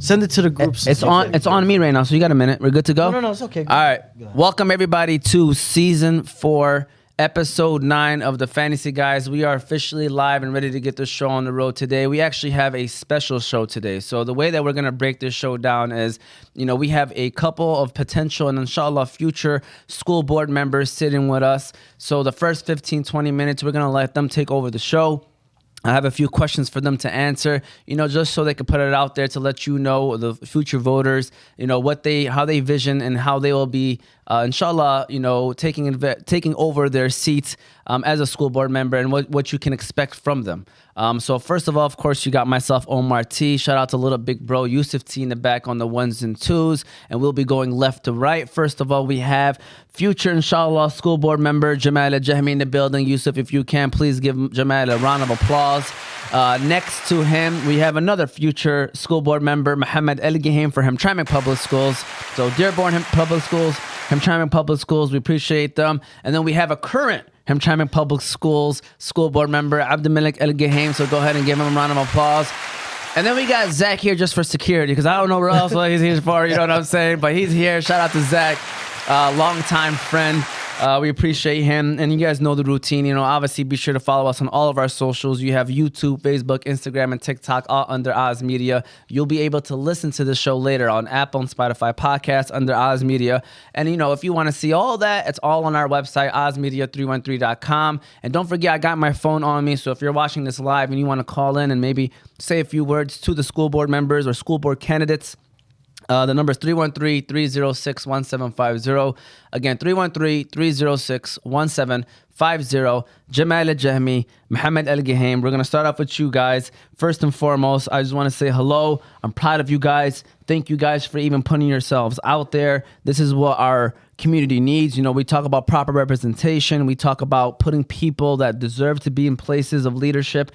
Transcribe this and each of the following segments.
Send it to the groups. It's on me right now, so you got a minute. We're good to go? No, it's okay. All right. Welcome, everybody, to Season 4, Episode 9 of the Fantasy Guys. We are officially live and ready to get the show on the road today. We actually have a special show today. So the way that we're going to break this show down is, we have a couple of potential and inshallah future school board members sitting with us. So the first 15, 20 minutes, we're going to let them take over the show. I have a few questions for them to answer, just so they can put it out there to let the future voters, how they vision and how they will be, inshallah, taking over their seats as a school board member and what you can expect from them. So first of all, of course, you got myself, Omar T. Shout out to little big bro, Yusuf T in the back on the ones and twos. And we'll be going left to right. First of all, we have future, inshallah, school board member, Jamal Aljahmi in the building. Yusuf, if you can, please give Jamal a round of applause. Next to him, we have another future school board member, Muhammad Algahaim for Hamtramck Public Schools. So Dearborn Public Schools, Hamtramck Public Schools, we appreciate them. And then we have a current Hamtramck Public Schools school board member, AbdulMalik Algehaim. So go ahead and give him a round of applause. And then we got Zach here just for security, because I don't know where else he's here for, you know what I'm saying? But he's here. Shout out to Zach, longtime friend. We appreciate him. And you guys know the routine. Obviously be sure to follow us on all of our socials. You have YouTube, Facebook, Instagram, and TikTok, all under Oz Media. You'll be able to listen to the show later on Apple and Spotify podcasts under Oz Media. And, if you want to see all that, it's all on our website, ozmedia313.com. And don't forget, I got my phone on me. So if you're watching this live and you want to call in and maybe say a few words to the school board members or school board candidates, the number is 313-306-1750. Again, 313-306-1750. Jamal Aljahmi, Muhammad Algahaim. We're going to start off with you guys. First and foremost, I just want to say hello. I'm proud of you guys. Thank you guys for even putting yourselves out there. This is what our community needs. We talk about proper representation. We talk about putting people that deserve to be in places of leadership.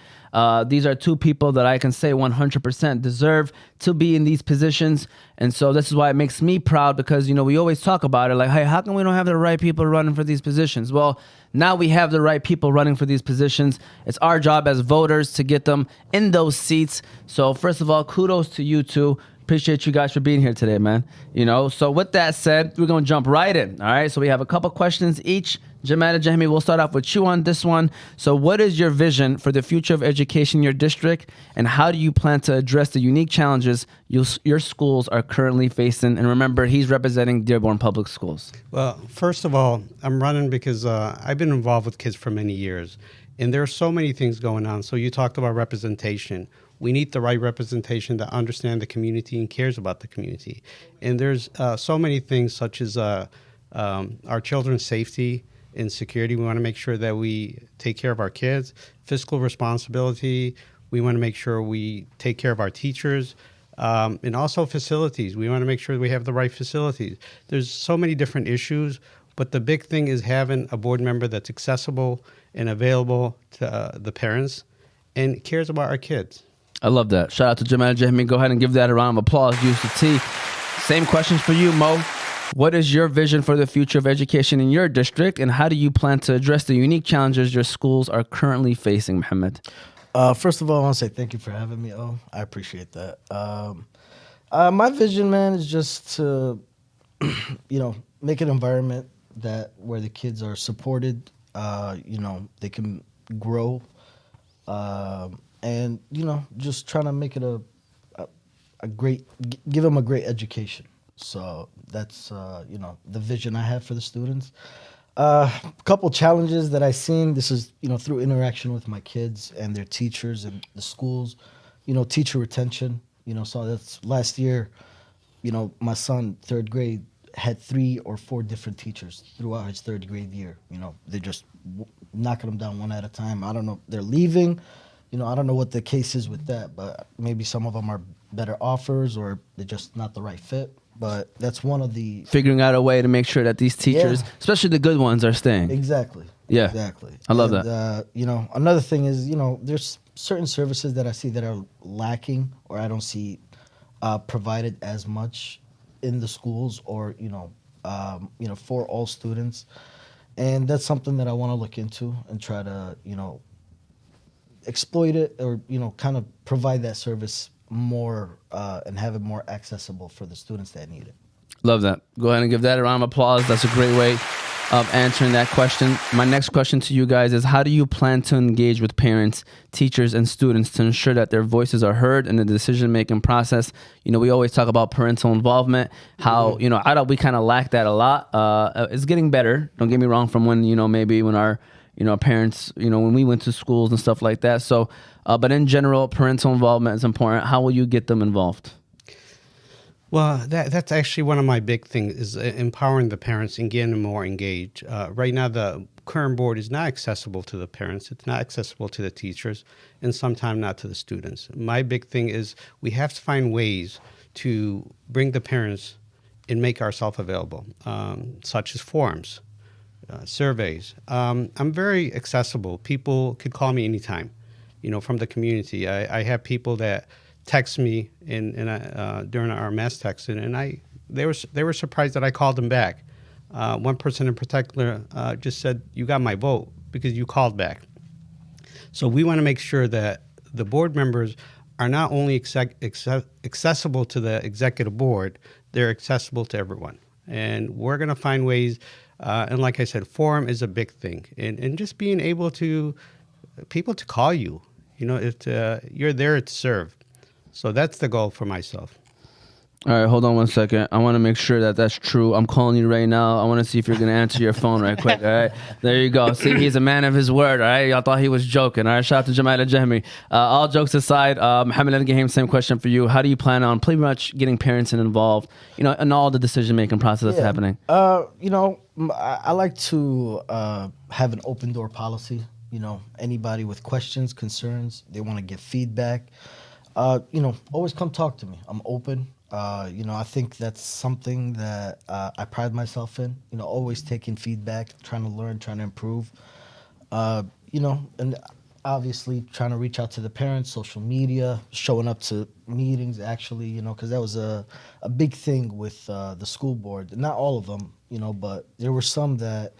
These are two people that I can say 100% deserve to be in these positions. And so this is why it makes me proud, because, we always talk about it like, hey, how come we don't have the right people running for these positions? Well, now we have the right people running for these positions. It's our job as voters to get them in those seats. So first of all, kudos to you two. Appreciate you guys for being here today, man. So with that said, we're going to jump right in. All right. So we have a couple questions each. Jamal Aljahmi, we'll start off with you on this one. So what is your vision for the future of education in your district, and how do you plan to address the unique challenges your schools are currently facing? And remember, he's representing Dearborn Public Schools. Well, first of all, I'm running because I've been involved with kids for many years, and there are so many things going on. So you talked about representation. We need the right representation that understands the community and cares about the community. And there's so many things, such as our children's safety and security. We want to make sure that we take care of our kids. Fiscal responsibility. We want to make sure we take care of our teachers. And also facilities. We want to make sure we have the right facilities. There's so many different issues, but the big thing is having a board member that's accessible and available to the parents and cares about our kids. I love that. Shout out to Jamal Aljahmi. Go ahead and give that a round of applause. Yusuf T. Same questions for you, Mo. What is your vision for the future of education in your district, and how do you plan to address the unique challenges your schools are currently facing, Muhammad? First of all, I want to say thank you for having me. I appreciate that. My vision, man, is just to, make an environment where the kids are supported, they can grow, and, just trying to make it a great, give them a great education. So that's, the vision I have for the students. A couple challenges that I've seen, this is, through interaction with my kids and their teachers and the schools, teacher retention, so that's last year, my son, third grade, had 3 or 4 different teachers throughout his third grade year. They're just knocking them down one at a time. I don't know, they're leaving. I don't know what the case is with that, but maybe some of them are better offers or they're just not the right fit. But that's one of the... Figuring out a way to make sure that these teachers, especially the good ones, are staying. Exactly. Yeah. Exactly. I love that. Another thing is, there's certain services that I see that are lacking or I don't see provided as much in the schools or, for all students. And that's something that I want to look into and try to, exploit it or, kind of provide that service more and have it more accessible for the students that need it. Love that. Go ahead and give that a round of applause. That's a great way of answering that question. My next question to you guys is, how do you plan to engage with parents, teachers, and students to ensure that their voices are heard in the decision-making process? You know, we always talk about parental involvement, how, you know, we kind of lack that a lot. It's getting better. Don't get me wrong, from when, you know, maybe when our, you know, parents, you know, when we went to schools and stuff like that. So, but in general, parental involvement is important. How will you get them involved? Well, that's actually one of my big things, is empowering the parents and getting them more engaged. Right now, the current board is not accessible to the parents. It's not accessible to the teachers, and sometimes not to the students. My big thing is we have to find ways to bring the parents and make ourselves available, such as forums, surveys. I'm very accessible. People could call me anytime, you know, from the community. I have people that text me during our mass text, and they were surprised that I called them back. One person in particular just said, "You got my vote because you called back." So we want to make sure that the board members are not only accessible to the executive board, they're accessible to everyone. And we're going to find ways, and like I said, forum is a big thing, and just being able to people to call you. You know, you're there to serve. So that's the goal for myself. All right, hold on one second. I want to make sure that that's true. I'm calling you right now. I want to see if you're going to answer your phone right quick. All right, there you go. See, he's a man of his word. All right, y'all thought he was joking. All right, shout out to Jamal Aljahmi. All jokes aside, Mohammed Algahaim, same question for you. How do you plan on pretty much getting parents involved, you know, in all the decision-making process that's happening? You know, I like to have an open door policy. You know, anybody with questions, concerns, they want to get feedback. You know, always come talk to me. I'm open. You know, I think that's something that I pride myself in. You know, always taking feedback, trying to learn, trying to improve. You know, and obviously trying to reach out to the parents, social media, showing up to meetings, actually, you know, because that was a big thing with the school board. Not all of them, you know, but there were some that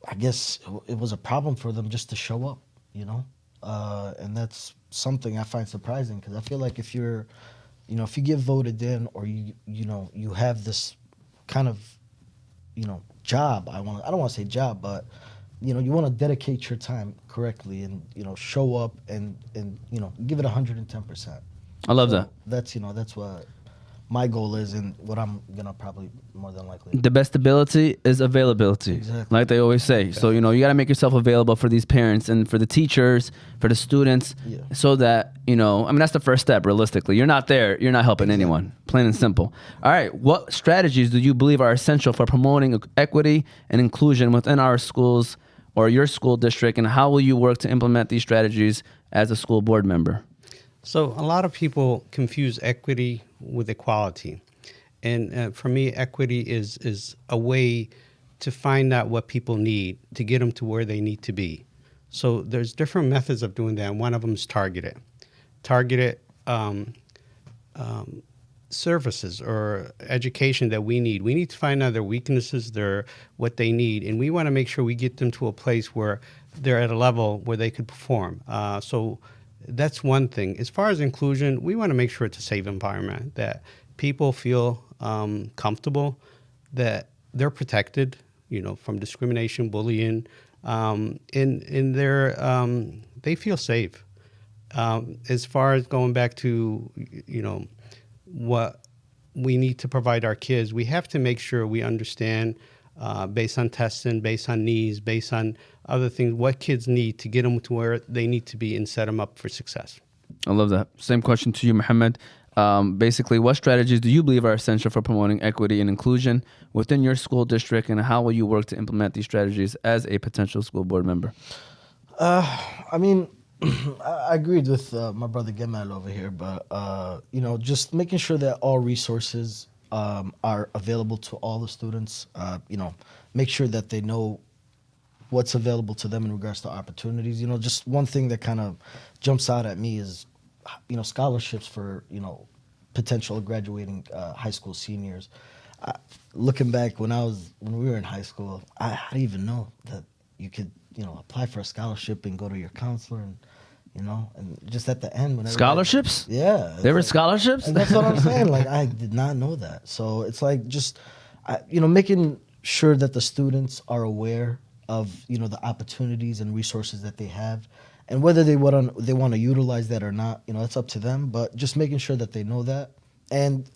I guess it was a problem for them just to show up, you know. And that's something I find surprising, because I feel like if you're, you know, if you get voted in, or you know, you have this kind of, you know, job. I don't want to say job, but you know, you want to dedicate your time correctly, and you know, show up and you know, give it 110%. I love that. That's, you know, that's what my goal is, and what I'm gonna probably more than likely. The best ability is availability, Exactly. like they always say. So, you know, you got to make yourself available for these parents and for the teachers, for the students, so that, you know, I mean, that's the first step. Realistically, you're not there, you're not helping anyone. Plain and simple. All right, what strategies do you believe are essential for promoting equity and inclusion within our schools or your school district, and how will you work to implement these strategies as a school board member? So a lot of people confuse equity with equality. And for me, equity is a way to find out what people need to get them to where they need to be. So there's different methods of doing that. And one of them is targeted services or education that we need. We need to find out their weaknesses, what they need. And we want to make sure we get them to a place where they're at a level where they could perform. So that's one thing. As far as inclusion, we want to make sure it's a safe environment, that people feel comfortable, that they're protected, you know, from discrimination, bullying, and they feel safe. As far as going back to, you know, what we need to provide our kids, we have to make sure we understand, based on testing, based on needs, based on other things, what kids need to get them to where they need to be and set them up for success. I love that. Same question to you, Mohammed. Basically, what strategies do you believe are essential for promoting equity and inclusion within your school district, and how will you work to implement these strategies as a potential school board member? I mean, I agreed with my brother Jamal over here, but you know, just making sure that all resources are available to all the students. You know, make sure that they know what's available to them in regards to opportunities. You know, just one thing that kind of jumps out at me is, you know, scholarships for, you know, potential graduating high school seniors. Looking back when we were in high school, I didn't even know that you could, you know, apply for a scholarship and go to your counselor and, you know, and just at the end when everybody- Scholarships? Yeah, There were it's like- scholarships? and that's what I'm saying. Like, I did not know that. So it's like just, you know, making sure that the students are aware of, you know, the opportunities and resources that they have, and whether they want to utilize that or not, you know, it's up to them. But just making sure that they know that, and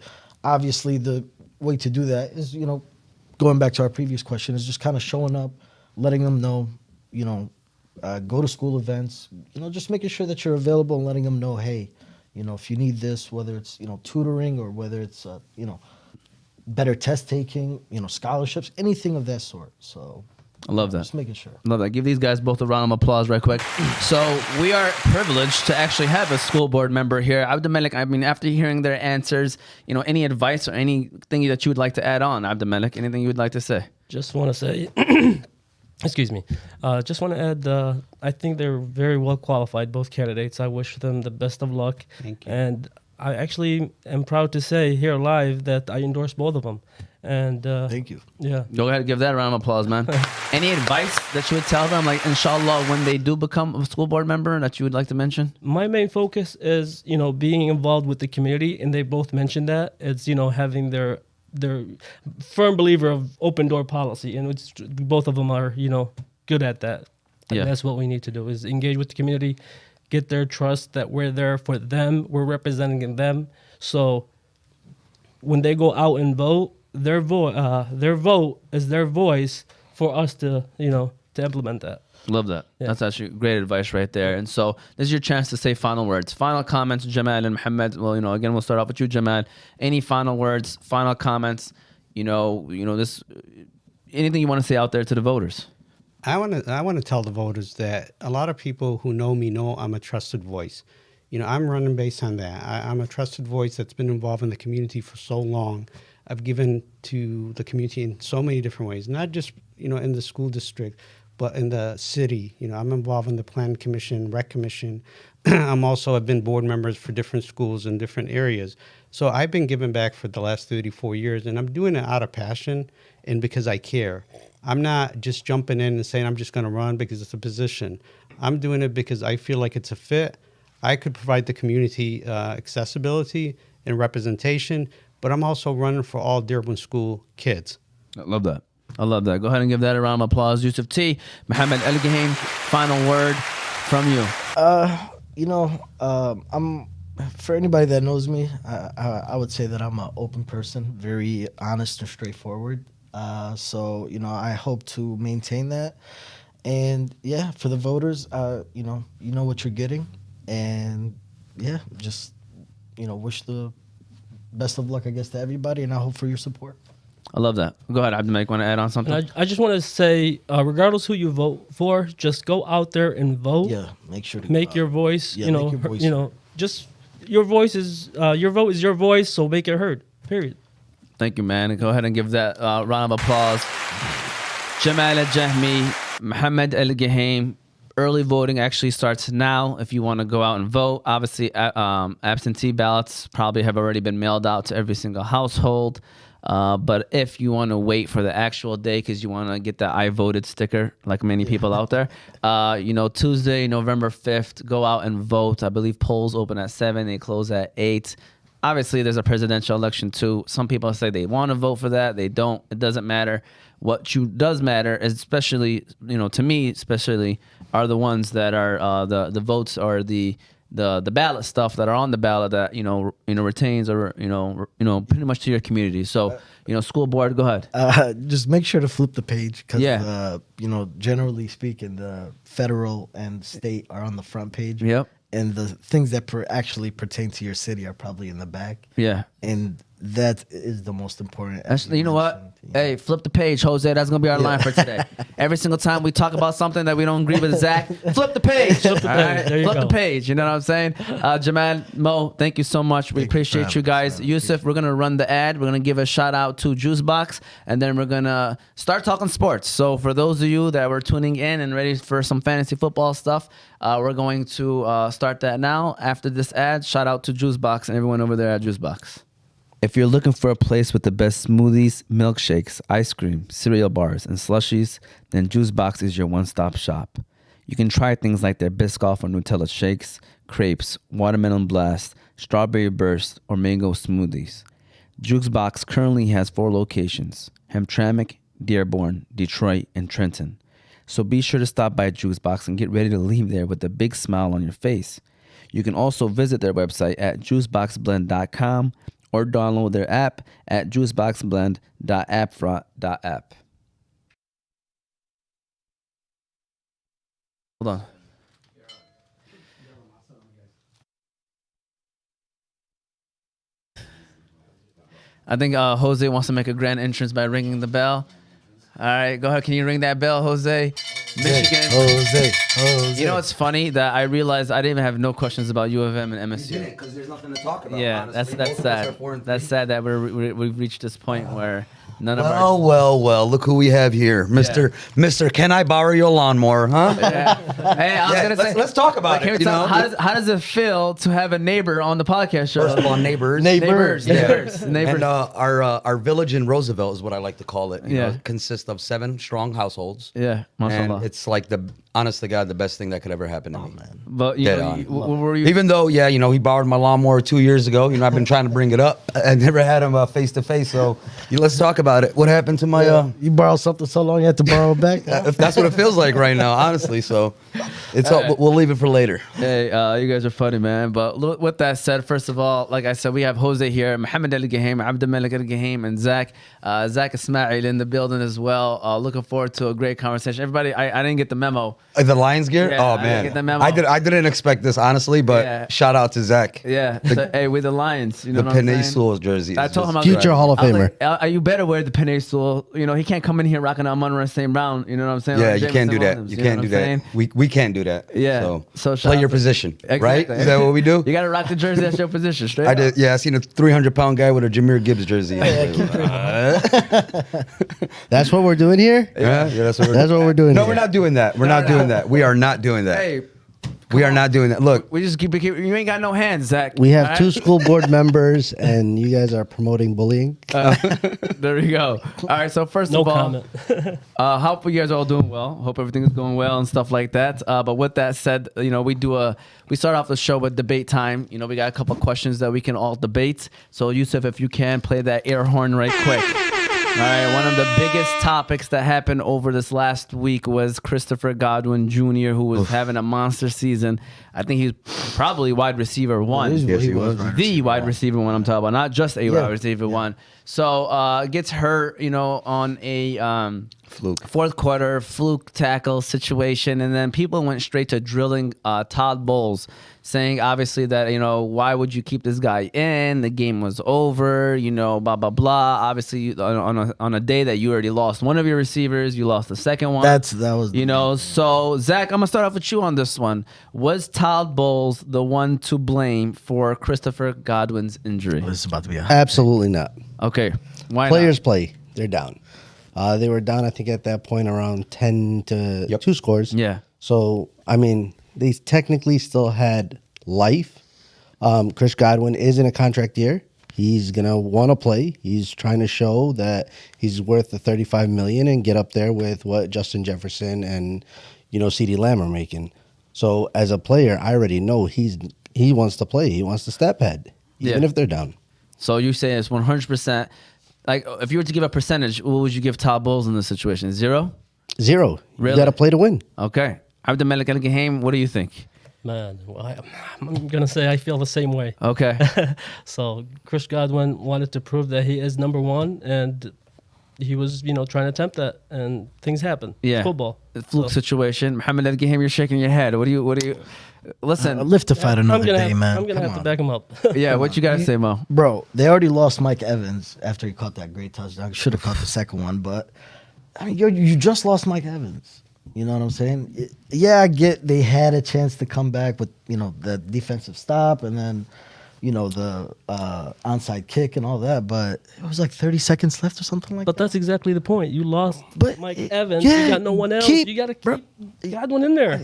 obviously the way to do that is, you know, going back to our previous question, is just kind of showing up, letting them know, you know, go to school events, you know, just making sure that you're available and letting them know, hey, you know, if you need this, whether it's, you know, tutoring or whether it's, you know, better test taking, you know, scholarships, anything of that sort. So I love that. just making sure. Love that. Give these guys both a round of applause right quick. So we are privileged to actually have a school board member here. AbdulMalik, I mean, after hearing their answers, you know, any advice or anything that you would like to add on, AbdulMalik, anything you would like to say? Just want to say, excuse me. Just want to add, I think they're very well qualified, both candidates. I wish them the best of luck. Thank you. And I actually am proud to say here live that I endorse both of them. And Thank you. yeah. Go ahead and give that a round of applause, man. Any advice that you would tell them, like, inshallah, when they do become a school board member that you would like to mention? My main focus is, you know, being involved with the community, and they both mentioned that. It's, you know, having their firm believer of open door policy, and it's, both of them are, you know, good at that. And Yeah. that's what we need to do, is engage with the community, get their trust that we're there for them, we're representing them. So when they go out and vote, their vote is their voice for us to, you know, to implement that. Love that. Yeah. That's actually great advice right there. And so this is your chance to say final words. Final comments, Jamal and Muhammad. Well, you know, again, we'll start off with you, Jamal. Any final words, final comments, you know, this, anything you want to say out there to the voters? I want to tell the voters that a lot of people who know me know I'm a trusted voice. You know, I'm running based on that. I'm a trusted voice that's been involved in the community for so long. I've given to the community in so many different ways, not just, you know, in the school district, but in the city. You know, I'm involved in the Plan Commission, Rec Commission. I've been board members for different schools in different areas. So I've been giving back for the last 34 years, and I'm doing it out of passion and because I care. I'm not just jumping in and saying I'm just going to run because it's a position. I'm doing it because I feel like it's a fit. I could provide the community accessibility and representation, but I'm also running for all Dearborn School kids. I love that. I love that. Go ahead and give that a round of applause. Yusuf T, Muhammad Algahaim, final word from you. You know, I'm, for anybody that knows me, I would say that I'm an open person, very honest and straightforward. So, you know, I hope to maintain that. And yeah, for the voters, you know what you're getting. And yeah, just, you know, wish the best of luck, I guess, to everybody. And I hope for your support. I love that. Go ahead, AbdulMalik. Want to add on something? And I just want to say, regardless who you vote for, just go out there and vote. Yeah, make sure to Make your voice, Yeah, you know, make your voice you know, just your voice is your vote is your voice, so make it heard. Period. Thank you, man. Go ahead and give that round of applause. Jamal Aljahmi, Muhammad Algahaim. Early voting actually starts now if you want to go out and vote. Obviously, absentee ballots probably have already been mailed out to every single household. But if you want to wait for the actual day because you want to get that I voted sticker, like many people out there, you know, Tuesday, November 5th, go out and vote. I believe polls open at 7. They close at 8. Obviously, there's a presidential election too. Some people say they want to vote for that. They don't. It doesn't matter. What does matter, especially, you know, to me, especially, are the ones that are the votes or the ballot stuff that are on the ballot that you know retains or you know pretty much to your community. So you know, school board, go ahead. Just make sure to flip the page because Yeah. you know, generally speaking, the federal and state are on the front page. Yep. And the things that actually pertain to your city are probably in the back. Yeah. And that is the most important. as Actually, you know what? mentioned. Hey, flip the page, Jose. That's gonna be our line for today. Every single time we talk about something that we don't agree with Zach, flip the page. Flip the page. There you Flip go. the page. You know what I'm saying? Jamal, Mo, thank you so much. We Thank you for appreciate having you us, guys. man. Yusuf, we're gonna run the ad. We're gonna give a shout out to Juice Box, and then we're gonna start talking sports. So for those of you that were tuning in and ready for some fantasy football stuff, we're going to start that now. After this ad, shout out to Juice Box and everyone over there at Juice Box. If you're looking for a place with the best smoothies, milkshakes, ice cream, cereal bars, and slushies, then Juice Box is your one-stop shop. You can try things like their Biscoff or Nutella shakes, crepes, watermelon blast, strawberry burst, or mango smoothies. Jukebox currently has 4 locations: Hamtramck, Dearborn, Detroit, and Trenton. So be sure to stop by Jukebox and get ready to leave there with a big smile on your face. You can also visit their website at juiceboxblend.com or download their app at juiceboxblend.appfront.app. Hold on. I think Jose wants to make a grand entrance by ringing the bell. All right, go ahead. Can you ring that bell, Jose? Michigan. Jose. You know, it's funny that I realized I didn't even have no questions about U of M and MSU. Because there's nothing to talk about. Yeah, honestly. that's sad. That's sad that we've reached this point where none of our Well. Look who we have here, Mister. Can I borrow your lawnmower? Huh? yeah. Hey, I was gonna say, let's talk about like, it. You know, how does it feel to have a neighbor on the podcast show? first of all, neighbors. Neighbors. And our village in Roosevelt is what I like to call it. You Yeah. know, it consists of 7 strong households. Yeah, And mashallah. it's like honest to God, the best thing that could ever happen to me. But you Dead know, on. what were you? Even though, he borrowed my lawnmower 2 years ago. You know, I've been trying to bring it up. I never had him face to face. So let's talk about it. What happened to my? You borrowed something so long you had to borrow it back. If that's what it feels like right now, honestly. So it's all, we'll leave it for later. Hey, you guys are funny, man. But with that said, first of all, like I said, we have Jose here, Mohammed Algahaim, AbdulMalik Algahaim, and Zach Ismail in the building as well. Looking forward to a great conversation. Everybody, I didn't get the memo. The Lions gear? Yeah, Oh I didn't man, get the memo. I didn't expect this honestly, but Yeah. shout out to Zach. Yeah. So, hey, with the Lions, you know The what I'm saying? Peninsula jersey. I is told him just- I was Future Hall of I was Famer. like, you better wear the Peninsula. You know, he can't come in here rocking out Monroe and St. Brown. You know what I'm saying? Yeah, Like you can't do Jameson that. Williams, You know can't what do I'm that. saying? We can't do that. Yeah. So shout play out your to- position, right? Exactly. Is that what we do? You got to rock the jersey. That's your position. Straight I up. did. Yeah, I seen a 300-pound guy with a Jameer Gibbs jersey. That's what we're doing here? Yeah, that's what That's what we're doing No, here. we're not doing that. We're not doing that. We are not doing that. Hey, we are not doing that. Look, we just keep you ain't got no hands, Zach. We have All 2 right? school board members, and you guys are promoting bullying. There you go. All right. So first No of all, comment. hope you guys are all doing well. Hope everything is going well and stuff like that. But with that said, you know, we start off the show with debate time. You know, we got a couple questions that we can all debate. So Yusuf, if you can play that air horn right quick. All right, one of the biggest topics that happened over this last week was Christopher Godwin Jr., who was having a monster season. I think he's probably wide receiver 1. Yes, he was. The wide receiver 1 I'm talking about, not just a wide receiver 1. So gets hurt, you know, on a Fluke. fourth quarter fluke tackle situation, and then people went straight to drilling Todd Bowles, saying obviously that, you know, why would you keep this guy in? The game was over, you know, blah blah blah. Obviously, on a day that you already lost one of your receivers, you lost the second one. That was You know, so Zach, I'm gonna start off with you on this one. Was Todd Bowles the one to blame for Christopher Godwin's injury? This is about to be a Absolutely not. Okay, why Players play. They're down. They were down, I think, at that point around 10 to 2 scores. Yeah. So, I mean, they technically still had life. Chris Godwin is in a contract year. He's going to want to play. He's trying to show that he's worth the $35 million and get up there with what Justin Jefferson and, you know, CeeDee Lamb are making. So, as a player, I already know he wants to play. He wants to step ahead, even Yeah. if they're down. So you say it's 100%. Like, if you were to give a percentage, what would you give Todd Bowles in this situation? 0? 0. Really? You got to play to win. Okay. AbdulMalik Algahaim, what do you think? Man, well, I'm going to say I feel the same way. Okay. So Chris Godwin wanted to prove that he is number 1, and he was, you know, trying to attempt that, and things happen. Yeah. Football. The fluke So- situation. Mohammed Algahaim, you're shaking your head. What do you listen? live to fight another day, man. I'm gonna Come have to on. back him up. Yeah, what you gotta say, Mo? Bro, they already lost Mike Evans after he caught that great touchdown. Should have caught the second one, but I mean, you just lost Mike Evans. You know what I'm saying? Yeah, I get they had a chance to come back with, you know, the defensive stop and then, you know, the onside kick and all that, but it was like 30 seconds left or something like But that. that's exactly the point. You lost But, Mike it- Evans. yeah, You got no one else. You got to bro, keep Godwin in there.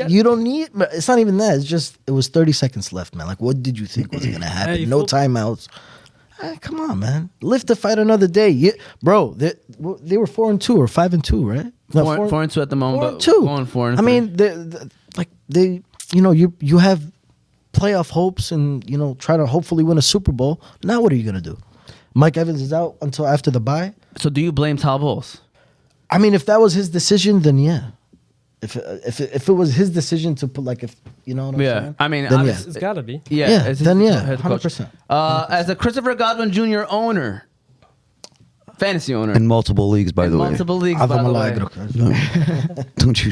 You don't need. But it's not even that. It's just it was 30 seconds left, man. Like, what did you think was gonna happen? Hey, No fool- timeouts. Come on, man. Live to fight another day. Bro, they were 4-2 or 5-2, right? No, 4-2 at the moment. 4-2. Going 4-3. I mean, you have playoff hopes and, try to hopefully win a Super Bowl. Now what are you going to do? Mike Evans is out until after the bye. So do you blame Todd Bowles? I mean, if that was his decision, then yeah. If it was his decision to put, like, if you know what I'm saying? I mean, then obviously- It's got to be. Yeah, it's then his yeah, head coach. 100%. As a Christopher Godwin Jr. owner, fantasy owner, In multiple leagues, by the way. multiple leagues, by the way. AbdulMalik. Don't you?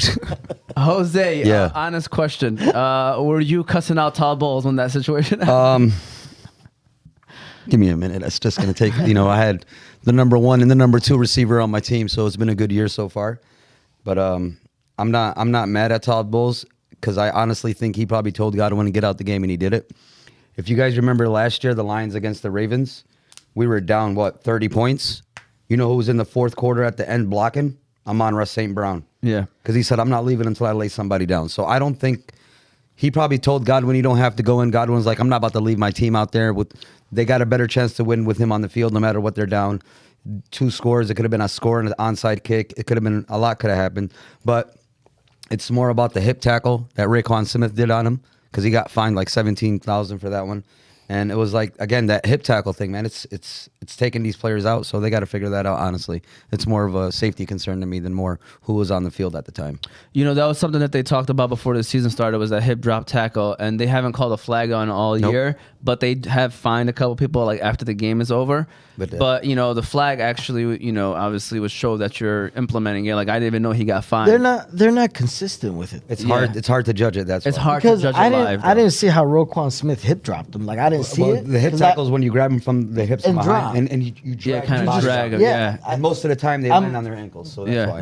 Jose, Yeah. honest question. Were you cussing out Todd Bowles when that situation happened? Give me a minute. It's just going to take, I had the number 1 and the number 2 receiver on my team, so it's been a good year so far. But I'm not mad at Todd Bowles because I honestly think he probably told Godwin to get out the game, and he did it. If you guys remember last year, the Lions against the Ravens, we were down, 30 points? You know who was in the fourth quarter at the end blocking? Amon-Ra St. Brown. Yeah. Because he said, I'm not leaving until I lay somebody down. So I don't think he probably told Godwin you don't have to go in. Godwin's like, I'm not about to leave my team out there. They got a better chance to win with him on the field no matter what they're down. 2 scores. It could have been a score and an onside kick. It could have been, a lot could have happened. But it's more about the hip tackle that Raekwon Smith did on him because he got fined like $17,000 for that one. And it was like, again, that hip tackle thing, man, it's taking these players out, so they got to figure that out, honestly. It's more of a safety concern to me than more who was on the field at the time. That was something that they talked about before the season started was that hip drop tackle, and they haven't called a flag on all year, but they have fined a couple people like after the game is over. But the flag actually, obviously would show that you're implementing it. Like I didn't even know he got fined. They're not consistent with it. It's hard. It's hard to judge it. That's It's why. hard Because to judge I it didn't, live. I didn't see how Roquan Smith hip dropped him. Like I didn't see it. The hip 'Cause tackle is when you grab them from the hips And behind, drop. and you drag kind your of body drag down. him. Yeah. Yeah. And most of the time they land on their ankles, so that's Yeah. why.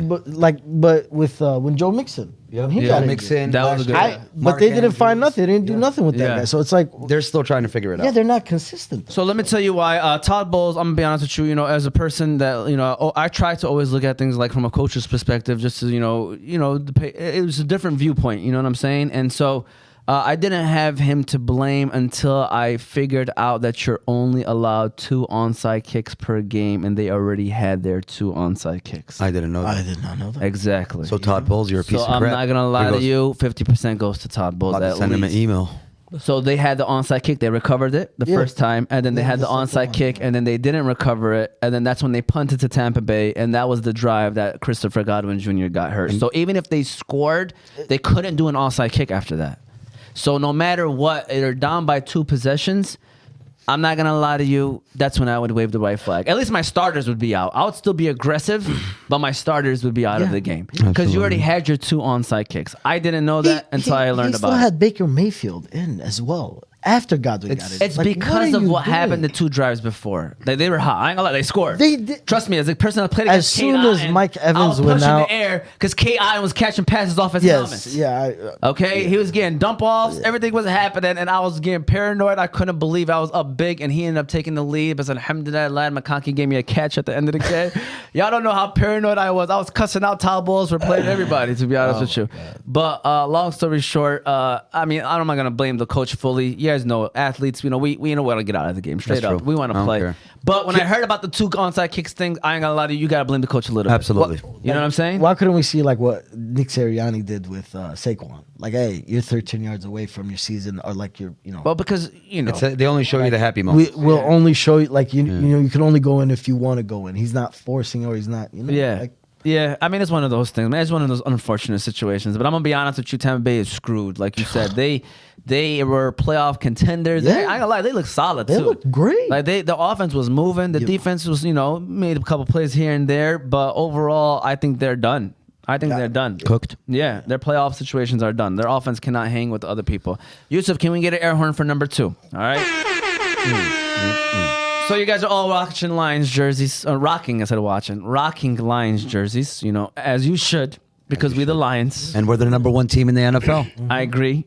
But with when Joe Mixon, when he got Mix injured, in. That was a good- but they didn't find nothing. They didn't do nothing with that Yeah. guy. So it's like, They're still trying to figure it out. they're not consistent. So let me tell you why. Todd Bowles, I'm gonna be honest with you. As a person that I try to always look at things like from a coach's perspective, just to it was a different viewpoint. You know what I'm saying? And so I didn't have him to blame until I figured out that you're only allowed 2 onside kicks per game, and they already had their 2 onside kicks. I didn't know that. I did not know that. Exactly. So Todd Bowles, you're a piece So of I'm crap. not gonna lie Here to goes- you. 50% goes to Todd Bowles. About to At send him an least. email. So they had the onside kick. They recovered it the first time, and then they had the the second onside one. kick, and then they didn't recover it, and then that's when they punted to Tampa Bay, and that was the drive that Christopher Godwin Jr. got hurt. So even if they scored, they couldn't do an onside kick after that. So no matter what, they're down by 2 possessions. I'm not gonna lie to you. That's when I would wave the white flag. At least my starters would be out. I would still be aggressive, but my starters would be out of the game because you already had your 2 onside kicks. I didn't know that until I learned he about still it. had Baker Mayfield in as well after Godwin got it. It's Like, because are of you what happened the doing? 2 drives before. They were hot. I ain't gonna lie, they scored. They did- Trust me, as a person that played As against soon K-I, as Mike I Evans was went pushing out- the air because K.I. was catching passes off his helmets. Yes, yeah. Okay, he was getting dump offs. Everything was happening, and I was getting paranoid. I couldn't believe I was up big, and he ended up taking the lead. But alhamdulillah, Lad McConkey gave me a catch at the end of the game. Y'all don't know how paranoid I was. I was cussing out Todd Bowles for playing everybody, to be honest with you. But long story short, I mean, I'm not gonna blame the coach fully. You guys know athletes. We know want to get out of the game straight That's up. true. We want I to don't play. care. But when I heard about the 2 onside kicks thing, I ain't gonna lie to you. You gotta blame the coach a little Absolutely. bit. You know what I'm saying? Why couldn't we see like what Nick Sirianni did with Saquon? Like, hey, you're 13 yards away from your season, or like you're, Well, because They only show you the happy we moments. will only show you like you can only go in if you want to go in. He's not forcing, or he's not. Yeah. Like, Yeah, I mean, it's one of those things, man. It's one of those unfortunate situations. But I'm going to be honest with you, Tampa Bay is screwed. Like you said, they were playoff contenders. Yeah. I ain't gonna lie, they look solid, They too. look great. Like, the offense was moving. The defense was, made a couple plays here and there. But overall, I think they're done. They're done. Cooked. Yeah, their playoff situations are done. Their offense cannot hang with other people. Yusuf, can we get an air horn for number 2? All right? So you guys are all watching Lions jerseys, rocking instead of watching, rocking Lions jerseys, as you should, because we the Lions. And we're the number 1 team in the NFL. I agree.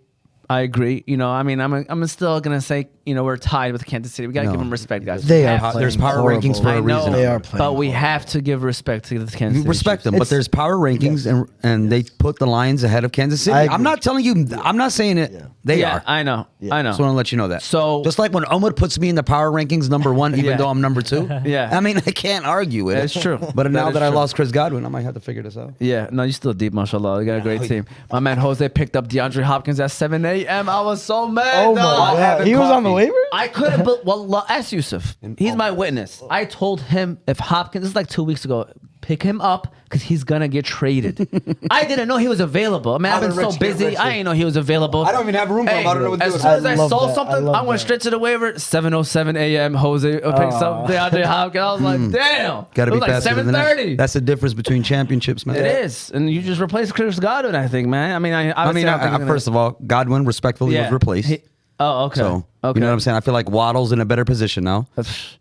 I mean, I'm still gonna say we're tied with Kansas City. We gotta No. give them respect, guys. They We are have to. There's playing power horrible. rankings for I a know, reason. They are playing but we horrible. have to give respect to the Kansas You City respect Chiefs. them, but there's power rankings, and they put the Lions ahead of Kansas City. I agree. I'm not telling you. I'm not saying it. They Yeah, are. I know. I know. Just want to let you know that. So- just like when Omar puts me in the power rankings number 1, even Yeah. though I'm number 2. Yeah. I mean, I can't argue with That's it. true. But now is that I true. lost Chris Godwin, I might have to figure this out. Yeah, no, you still deep, mashallah. You got a great team. My man Jose picked up DeAndre Hopkins at 7 a.m. I was so mad. Oh my dog. God. He was on the waivers? I couldn't, well, ask Yusuf. He's my witness. I told him if Hopkins, this is like 2 weeks ago, pick him up because he's going to get traded. I didn't know he was available. Man, I've been so busy. I didn't know he was available. I don't even have room for him. I don't know what to do As with soon him. as I I love saw that. I something, love I went that. straight to the waiver. 7:07 a.m. Jose picks up DeAndre Hopkins. I was like, damn. Got to It be was like faster than that. 7:30. That's the difference between championships, man. It is, and you just replaced Chris Godwin, I think, man. I mean, First of all, Godwin respectfully was replaced. Oh, okay. So okay. you know what I'm saying? I feel like Waddle's in a better position now.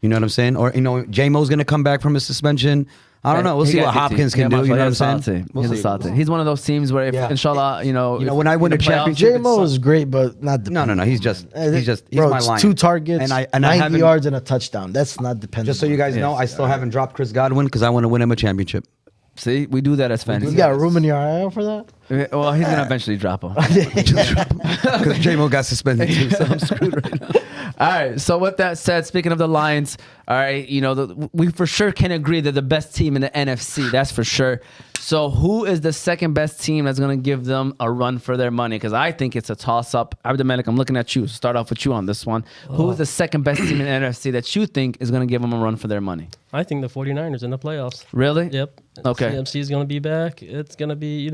You know what I'm saying? Or J-Mo's gonna come back from his suspension. I don't know. We'll He see got what a good Hopkins team. can do. You know what I'm saying? He's We'll a see. solid team. He's one of those teams where, if, Yeah. inshallah, when I win in a the playoffs, championship, J-Mo is great, but not dependent. No. He's Bro, my it's line. 2 targets, and I 90 haven't- yards and a touchdown. That's not dependent. Just so you guys know, I still haven't dropped Chris Godwin because I want to win him a championship. See, we do that as You fans. got room in your IL for that? Well, he's gonna eventually drop him. Because J-Mo got suspended too, so I'm screwed right now. All right. So with that said, speaking of the Lions, all right, we for sure can agree they're the best team in the NFC. That's for sure. So who is the second best team that's going to give them a run for their money? Because I think it's a toss-up. AbdulMalik, I'm looking at you. Start off with you on this one. Who is the second best team in the NFC that you think is going to give them a run for their money? I think the 49ers in the playoffs. Really? Yep. Okay. CMC is going to be back. It's going to be,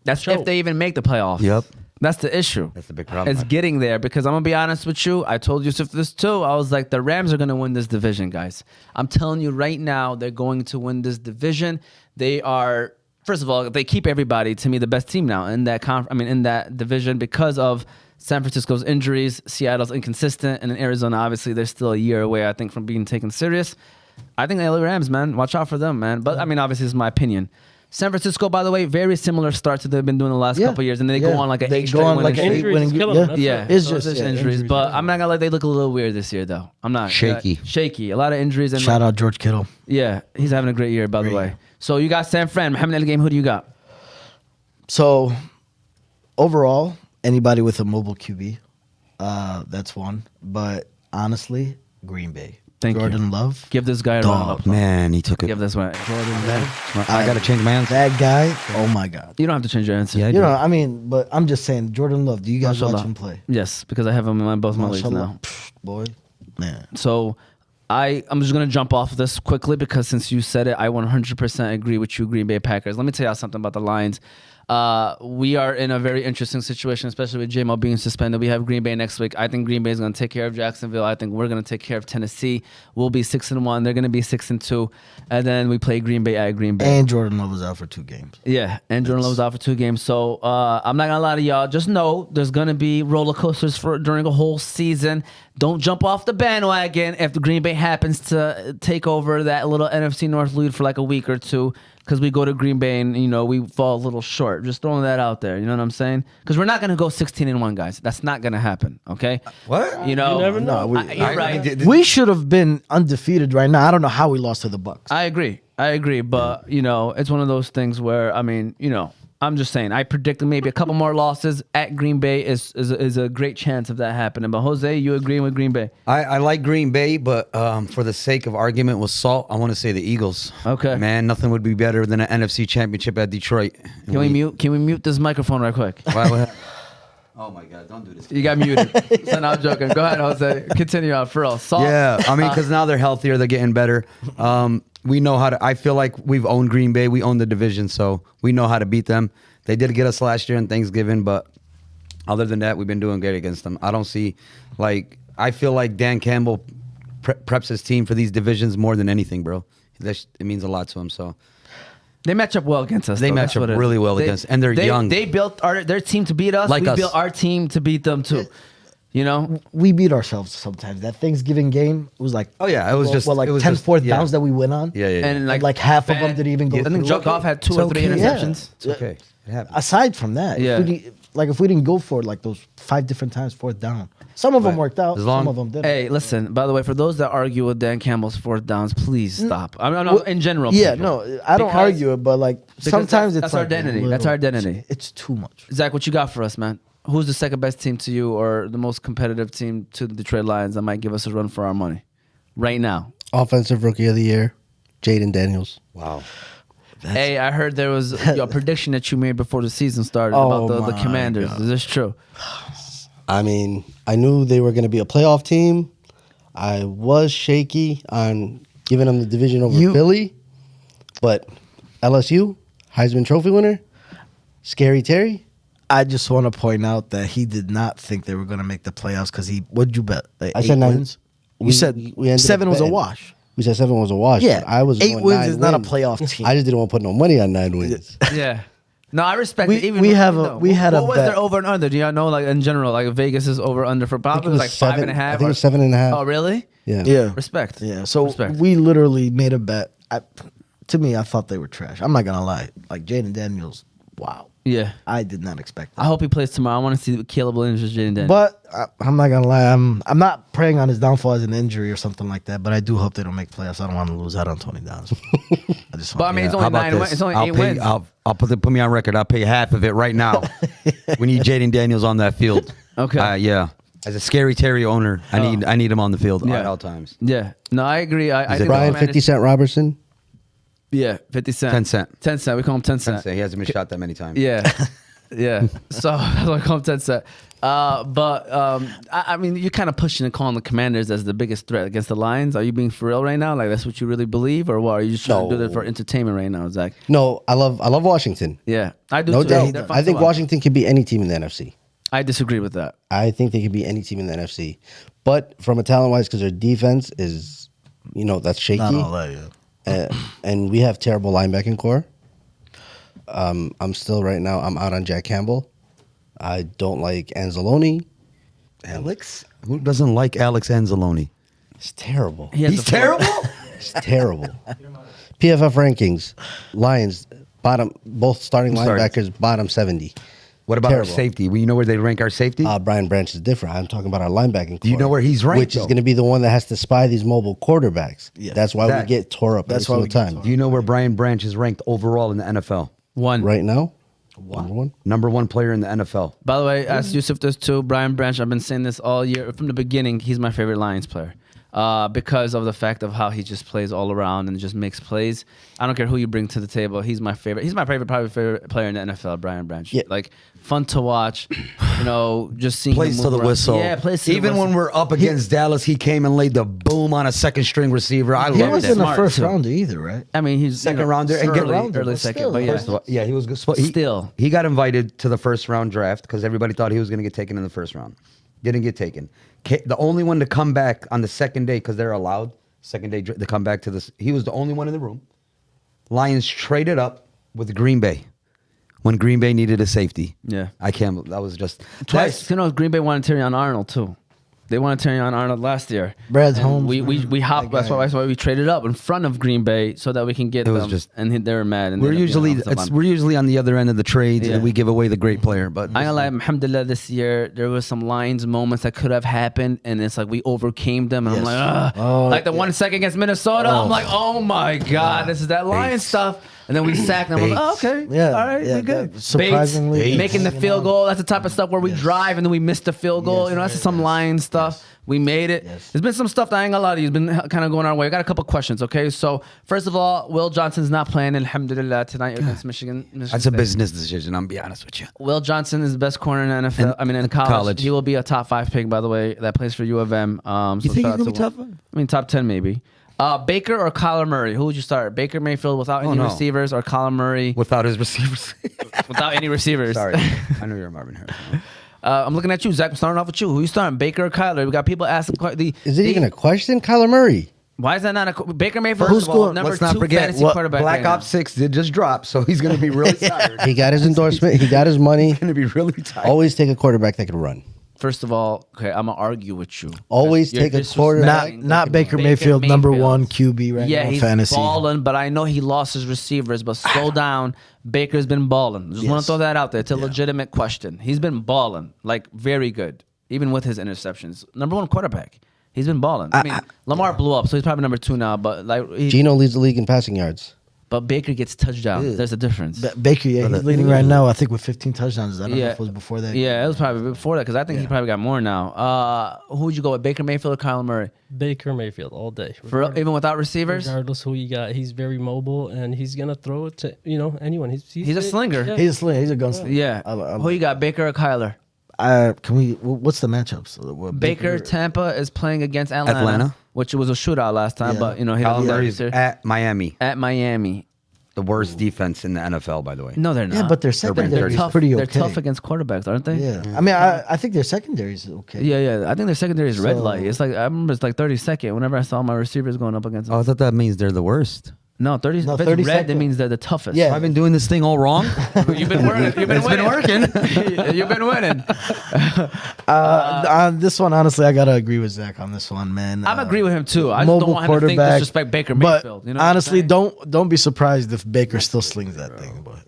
That's show. if they even make the playoffs. Yep. That's the issue. That's the big problem. It's getting there because I'm gonna be honest with you. I told Yusuf this too. I was like, the Rams are gonna win this division, guys. I'm telling you right now, they're going to win this division. They are, first of all, they keep everybody to me the best team now in that in that division because of San Francisco's injuries. Seattle's inconsistent, and in Arizona, obviously, they're still a year away, I think, from being taken serious. I think the LA Rams, man, watch out for them, man. But obviously, this is my opinion. San Francisco, by the way, very similar start to they've been doing the last couple years, and then they go on like an 8 straight winning streak. Injuries killing them. That's Yeah, right. It's so just injuries, injuries, but I'm not gonna lie, they look a little weird this year, though. I'm not Shaky. shaky. A lot of injuries, and Shout out George Kittle. yeah, he's having a great year, by the way. So you got San Fran, Mohamed Algahaim. Who do you got? So, overall, anybody with a mobile QB, that's one. But honestly, Green Bay. Thank you. Jordan Love. Give this guy a round of Dog, applause. Man, he took it. Give this one. I got to change my answer. That guy, oh my God. You don't have to change your answer. Yeah, I You do. know, I mean, but I'm just saying, Jordan Love, do you guys watch Mashallah. him play? Yes, because I have him in both my leagues Mashallah. now. Psh, boy, man. So I'm just going to jump off of this quickly because since you said it, I 100% agree with you, Green Bay Packers. Let me tell you something about the Lions. We are in a very interesting situation, especially with Jamal being suspended. We have Green Bay next week. I think Green Bay is going to take care of Jacksonville. I think we're going to take care of Tennessee. We'll be 6-1. They're going to be 6-2. And then we play Green Bay at Green Bay. And Jordan Love was out for 2 games. Yeah, and Jordan Love's out for 2 games. So I'm not gonna lie to y'all. Just know there's gonna be roller coasters during a whole season. Don't jump off the bandwagon if the Green Bay happens to take over that little NFC North lead for like a week or two, because we go to Green Bay and we fall a little short. Just throwing that out there. You know what I'm saying? Because we're not gonna go 16-1, guys. That's not gonna happen. Okay? What? You never know. You're right. We should have been undefeated right now. I don't know how we lost to the Bucks. I agree, but it's one of those things where I'm just saying I predict maybe a couple more losses at Green Bay is a great chance of that happening. But Jose, you agreeing with Green Bay? I like Green Bay, but for the sake of argument with Salt, I want to say the Eagles. Okay. Man, nothing would be better than an NFC championship at Detroit. Can we mute this microphone right quick? Oh my God! Don't do this. You got muted. So now I'm joking. Go ahead, Jose. Continue on for real. Salt. Yeah, I mean, because now they're healthier, they're getting better. We know how to. I feel like we've owned Green Bay. We own the division, so we know how to beat them. They did get us last year on Thanksgiving, but other than that, we've been doing great against them. I don't see, I feel like Dan Campbell preps his team for these divisions more than anything, bro. It means a lot to him. So They match up well against us. They though. match That's up what it is. really well against- and they're young. They built their team to beat us. Like we us. built our team to beat them too. We beat ourselves sometimes. That Thanksgiving game, it was like, Oh, yeah, it was just- like it was 10 just- fourth yeah. downs that we went on. yeah. And like half of them didn't even go I think through. Jamal had 2 It's or 3 okay. interceptions. It's okay. It happens. Aside from that, Yeah. like if we didn't go for it like those 5 different times, 4th down. Some of them worked out. As long- Some of them didn't. Hey, listen. By the way, for those that argue with Dan Campbell's 4th downs, please stop. I mean, no, in general. Yeah, people. no, I don't Because- argue it, but like because sometimes that's it's our like a identity. little- That's our identity. It's too much. Zach, what you got for us, man? Who's the second best team to you, or the most competitive team to the Detroit Lions that might give us a run for our money right now? Offensive Rookie of the Year, Jaden Daniels. Wow. Hey, I heard there was a prediction that you made before the season started Oh about the my Commanders. God. Is this true? I mean, I knew they were going to be a playoff team. I was shaky on giving them the division over Philly, but LSU, Heisman Trophy winner, Scary Terry. I just want to point out that he did not think they were going to make the playoffs because what'd you bet? Like I 8 said 9 wins? You said we ended 7 up was a betting. wash. We said 7 was a wash. Yeah, but I was 8 going wins 9 is not a wins. playoff team. I just didn't want to put no money on 9 wins. Yeah. No, I respect We- it. Even we with- have a- no. we had what a was bet. their over and under? Do y'all know, like in general, like Vegas is over under for I Bob? think It was like 5.5. I think it was 7.5. Oh, really? Yeah. Yeah. Respect. Yeah. So Respect. we literally made a bet. To me, I thought they were trash. I'm not going to lie. Like Jaden Daniels, wow. Yeah. I did not expect that. I hope he plays tomorrow. I want to see Caleb Williams or Jaden Daniels. But I'm not gonna lie, I'm not praying on his downfall as an injury or something like that. But I do hope they don't make playoffs. I don't want to lose out on $20. I just. But I mean, it's only How about 9 this? wins. It's only I'll 8 pay, wins. I'll put me on record. I'll pay half of it right now. We need Jaden Daniels on that field. Okay. Yeah. As a Scary Terry owner, I need him on the field Yeah. at all times. Yeah. No, I agree. I think the Brian Commanders- 50 Cent Robertson. Yeah, 50 Cent. 10 cent. 10 Cent. We call him 10 Cent. He hasn't been shot that many times. Yeah. Yeah. So that's why I call him 10 Cent. I mean, you're kind of pushing and calling the Commanders as the biggest threat against the Lions. Are you being for real right now? Like, that's what you really believe? Or what? Are you just trying to do that for entertainment right now, Zach? No, I love Washington. Yeah. I do No too. doubt. They're fun I to think watch. Washington can be any team in the NFC. I disagree with that. I think they could be any team in the NFC. But from a talent wise, because their defense is, that's shaky. Not all that, yeah. And we have terrible linebacking core. I'm still right now. I'm out on Jack Campbell. I don't like Anzalone. Alex? Who doesn't like Alex Anzalone? It's terrible. He has He's the floor. terrible? It's terrible. PFF rankings: Lions bottom, both starting sorry. linebackers bottom 70. What about Terrible. our safety? You know where they rank our safety? Brian Branch is different. I'm talking about our linebacking. Do you core, know where he's ranked, Which is though? going to be the one that has to spy these mobile quarterbacks. Yeah. That's why Zach, we get tore up that's every why we single get time. Do you know where Brian Branch is ranked overall in the NFL? One. Right now, number one. Number 1 player in the NFL. By the way, ask Yusuf this too. Brian Branch, I've been saying this all year. From the beginning, he's my favorite Lions player. Because of the fact of how he just plays all around and just makes plays. I don't care who you bring to the table. He's my favorite. He's my probably favorite player in the NFL, Brian Branch. Yeah. Like, fun to watch. Just seeing Plays him to move the around. whistle. Yeah, plays to the Even when whistle. we're up against Dallas, he came and laid the boom on a second string receiver. I He love was that. in the Smart, first too. rounder either, right? I mean, he's Second rounder and get early but second, still, but yeah. first of all, Yeah, he was good. Still. He got invited to the first round draft because everybody thought he was going to get taken in the first round. Didn't get taken. The only one to come back on the second day, because they're allowed second day to come back to this. He was the only one in the room. Lions traded up with Green Bay when Green Bay needed a safety. Yeah. I can't. That was just Twice. Green Bay wanted Terry on Arnold too. They wanted Terry on Arnold last year. Brad's And Holmes, We hopped. That's why we traded up in front of Green Bay so that we can get It was them. just- and they were mad. And We're they ended up usually getting offensive we're usually on the other end of the trades Yeah. and we give away the great player. But I ain't gonna lie, alhamdulillah, this year there was some Lions moments that could have happened, and it's like we overcame them, and I'm Yes. like, ugh. Oh, Like the 1 second against Minnesota, I'm like, oh my god, this is that Lions stuff. And then we sacked them. I'm like, oh, okay, Yeah, all right, yeah, we're good. that- surprisingly- Bates, making the Bates. field goal. That's the type of stuff where we drive and then we miss the field goal. Yes, That's yes, some yes, Lions stuff. We made it. Yes. There's been some stuff that I ain't gonna lie to you. It's been kind of going our way. I got a couple questions. Okay, so first of all, Will Johnson's not playing. Alhamdulillah tonight against Michigan. that's a State. business decision. I'm be honest with you. Will Johnson is the best corner in the NFL. in college. college. He will be a top 5 pick, by the way. That plays for U of M. So You think shout he's out gonna to be Will. top 5? I mean, top 10 maybe. Baker or Kyler Murray? Who would you start? Baker Mayfield without any no. receivers, or Kyler Murray Without his receivers. without any receivers? Sorry, I know you're Marvin Harris. I'm looking at you, Zach. I'm starting off with you. Who you starting? Baker or Kyler? We got people asking. Is it even a question? Kyler Murray. Why is that not a Baker Mayfield? Who's first of all, going- number Let's 2 not forget fantasy what quarterback Black right now. Ops 6 did just drop, so he's going to be really tired. He got his endorsement. He got his money. He's going to be really tired. Always take a quarterback that can run. First of all, okay, I'm gonna argue with you. Always You're take a disrespecting quarterback. Not Baker Mayfield, number one QB right yeah, now in he's fantasy. balling, but I know he lost his receivers. But slow down, Baker's been balling. Just want Yes. to throw that out there. It's a legitimate question. He's been balling, like very good, even with his interceptions. Number one quarterback. He's been balling. I mean, Lamar blew up, so he's probably number two now. But like, Geno leads the league in passing yards. but Baker gets touchdowns. There's a difference. Baker, yeah, he's leading right now. I think with 15 touchdowns. I don't know Yeah. if it was before that. Yeah, it was probably before that because I think he probably got more now. Who would you go with, Baker Mayfield or Kyler Murray? Baker Mayfield all day. Even without receivers? Regardless who you got, he's very mobile and he's gonna throw it to anyone. He's a slinger. Yeah. He's a slinger. He's a gunslinger. Yeah. Who you got, Baker or Kyler? Can we? What's the matchups? Baker Tampa is playing against Atlanta, which was a shootout last time, Yeah. but he Kyler doesn't Murray's at Miami. at Miami. The worst defense in the NFL, by the way. No, they're not. Yeah, but their ranked secondary is tough. pretty They're okay. tough against quarterbacks, aren't they? Yeah, I mean, I think their secondary is okay. Yeah. I think their secondary is red So- light. It's like I remember it's like 32nd. Whenever I saw my receivers going up against them. Oh, I thought that means they're the worst. No, 30. No, if it's 32nd. red, that means they're the toughest. Yeah. I've been doing this thing all wrong. You've been working. You've been It's been working. You've been winning. On this one, honestly, I gotta agree with Zach on this one, man. I'm agree with him too. I just don't Mobile want him to think quarterback, disrespect Baker but Mayfield. You know what I'm honestly, saying? don't be surprised if Baker still slings that thing. But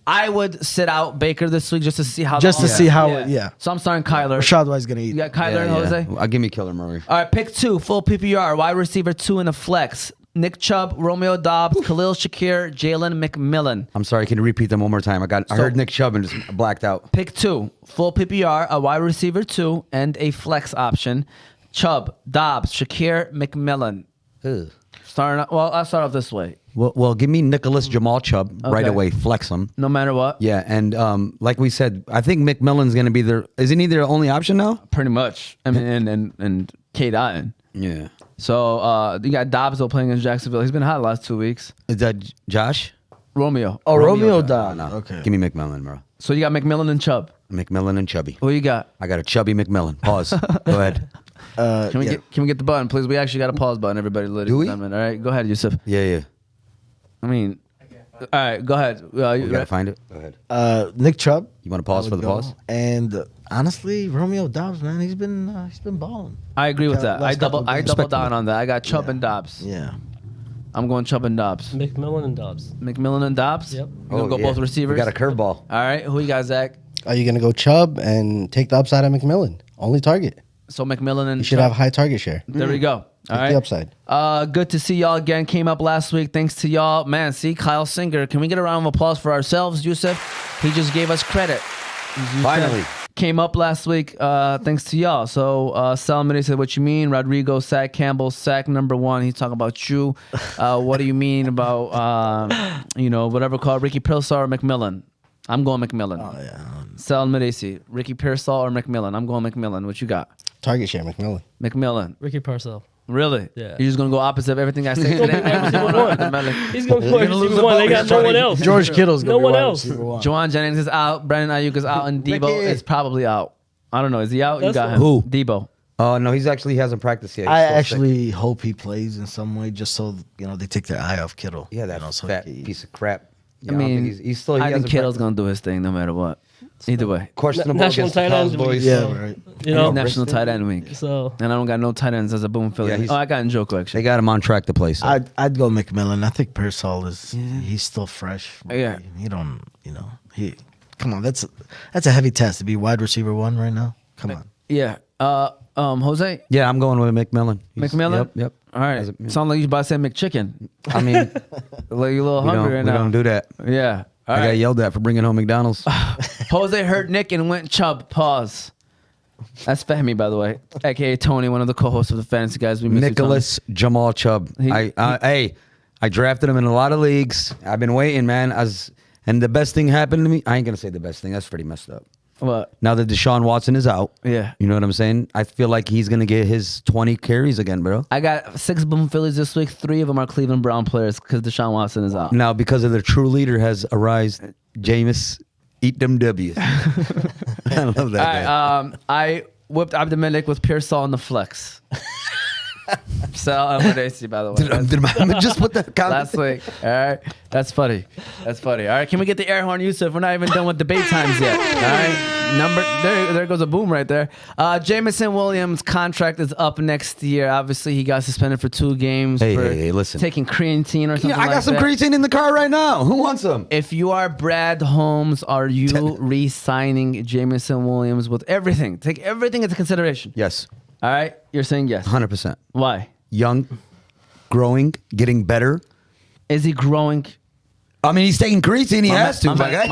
I would sit out Baker this week just to see how. Just to see how yeah. So I'm starting Kyler. Rashad White's gonna eat. You got Kyler and Jose. I'll give me Killer Murray. All right, pick two, full PPR, wide receiver 2 in the flex. Nick Chubb, Romeo Dobbs, Khalil Shakir, Jalen McMillan. I'm sorry. Can you repeat them one more time? I heard Nick Chubb and just blacked out. Pick two, full PPR, a wide receiver 2, and a flex option. Chubb, Dobbs, Shakir, McMillan. Ugh. I'll start off this way. Well, give me Nicholas Jamal Chubb right Okay. away. Flex him. No matter what, Yeah, and like we said, I think McMillan's going to be their. Isn't he their only option now? pretty much. I mean, and Kate Otten. Yeah. So you got Dobbs though playing against Jacksonville. He's been hot the last 2 weeks. Is that Josh? Romeo. Oh, Romeo Dobbs. Dobbs. Okay. Give me McMillan, bro. So you got McMillan and Chubb. McMillan and Chubby. Who you got? I got a chubby McMillan. Pause. Go ahead. Can we get the button, please? We actually got a pause button, everybody. Ladies Do we? and gentlemen. All right, go ahead, Yusuf. Yeah. I mean, all right, go ahead. You gotta find it. Go ahead. Nick Chubb. You want to pause for the pause? And honestly, Romeo Dobbs, man, he's been balling. I agree with that. Last couple I games. double down on that. I got Chubb and Dobbs. Yeah. I'm going Chubb and Dobbs. McMillan and Dobbs. McMillan and Dobbs. Yep. You gonna go both receivers? We got a curveball. All right, who you got, Zach? Are you gonna go Chubb and take the upside of McMillan? Only target. So McMillan and You should Chubb. have a high target share. There we go. All Take right. the upside. Good to see y'all again. Came up last week. Thanks to y'all. Man, see Kyle Singer. Can we get a round of applause for ourselves, Yusuf? He just gave us credit. Finally. Came up last week thanks to y'all. So Salomon said, what you mean? Rodrigo, sack Campbell, sack number 1. He's talking about you. What do you mean about, whatever called Ricky Pearsall or McMillan? I'm going McMillan. Oh yeah. Salomon Ricky Pearsall or McMillan? I'm going McMillan. What you got? Target share, McMillan. McMillan. Ricky Parcell. Really? Yeah. You're just going to go opposite of everything I say today? Every single one. He's gonna go every lose single the one. They vote. got no one else. George Kittle's gonna No be one wide else. receiver 1. Juwan Jennings is out. Brandon Ayuk is out. And Debo Ricky. is probably out. I don't know. Is he out? You That's got fine. him. Who? Debo. Oh no, he hasn't practiced yet. He's I still sick. actually hope he plays in some way, just so they take their eye off Kittle. Yeah, that so fat he- piece of crap. I mean, he's still. I think hasn't Kittle's practiced. going to do his thing no matter what. Either way. Questionable National against the tight ends Cowboys. week. Yeah, right. You know. National tight end week. So And I don't got no tight ends as a boom Philly. Yeah, he's- I got Njoku They actually. got him on track to play. So. I'd go McMillan. I think Pearsall he's still fresh. Yeah. He don't. Come on. That's a heavy test to be wide receiver 1 right now. Come on. Yeah. Jose? Yeah, I'm going with McMillan. McMillan? Yep. All right. As a- Sound like you about to say McChicken. I mean, Like you a little we hungry right don't now. do that. Yeah. All I got right. yelled at for bringing home McDonald's. Jose heard Nick and went Chubb. Pause. That's Fahmy, by the way, aka Tony, one of the co-hosts of the Fantasy Guys. We miss you, Tony. Nicholas Jamal Chubb. I drafted him in a lot of leagues. I've been waiting, man. And the best thing happened to me. I ain't gonna say the best thing. That's pretty messed up. What? Now that Deshaun Watson is out, Yeah. you know what I'm saying? I feel like he's gonna get his 20 carries again, bro. I got 6 boom Phillies this week. 3 of them are Cleveland Brown players because Deshaun Watson is out. Now because of their true leader has arisen, Jameis, eat them W's. I love that All guy. right, I whipped AbdulMalik with Pearsall on the flex. Sal Amadesi, by the way. Just put that comment. Last week. All right. That's funny. That's funny. All right. Can we get the air horn, Yusuf? We're not even done with debate times yet. All right. There goes a boom right there. Jameson Williams' contract is up next year. Obviously, he got suspended for 2 games for listen. taking creatine or something Yeah, I got some that. creatine in the car right now. Who wants some? If you are Brad Holmes, are you re-signing Jameson Williams with everything? Take everything into consideration. Yes, All right. You're saying yes. 100%. Why? Young, growing, getting better. Is he growing? I mean, he's taking creatine. He has to. My man-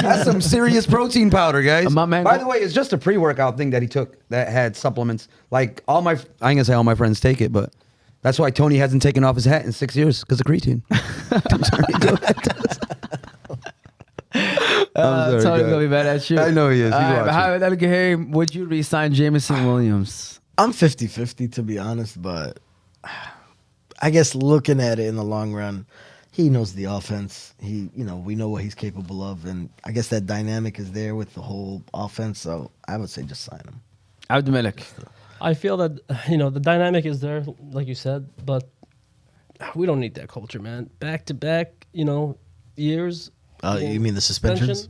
That's some serious protein powder, guys. My man- By the way, it's just a pre-workout thing that he took that had supplements. Like I ain't gonna say all my friends take it, but that's why Tony hasn't taken off his hat in 6 years because of creatine. I'm sorry. Go ahead. Tony's go gonna be mad at you. I know he is. He's watching. How about Algahaim? Would you re-sign Jameson Williams? I'm 50-50 to be honest, but I guess looking at it in the long run, he knows the offense. We know what he's capable of, and I guess that dynamic is there with the whole offense. So I would say just sign him. AbdulMalik. I feel that the dynamic is there, like you said, but we don't need that culture, man. Back to back, years. You mean the suspensions?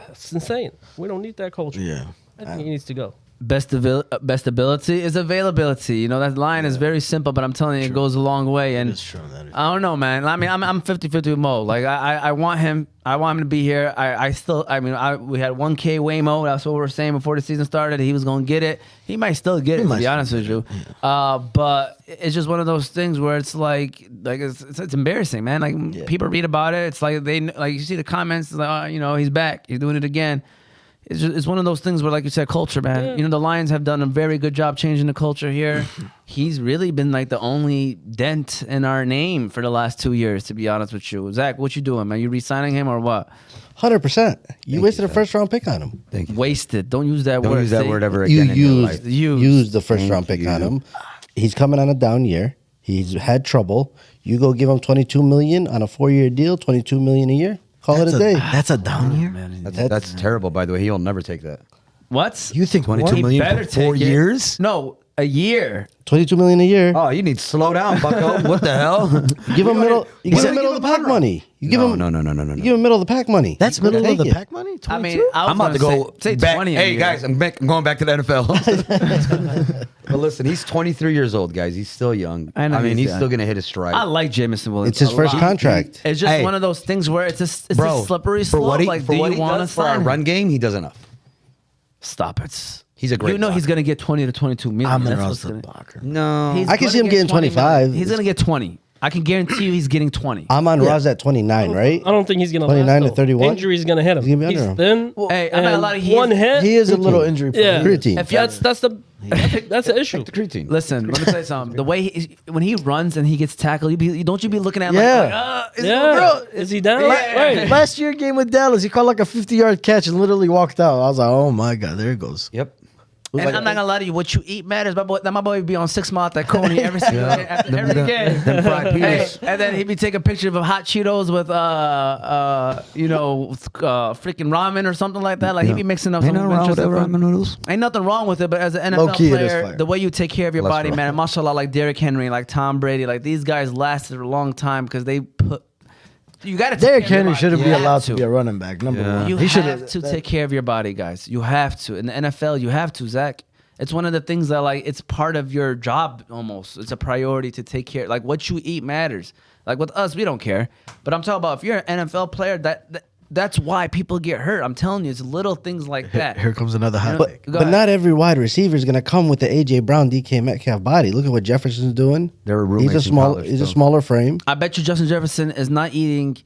It's insane. We don't need that culture. Yeah. I think he needs to go. Best ability is availability. That line is very simple, but I'm telling you, it goes a long way. And It's true. That is. I don't know, man. I mean, I'm 50-50 with Mo. Like, I want him. I want him to be here. We had 1K Waymo. That's what we were saying before the season started. He was going to get it. He might still get it, to be honest with you. But it's just one of those things where it's like it's embarrassing, man. Like, people read about it. It's like you see the comments, like, he's back. He's doing it again. It's one of those things where, like you said, culture, man. Yeah. The Lions have done a very good job changing the culture here. He's really been like the only dent in our name for the last 2 years, to be honest with you. Zach, what you doing, man? You re-signing him or what? 100%. You wasted a first round pick on him. Thank you. Wasted. Don't use that word. Don't use that See? word ever You again in your life. used the first round pick on him. He's coming on a down year. He's had trouble. You go give him $22 million on a 4-year deal, $22 million a year. Call it a day. That's a down year. Man, That's terrible, by the way. He'll never take that. what? You think 22 He million better for 4 take it. years? No, a year. $22 million a year. Oh, you need to slow down, bucko. What the hell? Give him middle. You give Why him do middle you of the give him pack money. You give him No. You give him middle of the pack money. That's He's gonna middle of take the it. pack money. 22? I mean, I'm about to go say back. 20 a Hey, year. guys, I'm going back to the NFL. But listen, he's 23 years old, guys. He's still young. I know mean, he's he's young. still going to hit his stride. I like Jameson Williams. It's his a first lot. contract. It's just Hey. one of those things where it's a Bro, slippery for slope. what he, Like, for do what you he want to does for our sign him? run game, he does enough. Stop it. He's a great You know he's blocker. going to get 20 to 22 million. I'm That's an what's Russell gonna- blocker. No. He's I can gonna see him get getting 20 million. 25. He's going to get 20. I can guarantee you he's getting 20. I'm on Roz at 29, right? I don't think he's gonna 29 last, to though. 31? Injury's gonna hit him. He's gonna be He's under him. thin. Hey, I'm not and a lot of- one hit. He is a little injury prone. Yeah, Creatine. If that's the issue. the creatine. Listen, let me tell you something. The way when he runs and he gets tackled, don't you be looking at him Yeah. Yeah, is he down? Right. Last year game with Dallas, he caught like a 50-yard catch and literally walked out. I was like, oh my god, there it goes. Yep. And I'm not gonna lie to you, what you eat matters. My boy would be on 6 Mile at that Coney every single day, after every game. Them fried Hey, peas. and then he'd be taking pictures of hot Cheetos with freaking ramen or something like that. Like he'd be mixing up Ain't some nothing wrong with adventures that of- ramen noodles. Ain't nothing wrong with it, but as an NFL Low-key, it is player, fire. the way you take care of your Less body, raw. man, and mashallah, like Derrick Henry, like Tom Brady, like these guys lasted a long time because they put. You got to. Derrick Henry shouldn't be You have allowed to be a running back. Number Yeah. one, You he have to take care of your body, guys. You have to. In the NFL, you have to, Zach. It's one of the things that, like, it's part of your job almost. It's a priority to take care. Like, what you eat matters. Like, with us, we don't care. But I'm talking about if you're an NFL player, that's why people get hurt. I'm telling you, it's little things like that. Here comes another hot take. Go But ahead. not every wide receiver is going to come with the AJ Brown, DK Metcalf body. Look at what Jefferson's doing. They were roommates He's a in small. college, He's a so. smaller frame. I bet you Justin Jefferson is not eating,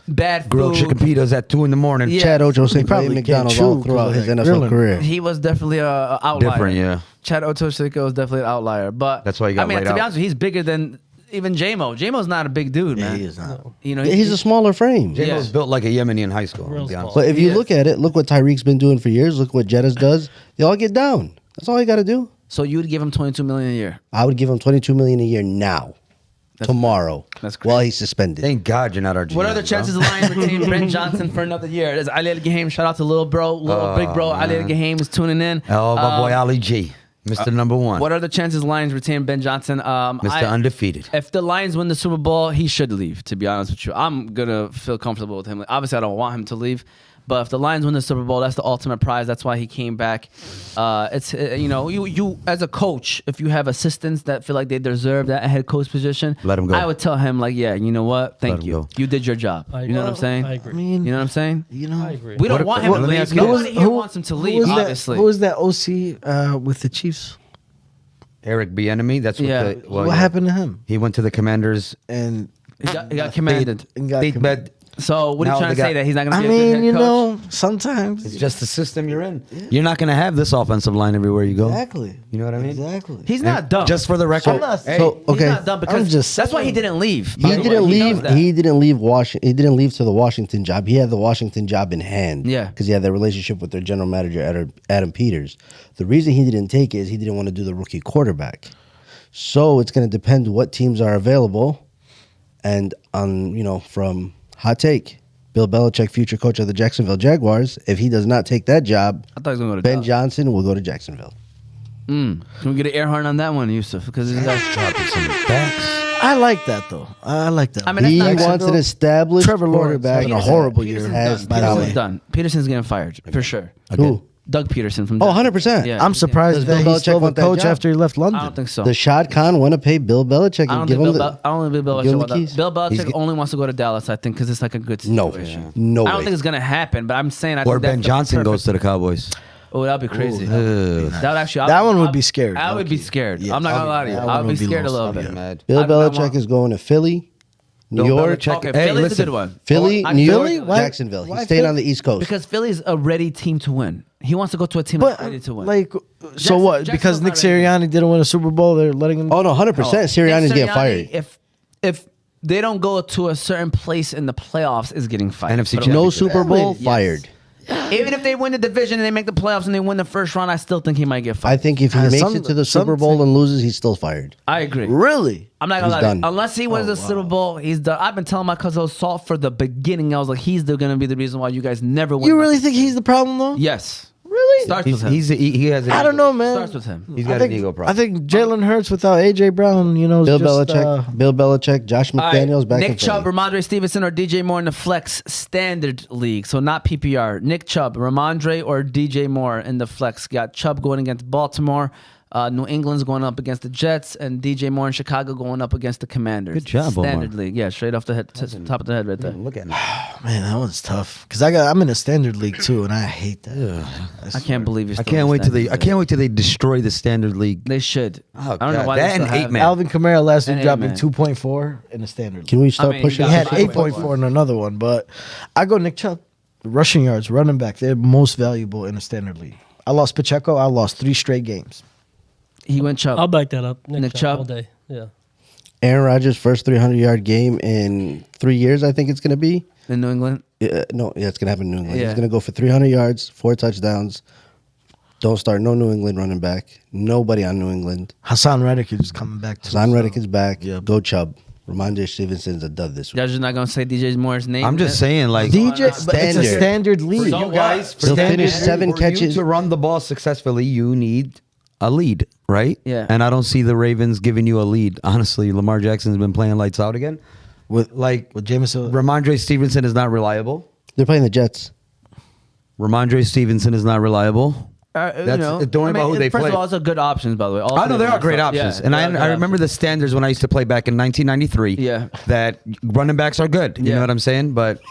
bad Grilled food. chicken pitas at 2 a.m. Yeah. Chad Ochocinco ate probably McDonald's can't all chew throughout his like NFL grilling. career. He was definitely a outlier. Different, yeah. Chad Ochocinco is definitely an outlier, but That's why he got I mean, laid to be out. honest with you, he's bigger than even J-Mo. J-Mo's not a big dude, Yeah, man. he is not. Yeah, he's a smaller frame. J-Mo's Yeah. built like a Yemeni in high school. Real to be honest. But if He you is. look at it, look what Tyreek's been doing for years. Look what Jettas does. They all get down. That's all you got to do. So you would give him $22 million a year. I would give him $22 million a year now, tomorrow, That's while crazy. he's suspended. Thank God you're not our GM. What are the chances bro. of Lions retaining Brent Johnson for another year? There's Ali Algahaim. Shout out to little bro, big bro. Ali Algahaim is tuning in. Oh, my boy Ali G. Mr. Number One. What are the chances Lions retain Ben Johnson? Mr. Undefeated. If the Lions win the Super Bowl, he should leave, to be honest with you. I'm going to feel comfortable with him. Like, obviously, I don't want him to leave. But if the Lions win the Super Bowl, that's the ultimate prize. That's why he came back. You as a coach, if you have assistants that feel like they deserve that head coach position, Let 'em go. I would tell him, like, yeah, you know what? Thank 'em you. go. You did your job. I You know what I'm agree. saying? I agree. I mean, You know what I'm saying? I agree. We don't What- want him what- to let me leave. ask you this. Nobody here wants him to leave, obviously. Who was that OC with the Chiefs? Eric Bieniemy. That's what. Yeah. Well, What yeah. happened to him? He went to the Commanders. And He got commanded. and got They commanded. bet. So what are Now you trying they to say? got- That he's not going I to be a good mean, head you coach? know, sometimes It's just the system you're in. You're not going to have this offensive line everywhere you go. exactly. You know what I mean? Exactly. He's not dumb. Just for the record. I'm not- hey, So okay, He's not dumb because I'm just that's why he didn't leave. he by the way. didn't knows leave. that. He didn't leave Washington. He didn't leave to the Washington job. He had the Washington job in hand. Yeah. because he had that relationship with their general manager Adam Peters. The reason he didn't take it is he didn't want to do the rookie quarterback. So it's going to depend what teams are available, and on from hot take. Bill Belichick, future coach of the Jacksonville Jaguars, if he does not take that job, I thought he was going to go to Ben Dallas. Johnson will go to Jacksonville. Can we get an air horn on that one, Yusuf? Because this guy's dropping some facts. I like that though. I like that. I mean, He that's not wants an established Trevor Lawrence quarterback. having a horrible year. Has by the Peterson's way. done. Peterson's getting fired for sure. Who? Doug Peterson from. Oh, Denver. 100%. Yeah. I'm surprised Does that Bill he's still Belichick the want that coach job? after he left London. I don't think so. The Shad Khan want to pay Bill Belichick I and don't give think him Bill, the. I don't think Bill give him Belichick. the keys. Bill He's Belichick only wants to go to Dallas, I think, because it's like a good No, situation. no I don't way. think it's gonna happen, but I'm saying I Or think that's Ben the Johnson perfect- goes to the Cowboys. Oh, that'd be crazy. Ugh. That would actually. That one would I'll- be scary, I would be low-key. scared. Yes. I'm not gonna lie to you. That I one would be would be scared a low. little I'll bit. be mad. Bill I don't Belichick want- is going to Philly, New Bill York. Belichick- Okay, Hey, Philly's a listen. good one. Philly, I New feel York, like- why- Jacksonville. why He's staying Philly? on the East Coast. Because Philly's a ready team to win. He wants to go to a team But that's ready to win. like, so Jackson- what? Because Jacksonville's Nick not ready. Sirianni didn't win a Super Bowl, they're letting him. Oh no, 100%. Sirianni's Nick getting Sirianni, fired. If they don't go to a certain place in the playoffs, is getting fired. NFC But- No championship. Super Bowl, Yes. fired. Even if they win the division and they make the playoffs and they win the first round, I still think he might get I fired. think if he Uh, makes some- it to the some Super Bowl think- and loses, he's still fired. I agree. Really? I'm not gonna He's lie. To you. done. Unless he wins the Super Bowl, he's done. I've been telling my cousin Salt for the beginning. I was like, he's gonna be the reason why you guys never win. You really think he's the problem though? Yes. Really? Starts He's, with him. he has. An I don't ego. know, man. Starts with him. He's I got think, an ego I problem. think Jalen Hurts without AJ Brown, is Bill just, Belichick, Josh All right, McDaniels back Nick in Chubb, Philly. Ramondre Stevenson, or DJ Moore in the flex standard league. So not PPR. Nick Chubb, Ramondre, or DJ Moore in the flex. Got Chubb going against Baltimore. New England's going up against the Jets, and DJ Moore in Chicago going up against the Commanders. Good job, Omar. Standard league. Yeah, straight off the head, top of the head right there. Look at him. Man, that one's tough because I'm in a standard league too, and I hate that. I can't believe you're I still can't in wait till standard I can't wait till they destroy the standard league. They should. Oh, I don't know God. why That they still and have man. it. Alvin Kamara last year And dropping man. 2.4 in the standard. Can we start mean, pushing? you He got had 8.4 in another one, but I go Nick Chubb. Rushing yards, running back, they're most valuable in a standard league. I lost Pacheco. I lost 3 straight games. He went Chubb. I'll back that up. Nick Chubb? all day. Yeah. Aaron Rodgers' first 300-yard game in 3 years, I think it's going to be. in New England. It's going to happen in New England. Yeah. He's going to go for 300 yards, 4 touchdowns. Don't start no New England running back. Nobody on New England. Hassan Reddick is coming back. Too, Hassan Reddick is back. Yeah. Go Chubb. Ramondre Stevenson's a dud this week. Y'all just not gonna say DJ Moore's name. I'm just saying, like DJ, but it's a Standard. standard for league. you guys, He'll standard- finish 7 for you catches. to run the ball successfully. You need a lead, right? Yeah. And I don't see the Ravens giving you a lead. Honestly, Lamar Jackson's been playing lights out again. With Jameson. Ramondre Stevenson is not reliable. They're playing the Jets. Ramondre Stevenson is not reliable. That's- don't worry about who they First play. of all, it's a good options, by the way. All I know three there of are them great solid. options, Yeah, and they are good I remember the options. standards when I used to play back in 1993. Yeah. that running backs are good. You Yeah. know what I'm saying? But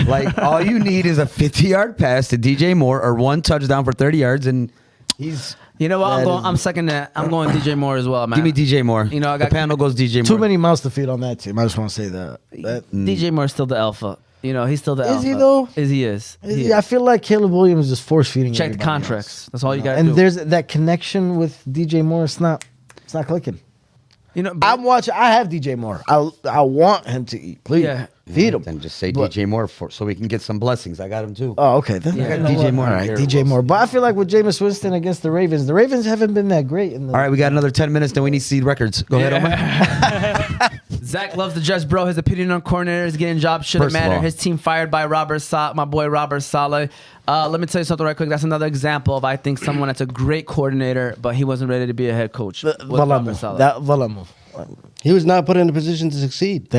like, all you need is a 50-yard pass to DJ Moore or 1 touchdown for 30 yards, and he's. You know what? That I'm second that. I'm going DJ Moore as well, man. Give me DJ Moore. You know, I got the panel goes DJ Moore. Too many mouths to feed on that team. I just want to say that. DJ Moore's still the alpha. You know, he's still the alpha. Is he, though? He is. He I is. feel like Caleb Williams is force feeding. Check the everybody contracts. else. That's all you got to And do. there's that connection with DJ Moore. It's not clicking. You know, I'm watching. I have DJ Moore. I want him to eat. Please. Yeah. Feed him. Then just say But- DJ Moore so we can get some blessings. I got him too. Oh, okay. Then I got DJ Moore. All right, Here, DJ we'll Moore. see. But I feel like with Jameis Winston against the Ravens haven't been that great. In the, All right, we got another 10 minutes. Then we need to see records. Go ahead, Omar. Zach loves the Jets, bro. His opinion on coordinators getting jobs shouldn't First of matter. all- His team fired by my boy Robert Saleh. Let me tell you something right quick. That's another example of I think someone that's a great coordinator, but he wasn't ready to be a head coach. with Robert Saleh. Valamu. He was not put in a position to succeed.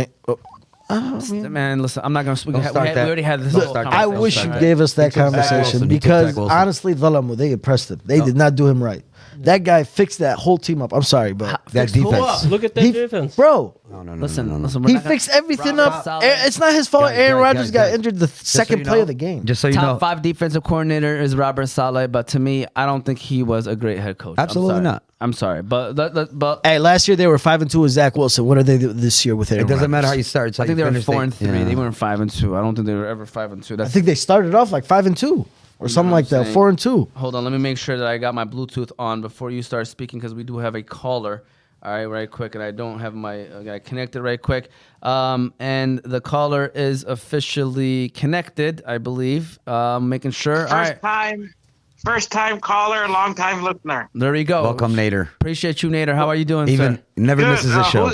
Man, listen, I'm not gonna speak. Don't We start that. already had this. Don't whole start that. I conversation. wish you Right. gave us that He took Zach conversation Wilson. He took because Zach Wilson. honestly, Valamu, they impressed him. They did not do him right. That guy fixed that whole team up. I'm sorry, but That Fixed who defense. up? Look at that he, defense. bro, No. Listen, we're he not gonna- fixed everything Robert up. Saleh. It's not his fault. Guys, Aaron guys, Rodgers guys, got guys. injured the so second you play know- of the game. Just so you know. Top 5 defensive coordinator is Robert Saleh, but to me, I don't think he was a great head coach. Absolutely I'm sorry. not. I'm sorry, but Hey, last year they were 5-2 with Zach Wilson. What are they this year with Aaron It doesn't matter how Rodgers? you start. It's how I think you they were finish. 4-3. Yeah. They weren't 5-2. I don't think they were ever 5-2. I That's think they started off like 5-2 or something like that. saying? 4-2. Hold on, let me make sure that I got my Bluetooth on before you start speaking because we do have a caller. All right quick, and I don't have my I connected right quick. And the caller is officially connected, I believe. Making sure. All right, First time caller, long time listener. there we go. Welcome, Nader. Appreciate you, Nader. How are you doing, Even sir? never Good. misses a show.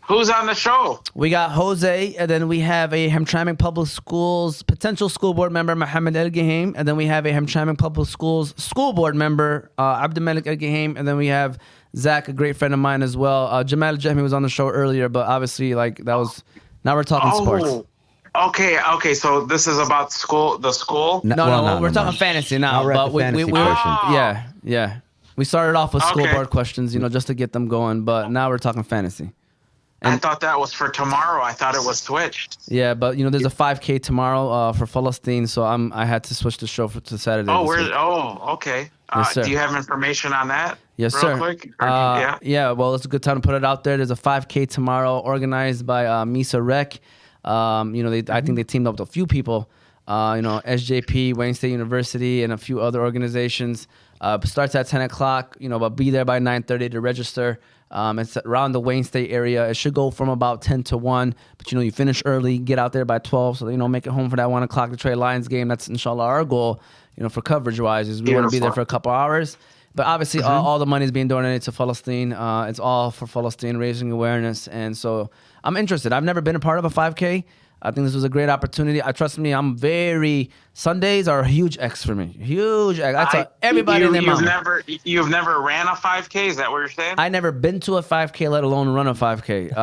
Who's on the show? We got Jose, and then we have a Hamtramck Public Schools potential school board member, Mohammed Algehaim, and then we have a Hamtramck Public Schools school board member, AbdulMalik Algehaim, and then we have Zach, a great friend of mine as well. Jamal Aljahmi was on the show earlier, but obviously, like that was. Now we're talking sports. Okay. So this is about school. The school. No, we're talking fantasy now. Now we're at But the we fantasy were, portion. yeah. We started off with school Okay. board questions, just to get them going, but now we're talking fantasy. I thought that was for tomorrow. I thought it was switched. Yeah, but there's a 5K tomorrow for Palestine, so I had to switch the show to Saturday. Oh, this week. okay. Yes, sir. Do you have information on that? Yes, real sir. Quick? Or- Yeah, well, it's a good time to put it out there. There's a 5K tomorrow organized by Misa Rec. I think they teamed up with a few people. SJP, Wayne State University, and a few other organizations. Starts at 10 o'clock, but be there by 9:30 to register. It's around the Wayne State area. It should go from about 10 to 1, but you finish early, get out there by 12, so make it home for that 1 o'clock Detroit Lions game. That's inshallah our goal, for coverage wise, is we want to be there Beautiful. for a couple hours. But obviously, all the money is being donated to Palestine. It's all for Palestine, raising awareness. And so I'm interested. I've never been a part of a 5K. I think this was a great opportunity. Trust me, Sundays are a huge X for me. Huge X. I tell everybody in their mama. You've never ran a 5K? Is that what you're saying? I never been to a 5K, let alone run a 5K.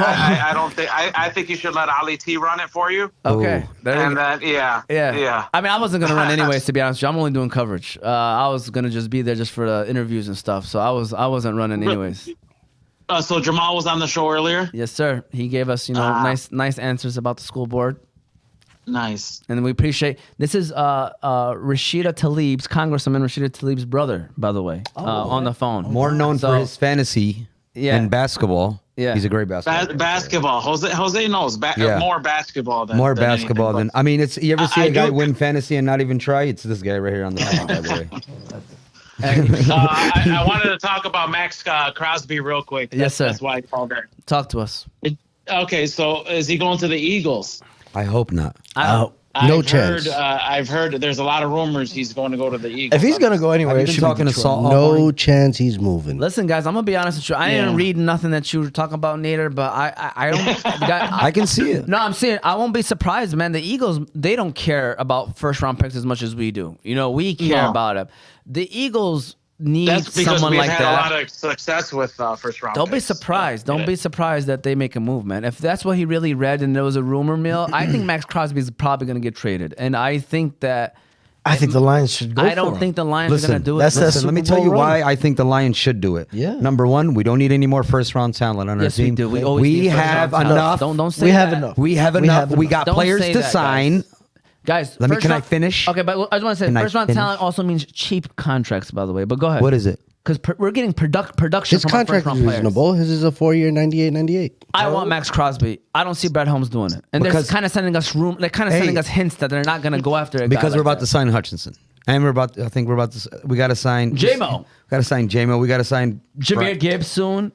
I think you should let Ali T run it for you. Okay. There we And go. then, yeah. I mean, I wasn't gonna run anyways. To be honest with you, I'm only doing coverage. I was gonna just be there just for the interviews and stuff. So I wasn't running anyways. So Jamal was on the show earlier. Yes, sir. He gave us nice answers about the school board. Nice. And we appreciate this is Rashida Tlaib's Congresswoman Rashida Tlaib's brother, by the way, on the phone. More known for his fantasy and basketball. Yeah. He's a great basketball player. Basketball. Jose knows more basketball than More than basketball anything, than I mean. It's you ever see I a guy do- win fantasy and not even try? It's this guy right here on the phone, by the way. I wanted to talk about Max Crosby real quick. Yes, sir. That's why I called her. Talk to us. Okay, so is he going to the Eagles? I hope not. No I've chance. I've heard there's a lot of rumors he's going to go to the Eagles. If he's gonna go anywhere, Have you it been should be talking to Detroit. Saul? No chance he's moving. Listen, guys, I'm gonna be honest with you. I didn't read nothing that you were talking about, Nader, but I don't. I can see it. No, I'm saying I won't be surprised, man. The Eagles, they don't care about first round picks as much as we do. We care No. about it. The Eagles need That's because someone we've like had that. a lot of success with first round. Don't be picks. surprised. Yeah. Don't be surprised that they make a move, man. If that's what he really read and there was a rumor mill, I think Max Crosby is probably going to get traded. And I think that I think the Lions should go. I don't for think him. the Lions are going to do it. that's that Listen, let me Super tell you Bowl why run. I think the Lions should do it. Yeah. Number one, we don't need any more first round talent on our Yes, we team. do. We always need first have round talent. enough. Don't say We have that. enough. We have We enough. have We enough. got Don't players say to that, sign. Guys, Let me. first Can I round- finish? Okay, but I just want to say Can I first round finish? talent also means cheap contracts, by the way. But go ahead. What is it? Because we're getting production His from our contract first is round players. reasonable. His is a 4-year, 98. I want Max Crosby. I don't see Brett Holmes doing it, and they're Because- kind of sending us room. They're kind of sending us hints that they're not going to go after it Because we're about to sign Hutchinson, and we're about. I think we're about to. We got to sign J-Mo. Got to sign J-Mo. We got to sign Jameer Gibbs soon.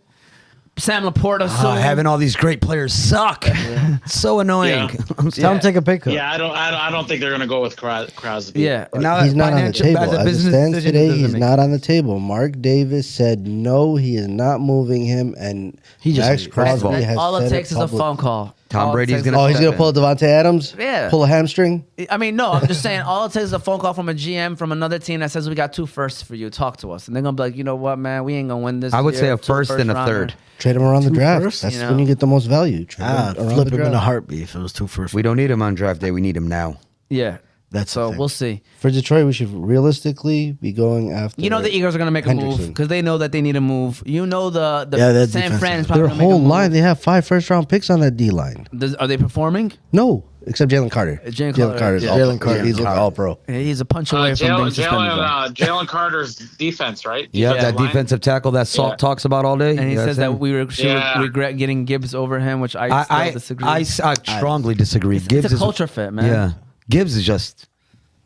Sam Laporta soon. Having all these great players suck. It's so annoying. Yeah. Tell him take a pay cut. Yeah, I don't think they're gonna go with Crosby. Yeah. Now He's not on the financial- table. as a As it business stands decision, it today, doesn't he's make not on the table. Mark Davis said no, he is not moving him, and He just- Max first Crosby of has all it said takes is a public- phone call. Tom All it Brady's takes gonna- Oh, he's step gonna pull Devontae Adams. Yeah. Pull a hamstring. I mean, no, I'm just saying, all it takes is a phone call from a GM from another team that says we got 2 firsts for you. Talk to us, and they're gonna be like, you know what, man, we ain't gonna win this. I would year. say a 2 first and a rounder. third. Trade him around the draft. firsts, That's you know? when you get the most value. Trade him around Flip the him in a draft. heartbeat if it was 2 first. We don't need him on draft day. We need him now. Yeah, That's so the thing. we'll see. For Detroit, we should realistically be going after. You know the Eagles are gonna make a move Hendrickson. because they know that they need a move. You know the Yeah, that San defense Fran is- is probably Their gonna make a whole move. line, they have 5 first-round picks on that D line. Are they performing? No, except Jalen Carter. Jalen Jalen Carter, Carter's yeah. all Jalen Carter. He's an all-pro. Yeah, he's a punch away from being suspended. though. Jalen Carter's defense, right? Yeah, that line? defensive tackle that Salt Yeah. talks about all day. And he Yeah, says that's that him. we Yeah. regret getting Gibbs over him, which I still disagree. I strongly disagree. it's Gibbs a is culture fit, man. Yeah, Gibbs is just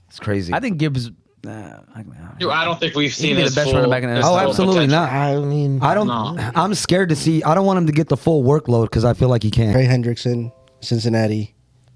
it's crazy. I think Gibbs. Dude, I don't think we've He seen could be his the best full, running back in the his NFL. Oh, full absolutely potential. not. I mean, I don't. No. I'm scared to see. I don't want him to get the full workload because I feel like he can't. Trey Hendrickson, Cincinnati.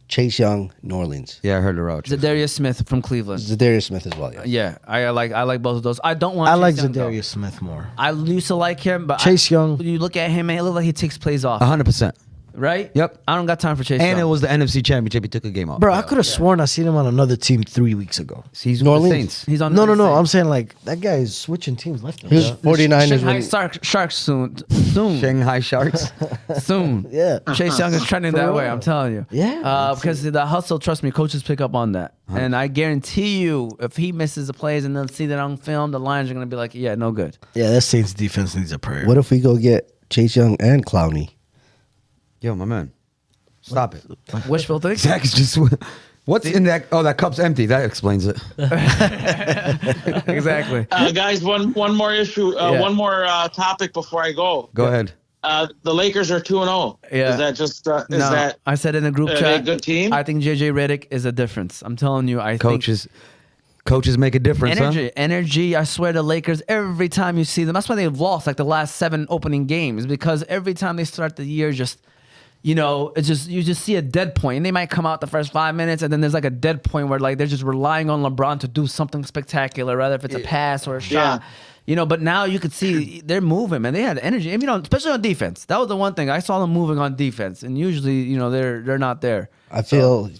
Chase Young, New Orleans. Yeah, I heard the route. Zadarius Smith from Cleveland. Zadarius Smith as well. Yeah. Yeah, I like both of those. I don't want. I Chase like Young, though. Zadarius Smith more. I used to like him, but Chase Young. You look at him, and it looks like he takes plays off. 100%. Right? Yep. I don't got time for Chase. And Young. it was the NFC Championship. He took a game off. Bro, I could have sworn I seen him on another team 3 weeks ago. He's New with the Orleans? Saints. He's on. No. the I'm saying like that guy is switching teams left and He was right. 49ers Shanghai when Sharks soon. Shanghai Sharks. Soon. Yeah. Chase Young is trending that way. I'm telling you. Yeah. Because the hustle, trust me, coaches pick up on that. And I guarantee you, if he misses the plays and they'll see that on film, the Lions are going to be like, yeah, no good. Yeah, that Saints defense needs a prayer. what if we go get Chase Young and Clowney? Yo, my man. Stop it. Wishful thinking. Zach is just. What's in that? Oh, that cup's empty. That explains it. Exactly. Guys, one more issue, Yeah. one more topic before I go. Go ahead. The Lakers are 2-0. Yeah. Is that just is No, that I said in the group are they chat, a good team? I think JJ Redick is a difference. I'm telling you, I Coaches make a difference, think energy. I swear the Lakers, every time you see them, that's why they've lost like the last 7 opening games, because every time they start the year, it's just you just see a dead point, and they might come out the first 5 minutes, and then there's like a dead point where like they're just relying on LeBron to do something spectacular, rather if it's a pass or a shot. But now you could see they're moving, man. They had energy, and, especially on defense. That was the one thing I saw them moving on defense, and usually, they're not there. I feel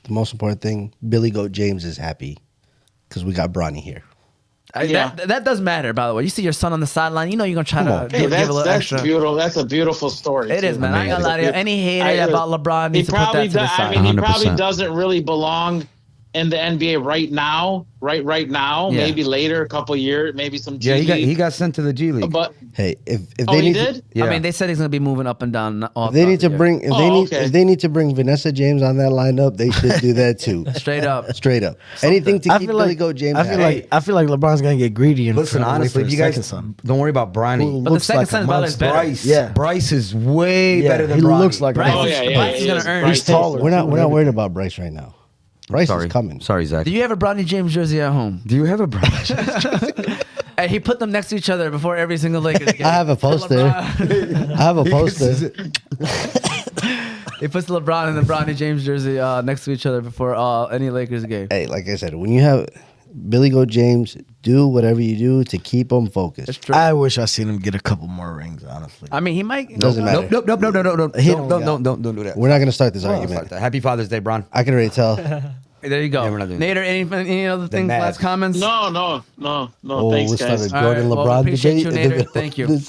the most important thing, Billy Goat James is happy because we got Bronny here. Yeah. That does matter, by the way. You see your son on the sideline, you're gonna try to Hey, give a little that's extra. beautiful. That's a beautiful story. It is, too. man. I ain't gonna lie to you. Any hater about LeBron needs to put that to the side. he probably 100%. doesn't really belong in the NBA right now. Right now. Yeah. Maybe later, a couple years, maybe some. Yeah, G he League. got sent to the G League. But Hey, if oh, they he need did. Yeah. I mean, they said he's gonna be moving up and down. if they need to bring okay. if they need to bring Vanessa James on that lineup, they should do that too. straight up. Straight up. Anything to keep Billy Goat James. I feel happy. like LeBron's gonna get greedy and Listen, wait for honestly, his if you guys second son. don't worry about Bronny. But the second son is probably better. Bryce, Yeah. Bryce is way better than he Bronny. looks like Bryce, Oh, yeah, Bryce he is gonna is. earn. Bryce He's taller. We're not worried about Bryce right now. Bryce Sorry, is coming. Sorry, Zach. Do you have a Bronny James jersey at home? Do you have a Bronny? Hey, he put them next to each other before every single Lakers game. I have a poster. I have a poster. He puts LeBron and the Bronny James jersey next to each other before any Lakers game. Hey, like I said, when you have Billy Goat James, do whatever you do to keep them It's focused. true. I wish I seen him get a couple more rings. Honestly, I mean, he might. Doesn't matter. Nope. He don't Don't do that. We're not going to start this Don't argument. start that. Happy Father's Day, Bron. I can already tell. There you go. Yeah, we're not doing Nader, any other things? mad. Last comments? No. Oh, Thanks, we guys. started All Jordan right, well, LeBron appreciate debate. you, Nader. Thank you.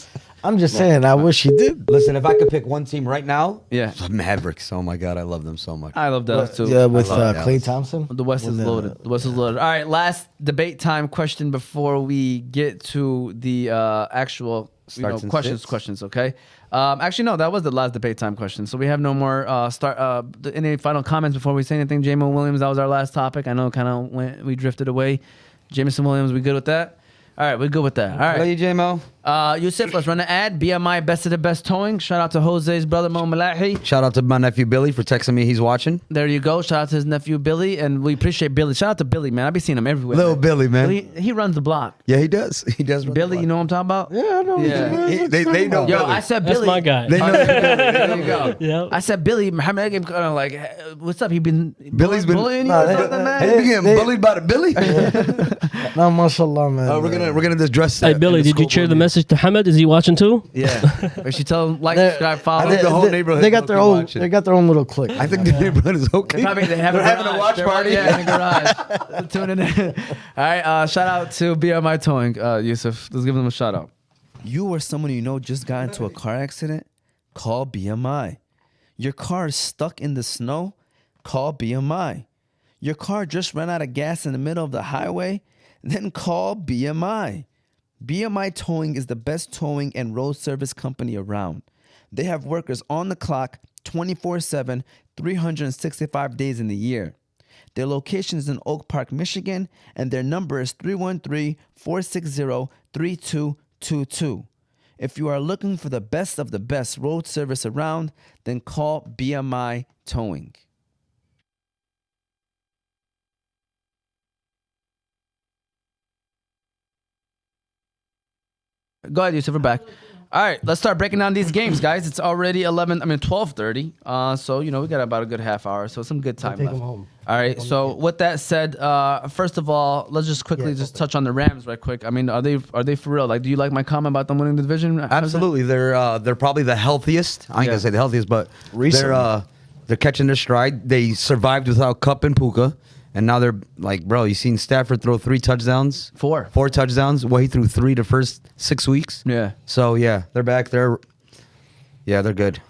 I'm just saying. I wish he did. Listen, if I could pick one team right now, Yeah. the Mavericks. Oh my God, I love them so much. I love Dallas too. Yeah, with I love Clay Dallas. Thompson. The West is With, loaded. The West is loaded. All right, last debate time question before we get to the actual Starts and questions. sits. Questions, okay? Actually, no, that was the last debate time question. So we have no more any final comments before we say anything. Jamal Williams, that was our last topic. I know we drifted away. Jameson Williams, we good with that? All right, we're good with that. All Love right. you, J-Mo. Yusuf, let's run an ad. BMI Best of the Best Towing. Shout out to Jose's brother Mo Malahi. Shout out to my nephew Billy for texting me. He's watching. There you go. Shout out to his nephew Billy, and we appreciate Billy. Shout out to Billy, man. I be seeing him everywhere. Little Billy, man. He runs the block. Yeah, he does. He does. Billy, you know what I'm talking about? Yeah, I know. Yeah. They know. Yo, Billy. I said That's Billy. my guy. They know. There you go. Yep. I said Billy. Muhammad came kind of like, what's up? He been Billy's been bullying you Nah, or they- something, man? Hey, you getting bullied by the Billy? No, mashallah, man. We're gonna just dress. Hey that Billy, in the did you school share the board. message to Hamad? Is he watching too? Yeah. We should tell him, like, They're- subscribe, I follow. think the whole neighborhood They got their will be own. watching. They got their own little clique. I think the neighborhood is okay. Probably they have They're having a garage. watch They're- party. Yeah, in the garage. Tuning in. All right. Shout out to BMI Towing, Yusuf. Let's give them a shout out. You or someone you know just got into a car accident? Call BMI. Your car is stuck in the snow? Call BMI. Your car just ran out of gas in the middle of the highway? Then call BMI. BMI Towing is the best towing and road service company around. They have workers on the clock 24/7, 365 days in the year. Their location is in Oak Park, Michigan, and their number is 313-460-3222. If you are looking for the best of the best road service around, then call BMI Towing. Go ahead, Yusuf. We're back. All right, let's start breaking down these games, guys. It's already 12:30. So, we got about a good half hour. So some good time Take left. them home. All right. So with that said, first of all, let's just quickly just touch on the Rams right quick. I mean, are they for real? Like, do you like my comment about them winning the division? Absolutely, they're probably the healthiest. I ain't gonna say the healthiest, but Recently. they're catching their stride. They survived without Cup and Puka, and now they're like, bro. You seen Stafford throw 3 touchdowns? Four. 4 touchdowns. Well, he threw 3 the first 6 weeks. Yeah. So yeah, they're back. They're good. Yeah. They're good.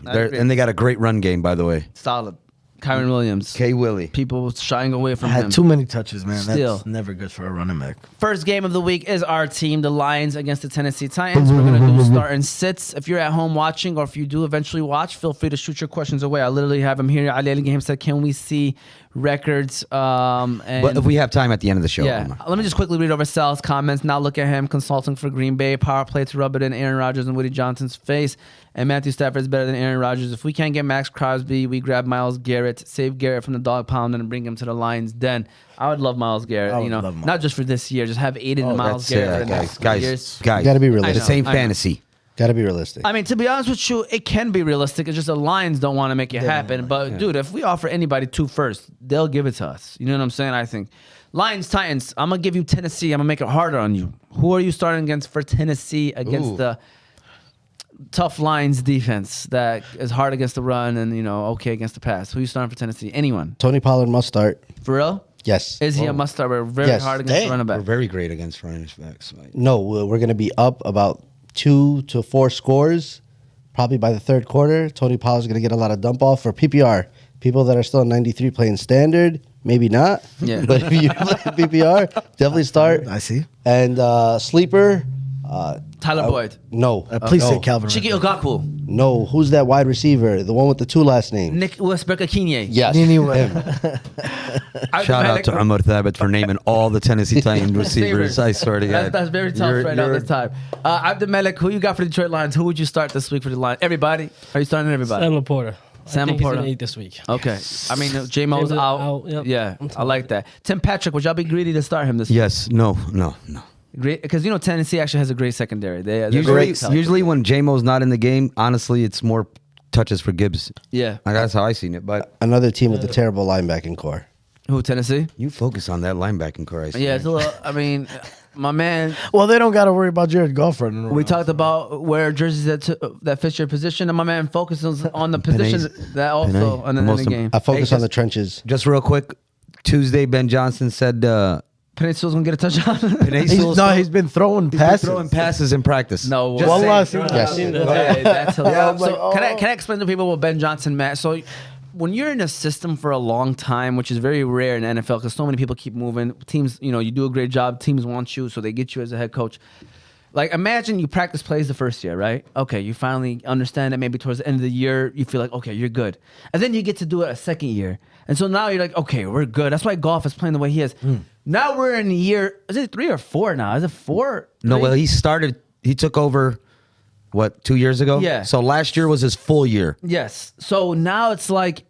I agree. And they got a great run game, by the way. Solid. Kyron Williams. K. Willie. People shying away from him. Had too many touches, man. Still. That's never good for a running back. First game of the week is our team, the Lions against the Tennessee Titans. We're going to do start and sits. If you're at home watching or if you do eventually watch, feel free to shoot your questions away. I literally have them here. Ali Algahaim said, can we see records? And But if we have time at the end of the show, yeah, let me just quickly read over Sal's comments. Now look at him consulting for Green Bay. Power play to rub it in Aaron Rodgers and Woody Johnson's face. And Matthew Stafford is better than Aaron Rodgers. If we can't get Max Crosby, we grab Myles Garrett, save Garrett from the dog pound, and bring him to the Lions' den. I would love Myles Garrett. I would love Myles. Not just for this year. Just have Aiden and Myles That's Garrett for the next guys. years. You gotta be It's realistic. the same I know. fantasy. Gotta be realistic. I mean, to be honest with you, it can be realistic. It's just the Lions don't want to make it happen. But, dude, if we offer anybody 2 first, they'll give it to us. You know what I'm saying? I think. Lions, Titans, I'm going to give you Tennessee. I'm going to make it harder on you. Who are you starting against for Tennessee against the tough Lions defense that is hard against the run and, okay against the pass? Who are you starting for Tennessee? Anyone? Tony Pollard must start. For real? Yes. Is he a must start? We're very Yes. hard against the Dang. running We're back. very great against running backs. No, we're going to be up about 2 to 4 scores. Probably by the third quarter, Tony Pollard's going to get a lot of dump off for PPR. People that are still in 93 playing standard, maybe not. Yeah. But if you play PPR, definitely start. I see. And sleeper, Tyler Boyd. no. Please no. say Calvin. Chiki Ridley. Ogakwụ. No, who's that wide receiver? The one with the 2 last names. Nick Westbrook-Akinye. Yes. Anyway. him. Shout out to Umar Thabit for naming all the Tennessee Titans receivers. I swear to God. That's very tough right now this time. AbdulMalik, who you got for the Detroit Lions? Who would you start this week for the Lions? Everybody? Are you starting everybody? Sam Laporta. Sam I think Laporta. He's gonna eat this week. Okay. I mean, J-Mo's James out. yep. Yeah, I like that. Tim Patrick, would y'all be greedy to start him this Yes. No. week? Because, Tennessee actually has a great secondary. They're Usually, great. usually when J-Mo's not in the game, honestly, it's more touches for Gibbs. Yeah. Like, that's how I seen it. But Another team with a terrible linebacking core. Who, Tennessee? you focus on that linebacking core. I see. Yeah, it's a little, I mean, my man, Well, they don't got to worry about Jared Goff running around. we talked about where jerseys that fit your position, and my man focuses on the position Pennies. that also Pennies. in the Most of- game. I focus Hey, on the trenches. Just real quick, Tuesday, Ben Johnson said Peninsula's going to get a touchdown. He's been throwing passes. throwing passes in practice. No, Just Wallah, saying. see- Yes. Hey, that's hilarious. like, So can I explain to people what Ben Johnson meant? So when you're in a system for a long time, which is very rare in the NFL because so many people keep moving, teams, you do a great job, teams want you, so they get you as a head coach. Like, imagine you practice plays the first year, right? Okay, you finally understand it. Maybe towards the end of the year, you feel like, okay, you're good. And then you get to do it a second year. And so now you're like, okay, we're good. That's why golf is playing the way he is. Now we're in year, is it 3 or 4 now? Is it 4? No, 3? well, he started he took over, what, 2 years ago? Yeah. So last year was his full year. Yes. So now it's like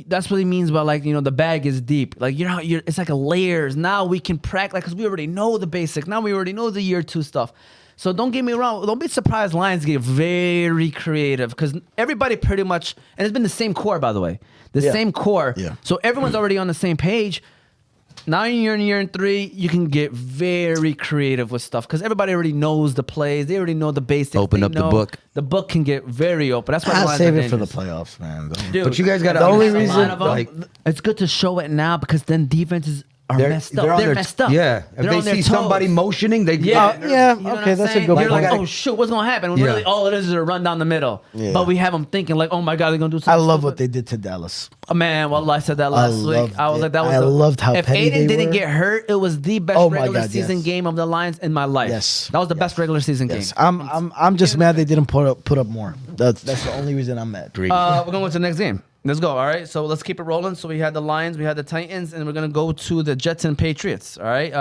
that's what he means by like, the bag is deep. Like, it's like a layers. Now we can practice, like, because we already know the basic. Now we already know the year 2 stuff. So don't get me wrong. Don't be surprised Lions get very creative because everybody pretty much, and it's been the same core, by the way. The same core. Yeah. So everyone's already on the same page. Now you're in year 3, you can get very creative with stuff because everybody already knows the plays. They already know the basics. Open They up the know book. The book can get very open. That's why the I Lions save are it for the dangerous. playoffs, man. Dude, But you guys got to the only understand, reason- a lot of them, it's good to show it now because then defenses are messed up. on They're their- messed up. Yeah. If They're they on their see toes. somebody motioning, they Yeah, yeah, you know what okay, I'm that's a saying? good You're point. like, oh shoot, what's gonna happen? When Yeah. really all it is a run down the middle. Yeah. But we have them thinking like, oh my god, they're gonna do I something. love what stupid. they did to Dallas. Oh, man, well, I said that last week. loved I was it. like, that was. I loved how if petty Aiden they didn't were. get hurt, it was the best Oh my regular God, season yes. game of the Lions in my life. Yes. that was the best regular season Yes, game. I'm just mad they didn't put up more. That's the only reason I'm mad. We're gonna go to the next game. Let's go. All right. So let's keep it rolling. So we had the Lions, we had the Titans, and we're gonna go to the Jets and Patriots. All right.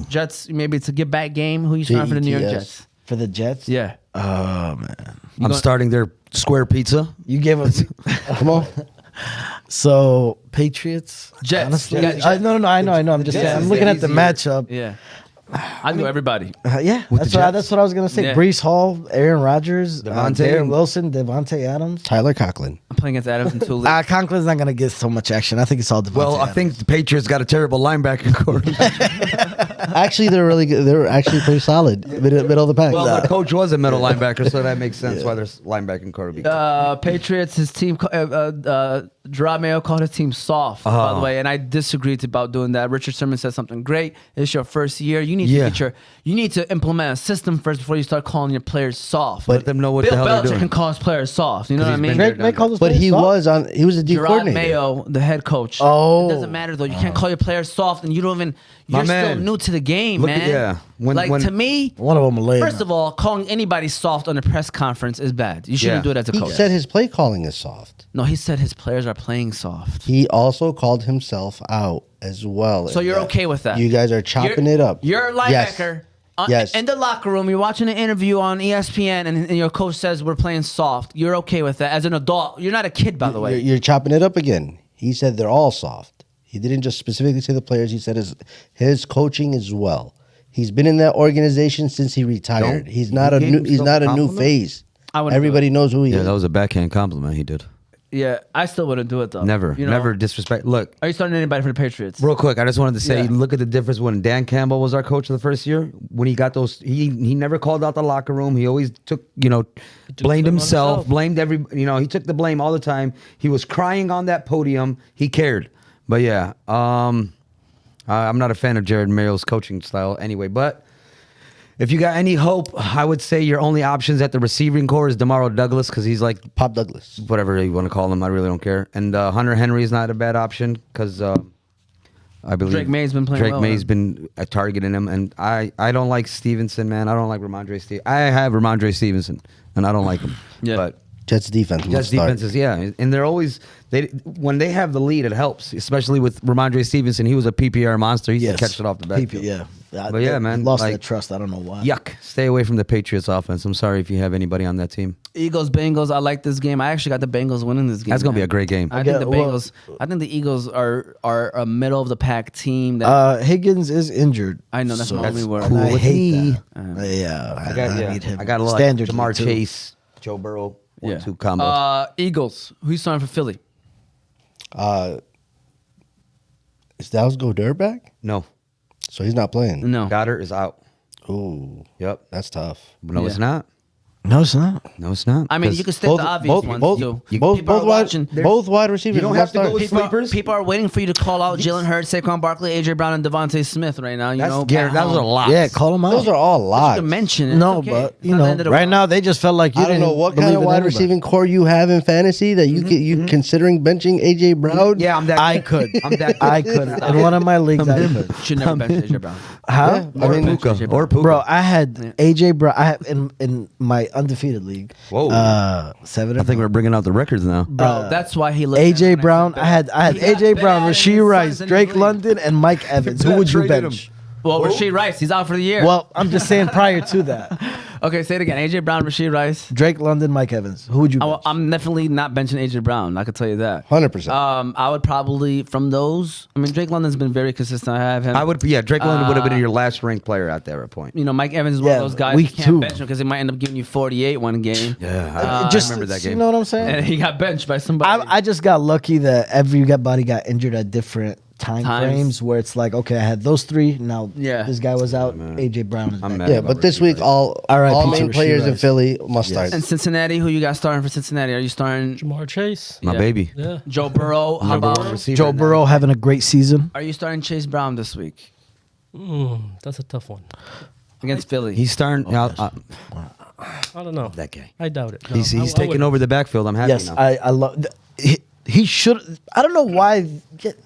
Jets. Maybe it's a give back game. Who you starting for the New York JETS. Jets? For the Jets? Yeah. Oh man. I'm starting their square pizza. You gave us Come on. so Patriots. Jets. Honestly, You got Jets. no. I know. I'm just Jets saying. is I'm looking the at the easier. matchup. Yeah. I knew everybody. Yeah, With that's the what, Jets? I was gonna say. Yeah. Brees Hall, Aaron Rodgers, Devontae Darren and- Wilson, Devontae Adams. Tyler Conklin. I'm playing against Adams and two leagues. Conklin's not gonna get so much action. I think it's all Devontae. Well, I Adams. think the Patriots got a terrible linebacker core. Actually, they're really good. They're actually pretty solid. Middle of the pack. Well, the coach was a middle linebacker, so that makes sense why their linebacking core would be. Patriots, his team, Gerard Mayo called his team soft, by the way, and I disagreed about doing that. Richard Sherman said something great. It's your first year. You need to get you need to implement a system first before you start calling your players soft. Let them know what Bill the hell they're Belichick doing. can call his players soft. You know what I he's mean? been Greg there, done called us but he was a D Gerard coordinator. Mayo, the head coach. Oh. It doesn't matter though. You can't call your players soft, and you don't even. My You're still man. new to the game, Look at- man. yeah. When- to me, one of them a lame. first of all, calling anybody soft on a press conference is bad. You shouldn't Yeah. do it as a He coach. said his play calling is soft. No, he said his players are playing soft. He also called himself out as well. So in you're that. okay with that? You guys are chopping You're- it up. You're a Yes. linebacker. Yes. In the locker room, you're watching an interview on ESPN, and your coach says we're playing soft. You're okay with that as an adult. You're not a kid, by the way. You're chopping it up again. He said they're all soft. He didn't just specifically say the players. He said his coaching as well. He's been in that organization since he retired. Don't- He's not he a gave new. He's himself not a a new compliment? phase. I wouldn't do Everybody it. knows who he Yeah, is. that was a backhand compliment he did. Yeah, I still wouldn't do it though. Never, You know? never disrespect. Look, Are you starting anybody for the Patriots? real quick, I just wanted to say, Yeah. look at the difference when Dan Campbell was our coach the first year. When he got those, he never called out the locker room. He always took, blamed blame on himself, himself. blamed every, he took the blame all the time. He was crying on that podium. He cared. But yeah, I'm not a fan of Jared Mayo's coaching style anyway. But if you got any hope, I would say your only options at the receiving core is DeMario Douglas because he's like Pop Douglas. whatever you want to call him. I really don't care. And Hunter Henry is not a bad option because I believe Drake May's been playing Drake well, May's man. been targeting him, and I don't like Stevenson, man. I don't like Ramondre Stevenson. I have Ramondre Stevenson, and I don't like him. Yeah. But Jets defense. Jets must start. defenses, yeah, and they're always when they have the lead, it helps, especially with Ramondre Stevenson. He was a PPR monster. He used to catch it off the backfield. Yeah. But yeah, man, Lost like- that trust. I don't know why. Yuck! Stay away from the Patriots offense. I'm sorry if you have anybody on that team. Eagles, Bengals. I like this game. I actually got the Bengals winning this game. That's gonna be man. a great game. I think the well- Bengals. I think the Eagles are a middle of the pack team. That Higgins is injured. I know, that's my only word. and I Cool with hate me. that. Yeah, I need him. got a lot. Standard Jamar too. Chase, Joe Burrow, yeah. 1-2 combo. Eagles. Who's starting for Philly? Is Dallas Goedert back? No, So he's not playing. No. Goddard is out. Ooh, Yep. that's tough. No, it's Yeah. not. No, it's not. No, it's not. I mean, 'Cause you can stick the obvious ones too. both People are watching. wide receivers. You don't have to go with People, sleepers. people are waiting for you to call out Jalen Hurts, Saquon Barkley, AJ Brown, and Devontae Smith right now. You That's know, Garrett. That was a lot. Yeah, call him out. Those are all You lies. can mention it. No, It's okay. but It's not the end of the right world. now they just felt like you I don't didn't know what believe kind of in wide anybody. receiving core you have in fantasy that you considering benching AJ Brown. Yeah, I'm that. I could. I'm that. I could. In one of my leagues, I could. You should never bench AJ Brown. Huh? I mean, Puka or Puka. Bro, I had AJ Brown. I have in my undefeated league. Whoa. 7. I think we're bringing out the records now. Bro, that's why he looked AJ at Brown. I had He got AJ Brown, bad Rasheed and Rice, sons in Drake his league. London, and Mike Evans. Who That would you traded bench? Well, Rasheed Rice, he's out for the year. Well, I'm just saying prior to that. Okay, say it again. AJ Brown, Rasheed Rice. Drake London, Mike Evans. Who would you bench? I'm definitely not benching AJ Brown. I can tell you that. 100%. I would probably from those. I mean, Drake London's been very consistent. I have him. I would, yeah. Drake London would have been your last ranked player at that point. You know, Mike Evans is one Yeah, of those guys week you can't 2. bench him because he might end up giving you 48 one game. Yeah, I Just remember that You game. know what I'm saying? And he got benched by somebody. I just got lucky that everybody got injured at different time Times. frames where it's like, okay, I had those 3. Now Yeah. this guy was out. AJ Brown is I'm back. mad. yeah, about but this Rasheed week, Rice. all R.I.P. main to players Rasheed in Rice. Philly must start. and Cincinnati, who you got starting for Cincinnati? Are you starting Jamar Chase. My Yeah. baby. Yeah. Joe Burrow? How Number about one receiver Joe now. Burrow having a great season. are you starting Chase Brown this week That's a tough one. against Philly? He's starting. I don't know. That guy. I doubt it. No, He's I taking wouldn't. over the backfield. I'm happy Yes, now. I love. He should. I don't know why.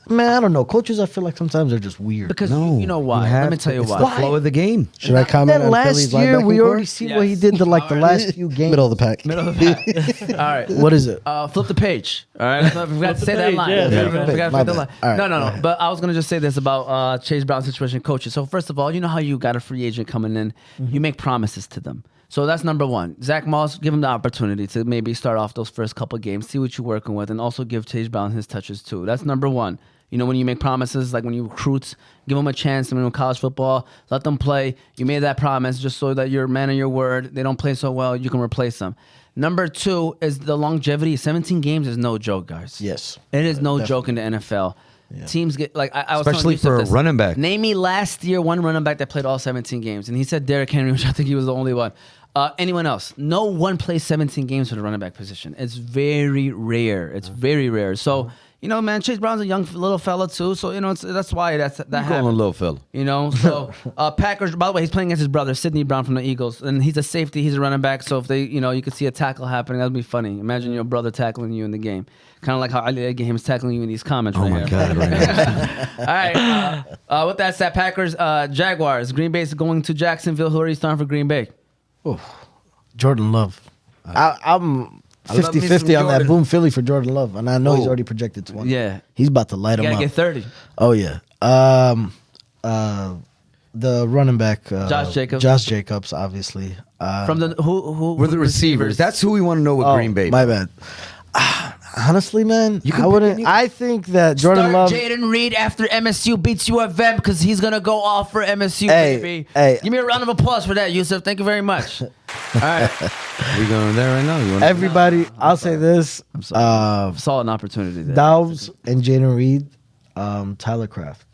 Man, I don't know. Coaches, I feel like sometimes are just weird. because No, you know why. have Let me to- tell you it's why. the flow of the game. Should I comment Then on last Philly's year we linebacking already core? seen what he did the last few games. Middle of the pack. Middle of the pack. All right. What is it? Flip the page. All right. We got to Flip the say that page, line. yeah, We yeah. gotta My flip the bad. line. All right. No. But I was gonna just say this about Chase Brown's situation, coaches. So first of all, you know how you got a free agent coming in, you make promises to them. So that's number one. Zach Moss, give him the opportunity to maybe start off those first couple games, see what you're working with, and also give Chase Brown his touches too. That's number one. You know, when you make promises, like when you recruit, give them a chance. I mean, in college football, let them play. You made that promise just so that you're a man of your word. They don't play so well, you can replace them. Number 2 is the longevity. 17 games is no joke, guys. Yes. It is no joke in the NFL. Teams get like I was telling Especially Yusuf for a this. running back. Name me last year one running back that played all 17 games, and he said Derrick Henry, which I think he was the only one. Anyone else? No one plays 17 games for the running back position. It's very rare. It's very rare. So you know, man, Chase Brown's a young little fella too. So you know, that's why that Call him a happened. little fella. You know, so Packers. By the way, he's playing against his brother, Sidney Brown from the Eagles, and he's a safety. He's a running back. So if they, you know, you could see a tackle happening, that'd be funny. Imagine your brother tackling you in the game, kind of like how Algahaim is tackling you in these comments. Oh right my here. God! Right. All right. With that said, Packers, Jaguars. Green Bay's going to Jacksonville. Who are you starting for Green Bay? Jordan Love. I'm I love me some 50-50 on that Jordan. boom Philly for Jordan Love, and I know he's Oh. already projected 20. Yeah. He's about to light You him gotta up. get 30. Oh yeah. The running back, Josh Jacobs. Josh Jacobs, obviously. From the who We're the receivers. That's who we want to know with Oh, Green Bay. my bad. Honestly, man, You can I pick wouldn't. any- I think that Jordan Start Love. Jaden Reed after MSU beats you at Vem because he's gonna go off for MSU, Hey, baby. hey. Give me a round of applause for that, Yusuf. Thank you very much. All right. We going there right now? You wanna- Everybody, I'll say this: Saw an opportunity there. Dobbs and Jaden Reed, Tyler Kraft,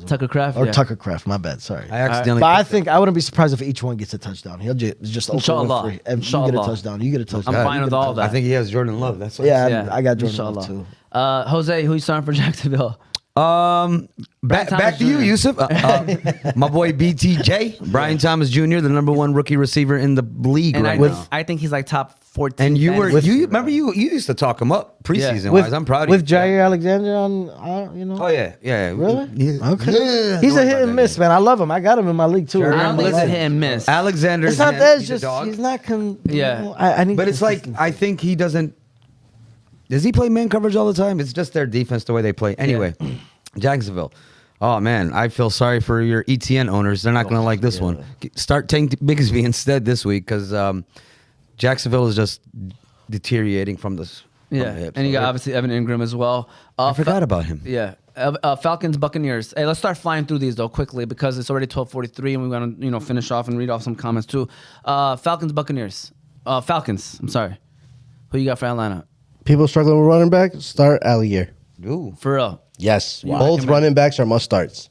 Tucker Kraft? or Yeah. Tucker Kraft. My bad, sorry. I accidentally. But I picked think I wouldn't be surprised if each one gets a touchdown. He'll just open Inshallah. with free. And you get Inshallah. a touchdown. You get a touchdown. I'm You fine get with a all touchdown. I think he has Jordan Love. That's what Yeah, I got Jordan Inshallah. Love too. Jose, who you starting for Jacksonville? Back Thomas to you, Jr. Yusuf. My boy BTJ, Brian Thomas Jr., the number 1 rookie receiver in the league And right I, now. I think he's like top 14. And you were fantasy. you remember you used to talk him up preseason With, wise. I'm proud of with you. Jair Alexander on, you know. Oh yeah. Really? Yeah. Okay. Yeah, He's don't a worry hit about and that miss, guy. man. I love him. I got him in my league too. Sure. I don't think it's a Like- hit and miss. Alexander. It's not that. It's he's a just dog. he's not. Yeah. I need. But it's like consistency. I think he doesn't. Does he play man coverage all the time? It's just their defense, the way they play. Anyway, Jacksonville. Oh man, I feel sorry for your ETN owners. They're not going to like this one. Start Tank Bigsby instead this week because Jacksonville is just deteriorating from this. Yeah. And you got obviously Evan Ingram as well. I forgot about him. Yeah. Falcons, Buccaneers. Hey, let's start flying through these though quickly because it's already 12:43 and we want to finish off and read off some comments too. Falcons, Buccaneers. Falcons. I'm sorry. Who you got for Atlanta? People struggling with running back, start Allier. Ooh. For real. Yes, Wow. both running backs are must starts.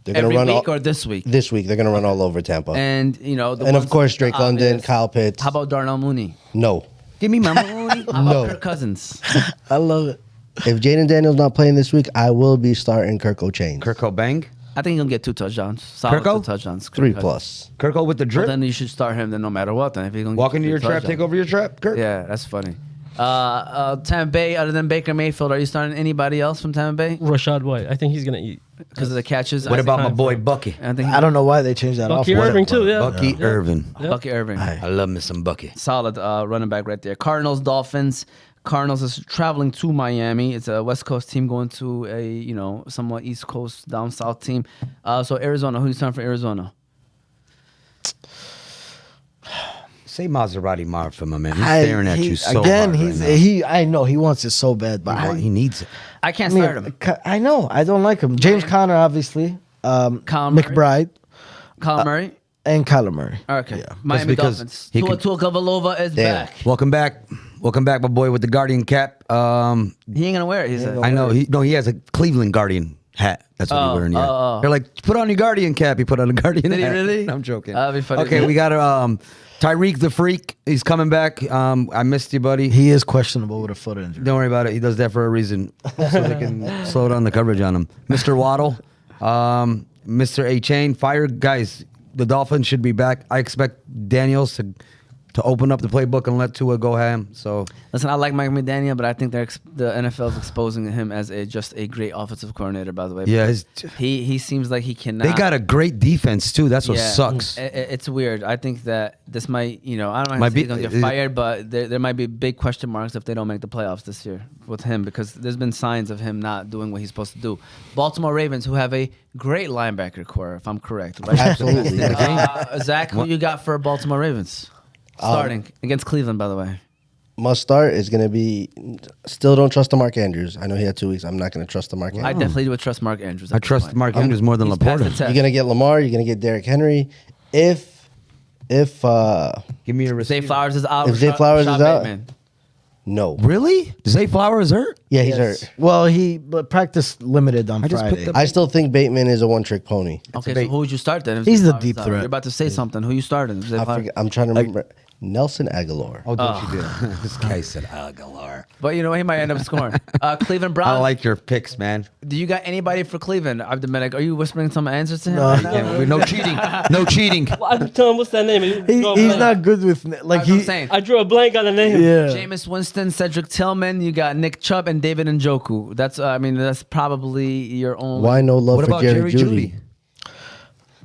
They're Every gonna run week all, or this week? this week. They're gonna run all over Tampa. And the And ones- of course, Drake London, obvious. Kyle Pitts. How about Darnell Mooney? No, Give me my money. How about No. Kirk Cousins? I love it. if Jaden Daniels not playing this week, I will be starting Kirko Chains. Kirko Bang. I think he'll get 2 touchdowns. Solid Kirko? 2 touchdowns. Kirk 3 Cousins. plus. Kirko with the Well, drip. then you should start him then no matter what. Then if he's gonna Walk get into your 3 trap, touchdowns. take over your trap, Kirk. Yeah, that's funny. Tampa Bay, other than Baker Mayfield, are you starting anybody else from Tampa Bay Rashad White. I think he's gonna eat. because of the catches? What I about my time boy for- Bucky? I think I don't know why they changed that off. Bucky Irving too. Yeah. Bucky Yeah. Irvin. Yeah. Bucky Irving. I love me some Bucky. Solid running back right there. Cardinals, Dolphins. Cardinals is traveling to Miami. It's a West Coast team going to a somewhat East Coast down south team. So Arizona, who's starting for Arizona? Say Maserati Marv for my man. He's staring at you so again. hard He's right now. I know he wants it so bad, but He needs it. I can't start him. I know I don't like him. James Conner, obviously. Colin Murray? McBride Colin Murray. and Kyler Murray. Okay. Miami because Dolphins. he Tua could- Tagovailoa is Damn. back. Welcome back, my boy with the Guardian cap. He ain't gonna wear it. He said. I know he has a Cleveland Guardian hat. That's what he's wearing. Yeah. They're like, put on your Guardian cap. He put on a Guardian Did he hat. really? I'm joking. That'd be funny. Okay, we got Tyreek the Freak. He's coming back. I missed you, buddy. He is questionable with a foot injury. Don't worry about it. He does that for a reason, so they can slow down the coverage on him. Mr. Waddle, Mr. A-Chain, fire guys. The Dolphins should be back. I expect Daniels to open up the playbook and let Tua go ham. So Listen, I like Mike McDaniel, but I think the NFL is exposing him as just a great offensive coordinator. By the way, yeah, he seems like he cannot. they got a great defense too. That's what sucks. It's weird. I think that this might, I don't know Might if be- he's gonna get fired, but there might be big question marks if they don't make the playoffs this year with him, because there's been signs of him not doing what he's supposed to do. Baltimore Ravens, who have a great linebacker core, if I'm correct, right? Absolutely. Zach, who you got for Baltimore Ravens? Starting against Cleveland, by the way. Must start is going to be. Still don't trust the Mark Andrews. I know he had 2 weeks. I'm not going to trust the Mark I Andrews. definitely would trust Mark Andrews. I trust Mark Andrews more than He's passed the Laporta. test. You're going to get Lamar. You're going to get Derrick Henry. If Give me a Zay receiver. Flowers is out. If Zay Rashad- Flowers is Rashad out, Bateman. no. Really? Zay Flowers hurt? Yeah, he's Yes. hurt. Well, he practiced limited on I just Friday. picked up- I still think Bateman is a one-trick pony. Okay, so debate. who would you start then? if He's Zay the Flowers deep is out? threat. You're about to say something. Who you starting? Zay Flowers? I'm trying to remember. Nelson Aguilar. Oh, don't you do that. This guy said Aguilar. But he might end up scoring. Cleveland Browns. I like your picks, man. Do you got anybody for Cleveland? AbdulMalik, are you whispering some answers to him? No. right now? Yeah, no cheating. No cheating. Well, I tell him what's that name. He's not good with That's like what I'm he. saying. I drew a blank on the name. Yeah. Jameis Winston, Cedric Tillman. You got Nick Chubb and David Njoku. That's probably your only. Why no love What for about Jerry Judy?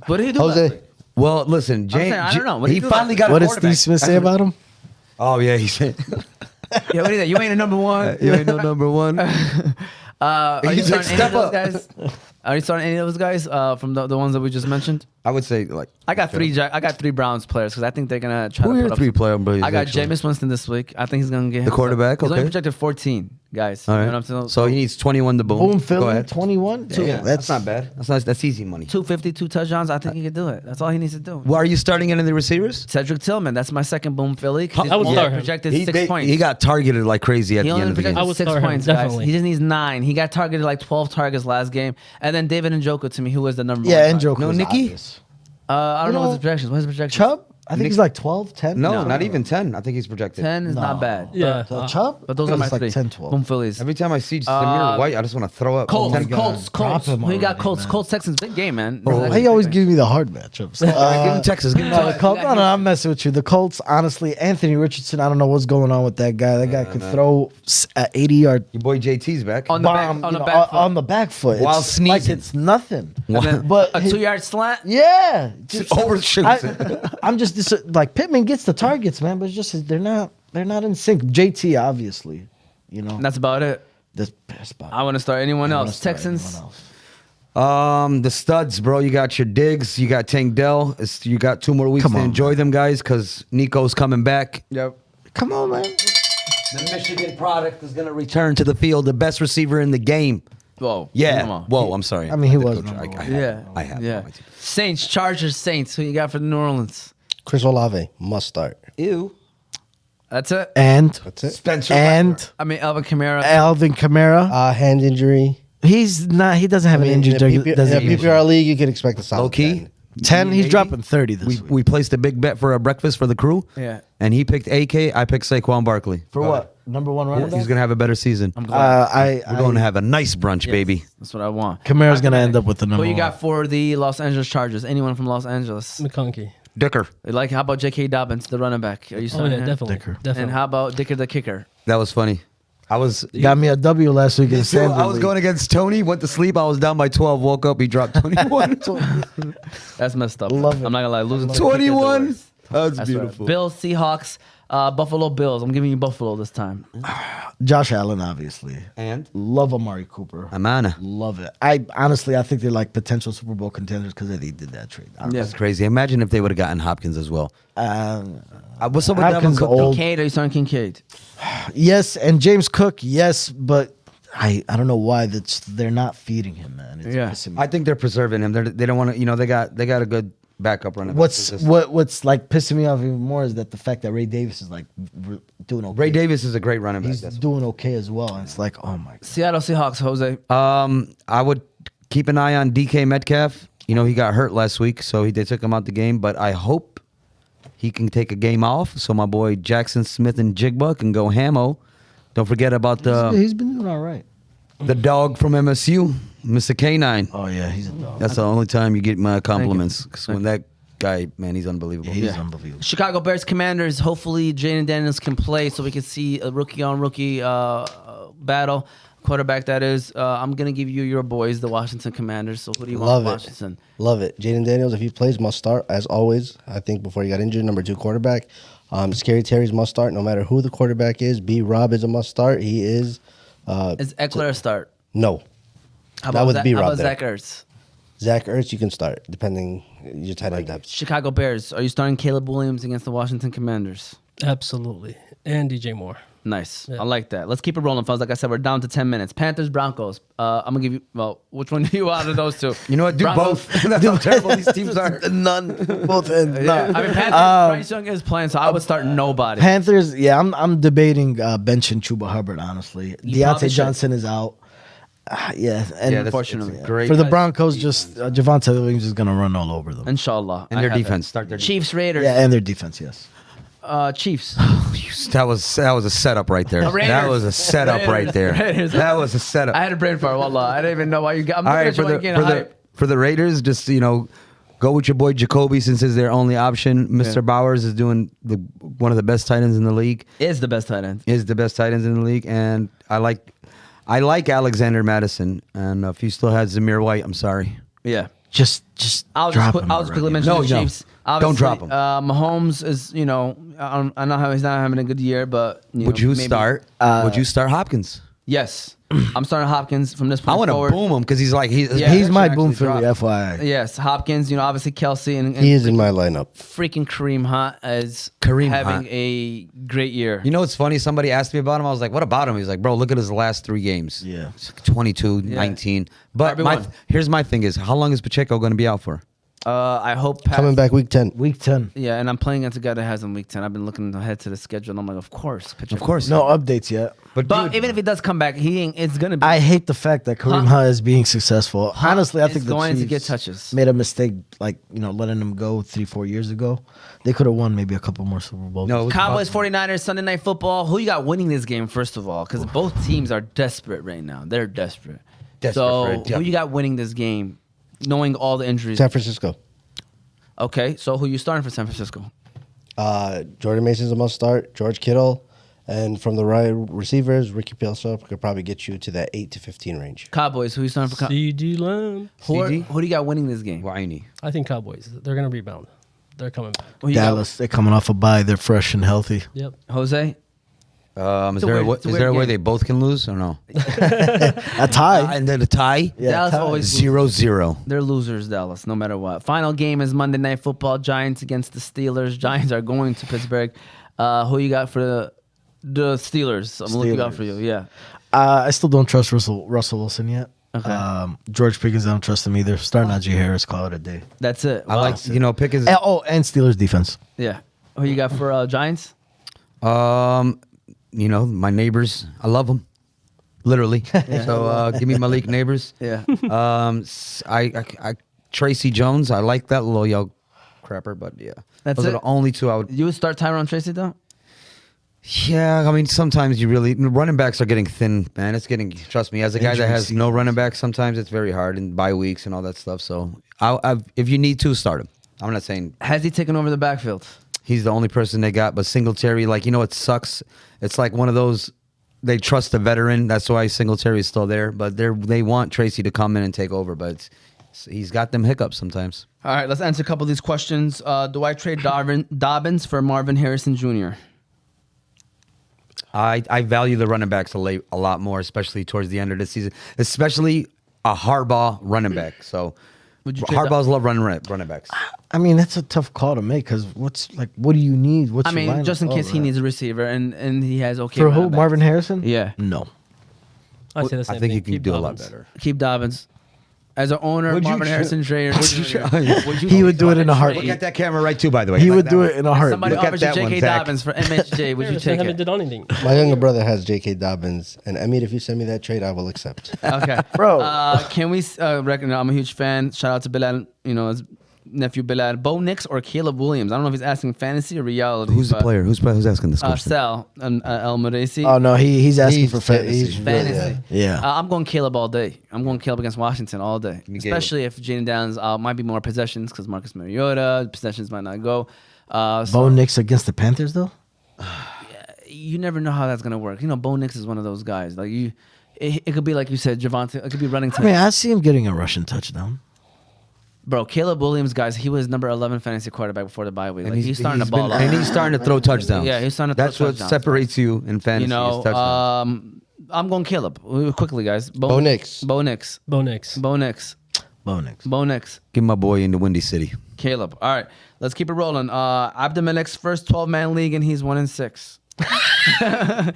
What did he do? last Jose. week? Well, listen, saying, I don't know. What did he he do finally last got What a did quarterback. Steve Smith say about him? Oh, yeah, he said. Yeah, what is that? You ain't a number one. You ain't no number one. Are you He's like, starting any of "Step those up." guys? Are you starting any of those guys from the ones that we just mentioned? I would say, like. I got three Browns players because I think they're gonna try Who to are put your up three some- player boys? I got actually? Jameis Winston this week. I think he's gonna get The quarterback, He's only okay. projected 14 guys. All You right. know what I'm saying? So he needs 21 to boom. Boom, Go Philly, ahead. 21. Yeah, that's not bad. That's nice. That's easy money. 250, 2 touchdowns. I think he could do it. That's all he needs to do. Well, are you starting any of the receivers? Cedric Tillman. That's my second boom Philly. 'cause he's I would only start him. projected 6 points. He got targeted like crazy at He the only end of the projected game. I would 6 start him, points, guys. definitely. He just needs 9. He got targeted like 12 targets last game. And then David Njoku to me, who was the number Yeah, one. and Joker. No, was Nicky? obvious. I don't know You what's his projections. What's his projections? Chubb? I think he's like 12, 10. No, not even 10. I think he's projected. 10 is not bad. Yeah. Chubb? But those are my It's like three. 10, 12. Boom Phillies. Every time I see Samir White, I just want to throw up. Colts, my God. Colts. Drop him Who you got? already, Colts, man. Colts, Texans. Big game, man. Why you always give me the hard matchups? Give him Texas. Give him No, the Texas. Colts, no, I'm messing with you. The Colts, honestly, Anthony Richardson, I don't know what's going on with that guy. That guy could throw at 80-yard Your boy JT's back. On the back, bomb on the you know, back foot. on the back foot. While It's like sneezing. it's nothing. And then But a his- 2-yard slant. Yeah. Just, Overshoots I'm just like Pittman gets the targets, man, but it's just they're not in sync. JT, obviously, you know. And that's about it. That's best spot. I want to start anyone I wanna else. start Texans. anyone else. The studs, bro. You got your Diggs. You got Tank Dell. You got 2 more weeks Come to on, enjoy them, guys, because Nico's coming back. Yep. Come on, man. The Michigan product is going to return to the field. The best receiver in the game. Whoa. Yeah. Come on. Whoa, I'm sorry. I mean, he I'm the was coach. number I one. have Yeah. him. I have him Yeah. on my team. Saints, Chargers, Saints. Who you got for New Orleans? Chris Olave must start. Ew. That's it. And That's it. Spencer. and I mean, Alvin Kamara. Alvin Kamara. Hand injury. He's not. He doesn't have an injury. in a designation. PPR league, you could expect a solid Low key. 10. 10. He's Maybe. dropping 30 this week. We placed a big bet for a breakfast for the crew. Yeah. And he picked AK. I picked Saquon Barkley. For what? Number one running back. He's going to have a better season. I'm glad. We're going to have a nice brunch, Yes, baby. That's what I want. Kamara's gonna end up with the Who number you one. got for the Los Angeles Chargers? Anyone from Los Angeles? McConkey. Dicker. Like, how about J.K. Dobbins, the running back? Are you Oh starting yeah, him? definitely. Dicker. Definitely. And how about Dicker the kicker? That was funny. I was Got me a W last week in the So Sanders I was League. going against Tony, went to sleep. I was down by 12, woke up, he dropped 21. That's messed up. Love it. I'm not gonna lie. Losing to the kicker is the 21. worst. That's That's beautiful. right. Bills, Seahawks, Buffalo Bills. I'm giving you Buffalo this time. Josh Allen, obviously. And Love Amari Cooper. Amana. Love it. I think they're like potential Super Bowl contenders because they did that trade. That's crazy. Imagine if they would have gotten Hopkins as well. What's up with Hopkins Dalvin Cook? old. Kincaid, are you starting Kincaid? Yes, and James Cook, yes, but I don't know why they're not feeding him, man. It's Yeah. pissing me I think they're preserving him. They don't want to. They got a good backup running back. What's like pissing me off even more is that the fact that Ray Davis is like doing okay. Ray Davis is a great running back. He's doing okay as well, and it's like, oh my god. Seattle Seahawks, Jose. I would keep an eye on DK Metcalf. He got hurt last week, so they took him out the game. But I hope he can take a game off, so my boy Jackson Smith and Jigba can go hammo. Don't forget about He's been doing all right. the dog from MSU, Mr. K9. Oh yeah, he's a dog. That's the only time you get my compliments. Because when that guy, man, he's unbelievable. He's unbelievable. Chicago Bears Commanders. Hopefully, Jaden Daniels can play so we can see a rookie on rookie battle. Quarterback, that is. I'm going to give you your boys, the Washington Commanders. So who do you Love want, it. Washington? Love it. Jaden Daniels, if he plays, must start, as always. I think before he got injured, number 2 quarterback. Scary Terry's must start, no matter who the quarterback is. B. Rob is a must start. He is. Is Eckler a start? No. How Not with Zach- B-Rob How about there. Zach Ertz? Zach Ertz, you can start, depending your tight end depth. Chicago Bears. Are you starting Caleb Williams against the Washington Commanders? Absolutely. And DJ Moore. Nice. Yeah. I like that. Let's keep it rolling, fellas. Like I said, we're down to 10 minutes. Panthers, Broncos. I'm going to give you, well, which one do you out of those two? You know what? Do Broncos- both. That's how terrible these teams are. None. Both ends. Yeah. No. I mean, Panthers, Bryce Young is playing, so I would start nobody. Panthers, yeah, I'm debating benching Chuba Hubbard, honestly. You probably Deontay should. Johnson is out. Yeah, and Yeah, Unfortunately. great. for the Broncos, just Javonte Williams is going to run all over them. Inshallah. And I their have defense. it. Start their Chiefs, Raiders. Yeah, and their defense, yes. Chiefs. That was a setup right there. Raiders. That was a setup right there. Raiders. That was a setup. I had a brain fart. Wallah. I didn't even know why you got. I'm All looking right, at you for the like getting for the hype. for the Raiders, just go with your boy Jacoby since he's their only option. Mr. Bowers is doing one of the best tight ends in the league. Is the best tight end. Is the best tight ends in the league, and I like Alexander Madison. And if you still had Zamir White, I'm sorry. Yeah. Just I'll drop just him quickly already. mention No, the no. Chiefs. Don't drop him. Mahomes is, I know how he's not having a good year, but Would you maybe- start? Would you start Hopkins? Yes, I'm starting Hopkins from this point I want to forward. boom him because he's like Yeah. He's my actually boom Philly, dropped. FYI. Yes, Hopkins. Obviously Kelsey and He is in my lineup. freaking Kareem Hunt is Kareem having Hunt. a great year. You know what's funny? Somebody asked me about him. I was like, what about him? He's like, bro, look at his last 3 games. Yeah. 22, 19. But Everyone. here's my thing is, how long is Pacheco going to be out for? I hope Coming back week 10. Week 10. Yeah, and I'm playing against a guy that has him week 10. I've been looking ahead to the schedule, and I'm like, of course, Pacheco. Of course. No updates yet. But, But dude, even if he does come back, he ain't. It's gonna be. I hate the fact that Kareem Hunt- Hunt is being successful. Honestly, I is think the going to Chiefs get touches. made a mistake, letting him go 3-4 years ago. They could have won maybe a couple more Super Bowls. No, it was Cowboys, about- 49ers, Sunday Night Football. Who you got winning this game, first of all? Because both teams are desperate right now. They're desperate. Desperate so, for it, yeah. who you got winning this game, knowing all the injuries? San Francisco. Okay, so who you starting for San Francisco? Jordan Mason's a must start. George Kittle. And from the right receivers, Ricky Pilsup could probably get you to that 8 to 15 range. Cowboys, who you starting for? CD Lamb. Who CD? do you got winning this game? Whiny. I think Cowboys. They're going to rebound. They're coming back. Who you got? Dallas, they're coming off a bye. They're fresh and healthy. Yep. Jose? Is It's a there weird- it's a is there a weird way game. they both can lose or no? A tie. And then a tie? Yeah, Dallas tie. always 0-0. They're losers, Dallas, no matter what. Final game is Monday Night Football. Giants against the Steelers. Giants are going to Pittsburgh. Who you got for the Steelers? I'm looking out for you. Yeah. I still don't trust Russell Wilson yet. Okay. George Pickens, I don't trust him either. Starting Najee Harris, call it a day. That's it. I Wow. like, Pickens. And Steelers defense. Yeah. Who you got for Giants? My neighbors. I love them. Literally. So give me Malik neighbors. Yeah. I Tracy Jones. I like that little yo crapper, but yeah. That's Those it? are the only 2 I would. You would start Tyron Tracy, though? Yeah, I mean, sometimes running backs are getting thin, man. It's getting, trust me, as a guy that has no running back, sometimes it's very hard and bye weeks and all that stuff. So if you need to, start him. I'm not saying Has he taken over the backfield? he's the only person they got, but Singletary, it sucks. It's like one of those, they trust the veteran. That's why Singletary is still there, but they want Tracy to come in and take over, but he's got them hiccups sometimes. All right, let's answer a couple of these questions. Do I trade Dobbins for Marvin Harrison Jr.? I value the running backs a lot more, especially towards the end of the season, especially a hardball running back. So Would you trade hardballs love running backs. I mean, that's a tough call to make because what do you need? What's I your mean, lineup? just in case he right. needs a receiver and he has okay. For who? running backs. Marvin Harrison? Yeah. No. I say the same I think thing. you can Keep do a lot Dobbins. better. Keep Dobbins. As an owner, Would you Marvin tr- Harrison Trader. He would do it in a heartbeat. Look at that camera right too, by the way. He Like would that do one. it in a heartbeat. Somebody Look at offers you that one, J.K. Zach. Dobbins for MHJ. Would you Harrison take haven't it? did anything. My younger brother has J.K. Dobbins, and Emmitt, if you send me that trade, I will accept. Okay, Bro. Can we reckon? I'm a huge fan. Shout out to Bilal. You know, his nephew Bilal. Bo Nix or Caleb Williams. I don't know if he's asking fantasy or reality. Who's the but, player? Who's asking this question? Sal and El Muraisi. Oh no, he's asking He's for fa- fantasy. he's really- Fantasy. Yeah. I'm going Caleb all day. I'm going Caleb against Washington all day. me Especially if Jaden Downs might be more possessions because Marcus Mariota possessions might not go. So Bo Nix against the Panthers though. you never know how that's gonna work. You know, Bo Nix is one of those guys. Like it could be like you said, Javonte. It could be running. I mean, I see him getting a rushing touchdown. Bro, Caleb Williams, guys, he was number 11 fantasy quarterback before the bye week. Like, he's starting to ball out. and he's starting to throw touchdowns. Yeah, he's starting to throw That's what touchdowns. separates you in fantasy. You know, is touchdowns. I'm going Caleb. Quickly, guys. Bo Nix. Bo Nix. Bo Nix. Bo Nix. Bo Nix. Bo Nix. Give my boy in the Windy City. Caleb. All right, let's keep it rolling. AbdulMalik's first 12-man league, and he's 1-6.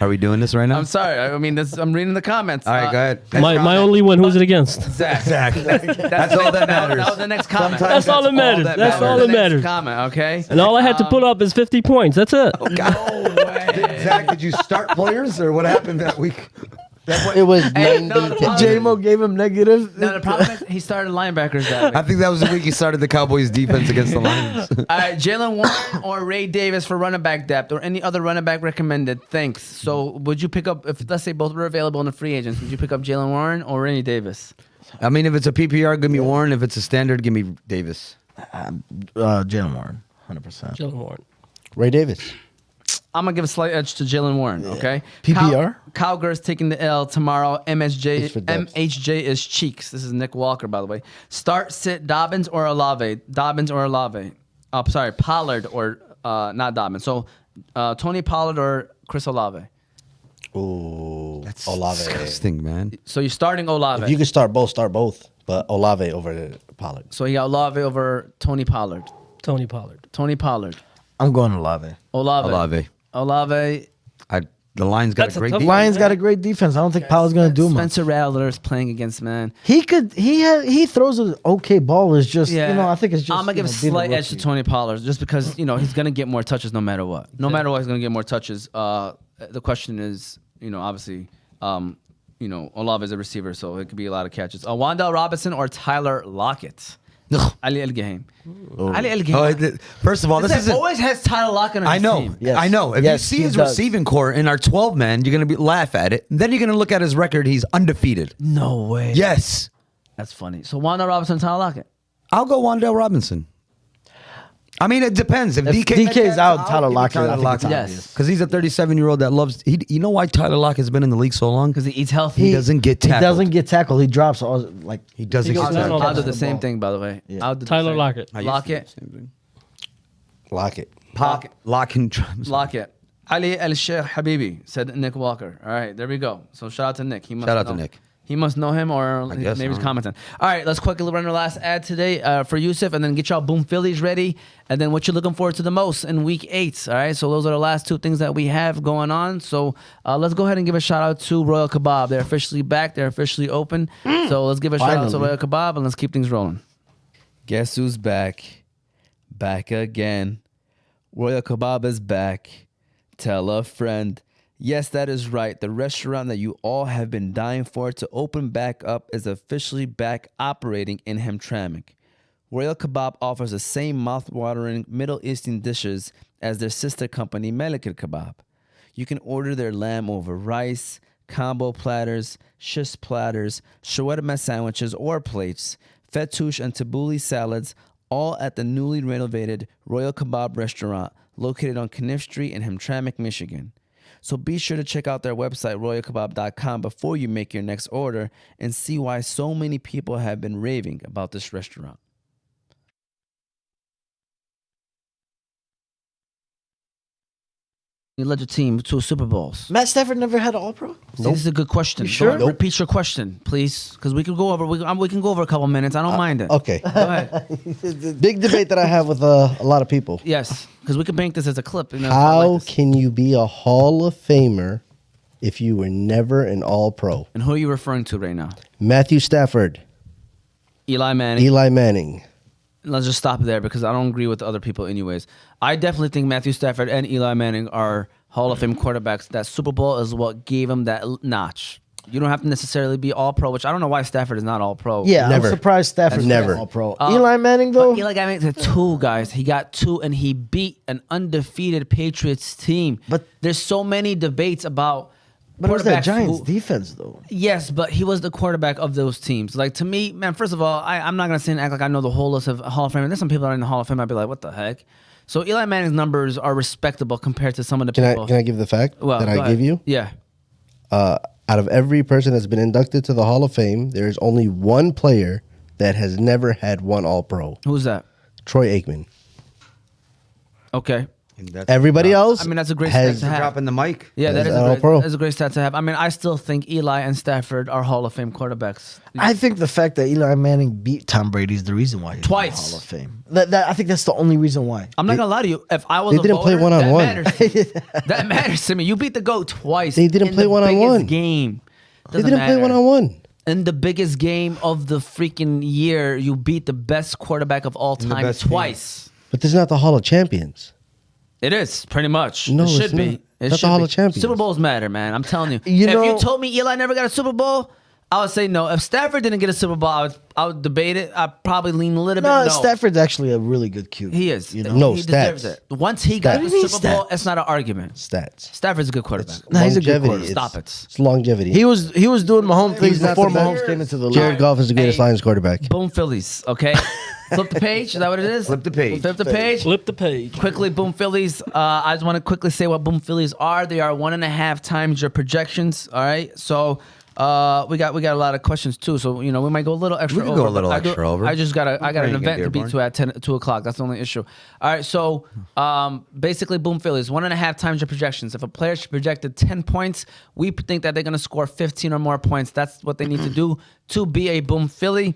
Are we doing this right now? I'm sorry. I mean, I'm reading the comments. All right, go ahead. My only one. Who's it against? Zach. That's all that matters. That was the next comment. Sometimes That's all that matters. That's all that The next matters. Comment, okay? And all I had to put up is 50 points. That's it. No way. Zach, did you start players or what happened that week? It was Hey, 90 no, to J-Mo gave him negative. No, the problem is he started linebackers that I week. think that was the week he started the Cowboys defense against the Lions. All right, Jalen Warren or Ray Davis for running back depth or any other running back recommended. Thanks. So would you pick up, if let's say both were available in the free agents, would you pick up Jalen Warren or Ray Davis? I mean, if it's a PPR, give me Warren. If it's a standard, give me Davis. Jalen Warren, 100%. Jalen Warren. Ray Davis. I'm gonna give a slight edge to Jalen Warren. Okay. PPR? Cowgirls taking the L tomorrow. Just for depth. MHJ is cheeks. This is Nick Walker, by the way. Start sit Dobbins or Olave. Dobbins or Olave. Oh, sorry, Pollard or not Dobbins. So Tony Pollard or Chris Olave. Ooh, That's Olave. disgusting, man. So you're starting Olave. If you could start both. But Olave over Pollard. So you got Olave over Tony Pollard. Tony Pollard. Tony Pollard. I'm going Olave. Olave. Olave. The Lions got That's a a great tough defense. Lions got a great defense. I don't think Powell's gonna do much. Spencer Rattler is playing against, man. He throws an okay ball. It's just I think it's just. I'm gonna give a being slight edge to rookie. Tony Pollard just because he's gonna get more touches no matter what. No matter what, he's gonna get more touches. The question is, obviously, Olave is a receiver, so it could be a lot of catches. Wandale Robinson or Tyler Lockett. Ali Algehaim. Ali Algehaim. First of all, this is always has Tyler Lockett on I his know. team. Yes. I know. If Yes, you see he his does. receiving core in our 12 man, you're going to laugh at it. Then you're going to look at his record. He's undefeated. No way. Yes. That's funny. So Wandale Robinson, Tyler Lockett. I'll go Wandale Robinson. I mean, it depends. If If DK DK is out, Tyler give me Lockett, I think it's Lockett. Yes. Because he's a 37-year-old that loves. You know why Tyler Lockett's been in the league so long? Because he eats healthy. He doesn't get He tackled. doesn't get tackled. He drops all like He doesn't He get goes down tackled. all I'll do the the same thing, by the way. Yeah. I'll do the Tyler same. Lockett. I used to do Lockett. the same thing. Lockett. Lock and Lockett. Ali El Sheikh Habibi said Nick Walker. All right, there we go. So shout out to Nick. He must Shout out to know. Nick. He must know him, or guess, maybe he's huh? commenting. All right, let's quickly run our last ad today for Yusuf, and then get y'all Boom Phillies ready, and then what you're looking forward to the most in Week 8. All right, so those are the last two things that we have going on. So let's go ahead and give a shout out to Royal Kebab. They're officially back. They're officially open. So let's give a shout out to Finally. Royal Kebab, and let's keep things rolling. Guess who's back? Back again. Royal Kebab is back. Tell a friend. Yes, that is right. The restaurant that you all have been dying for to open back up is officially back operating in Hamtramck. Royal Kebab offers the same mouth-watering Middle Eastern dishes as their sister company, Melikir Kebab. You can order their lamb over rice, combo platters, shish platters, shawarma sandwiches or plates, fattoush and tabbouleh salads, all at the newly renovated Royal Kebab restaurant located on Kniff Street in Hamtramck, Michigan. So be sure to check out their website, royalkebab.com, before you make your next order and see why so many people have been raving about this restaurant. You led your team to Super Bowls. Matt Stafford never had an All-Pro. See, this is a good question. You sure? Go ahead, repeat your question, please, because we can go over. We can go over a couple minutes. I don't mind it. Okay. Go ahead. Big debate that I have with a lot of people. Yes, because we can bank this as a clip. You know, I How like this. can you be a Hall of Famer if you were never an All-Pro? And who are you referring to right now? Matthew Stafford, Eli Manning. Eli Manning. Let's just stop there because I don't agree with other people anyways. I definitely think Matthew Stafford and Eli Manning are Hall of Fame quarterbacks. That Super Bowl is what gave him that notch. You don't have to necessarily be All-Pro, which I don't know why Stafford is not All-Pro. Yeah, Never. I'm surprised Stafford's Never. not All-Pro. Eli Manning, But though? Eli Manning had 2 guys. He got 2, and he beat an undefeated Patriots team. But- there's so many debates about But it was that quarterbacks Giants who- defense, though. Yes, but he was the quarterback of those teams. Like, to me, man, first of all, I'm not going to sit and act like I know the whole list of Hall of Fame. And there's some people that are in the Hall of Fame, I'd be like, what the heck? So Eli Manning's numbers are respectable compared to some of the people. Can I give the fact Well, that go I ahead. give you? Yeah. Out of every person that's been inducted to the Hall of Fame, there is only one player that has never had one All-Pro. Who's that? Troy Aikman. Okay. And that's Everybody else I mean, that's a great has stat to have. dropping the mic. Yeah, that Is is that a great, All-Pro? that's a great stat to have. I mean, I still think Eli and Stafford are Hall of Fame quarterbacks. I think the fact that Eli Manning beat Tom Brady is the reason why he's Twice. in the Hall of Fame. I think that's the only reason why. I'm not gonna lie to you. If I was They a didn't play voter, one-on-one. That matters. That matters to me. You beat the GOAT twice. They didn't in play the one-on-one. biggest game. They Doesn't didn't play matter. one-on-one. In the biggest game of the freaking year, you beat the best quarterback of all the time best team. twice. But this is not the Hall of Champions. It is pretty much. No, it should it's be. not. It That's the should Hall be. of Champions. Super Bowls matter, man. I'm telling you. You if know- you told me Eli never got a Super Bowl, I would say no. If Stafford didn't get a Super Bowl, I would debate it. I'd probably lean a little bit No, no. Stafford's actually a really good QB. He is. You know? No, he stats. deserves it. Once he got Stats. the What do you Super mean Bowl, stats? it's not an argument. Stats. Stafford's a good quarterback. No, he's a good Longevity. quarterback. Stop it. It's longevity. He was doing Mahomes things He's not before the Mahomes best. came into the league. Jared Goff is the greatest Hey. Lions quarterback. Boom Phillies, okay? Flip the page. Is that what it is? Flip the page. Flip the page. Flip the page. Quickly, Boom Phillies. I just want to quickly say what Boom Phillies are. They are 1.5 times your projections. All right. So we got a lot of questions too. So we might go a little extra. We can over, go a little but extra over. I got an Praying event to again, be to Dearborn. at 2 o'clock. That's the only issue. All right. So basically, Boom Phillies 1.5 times your projections. If a player's projected 10 points, we think that they're gonna score 15 or more points. That's what they need to do to be a Boom Philly.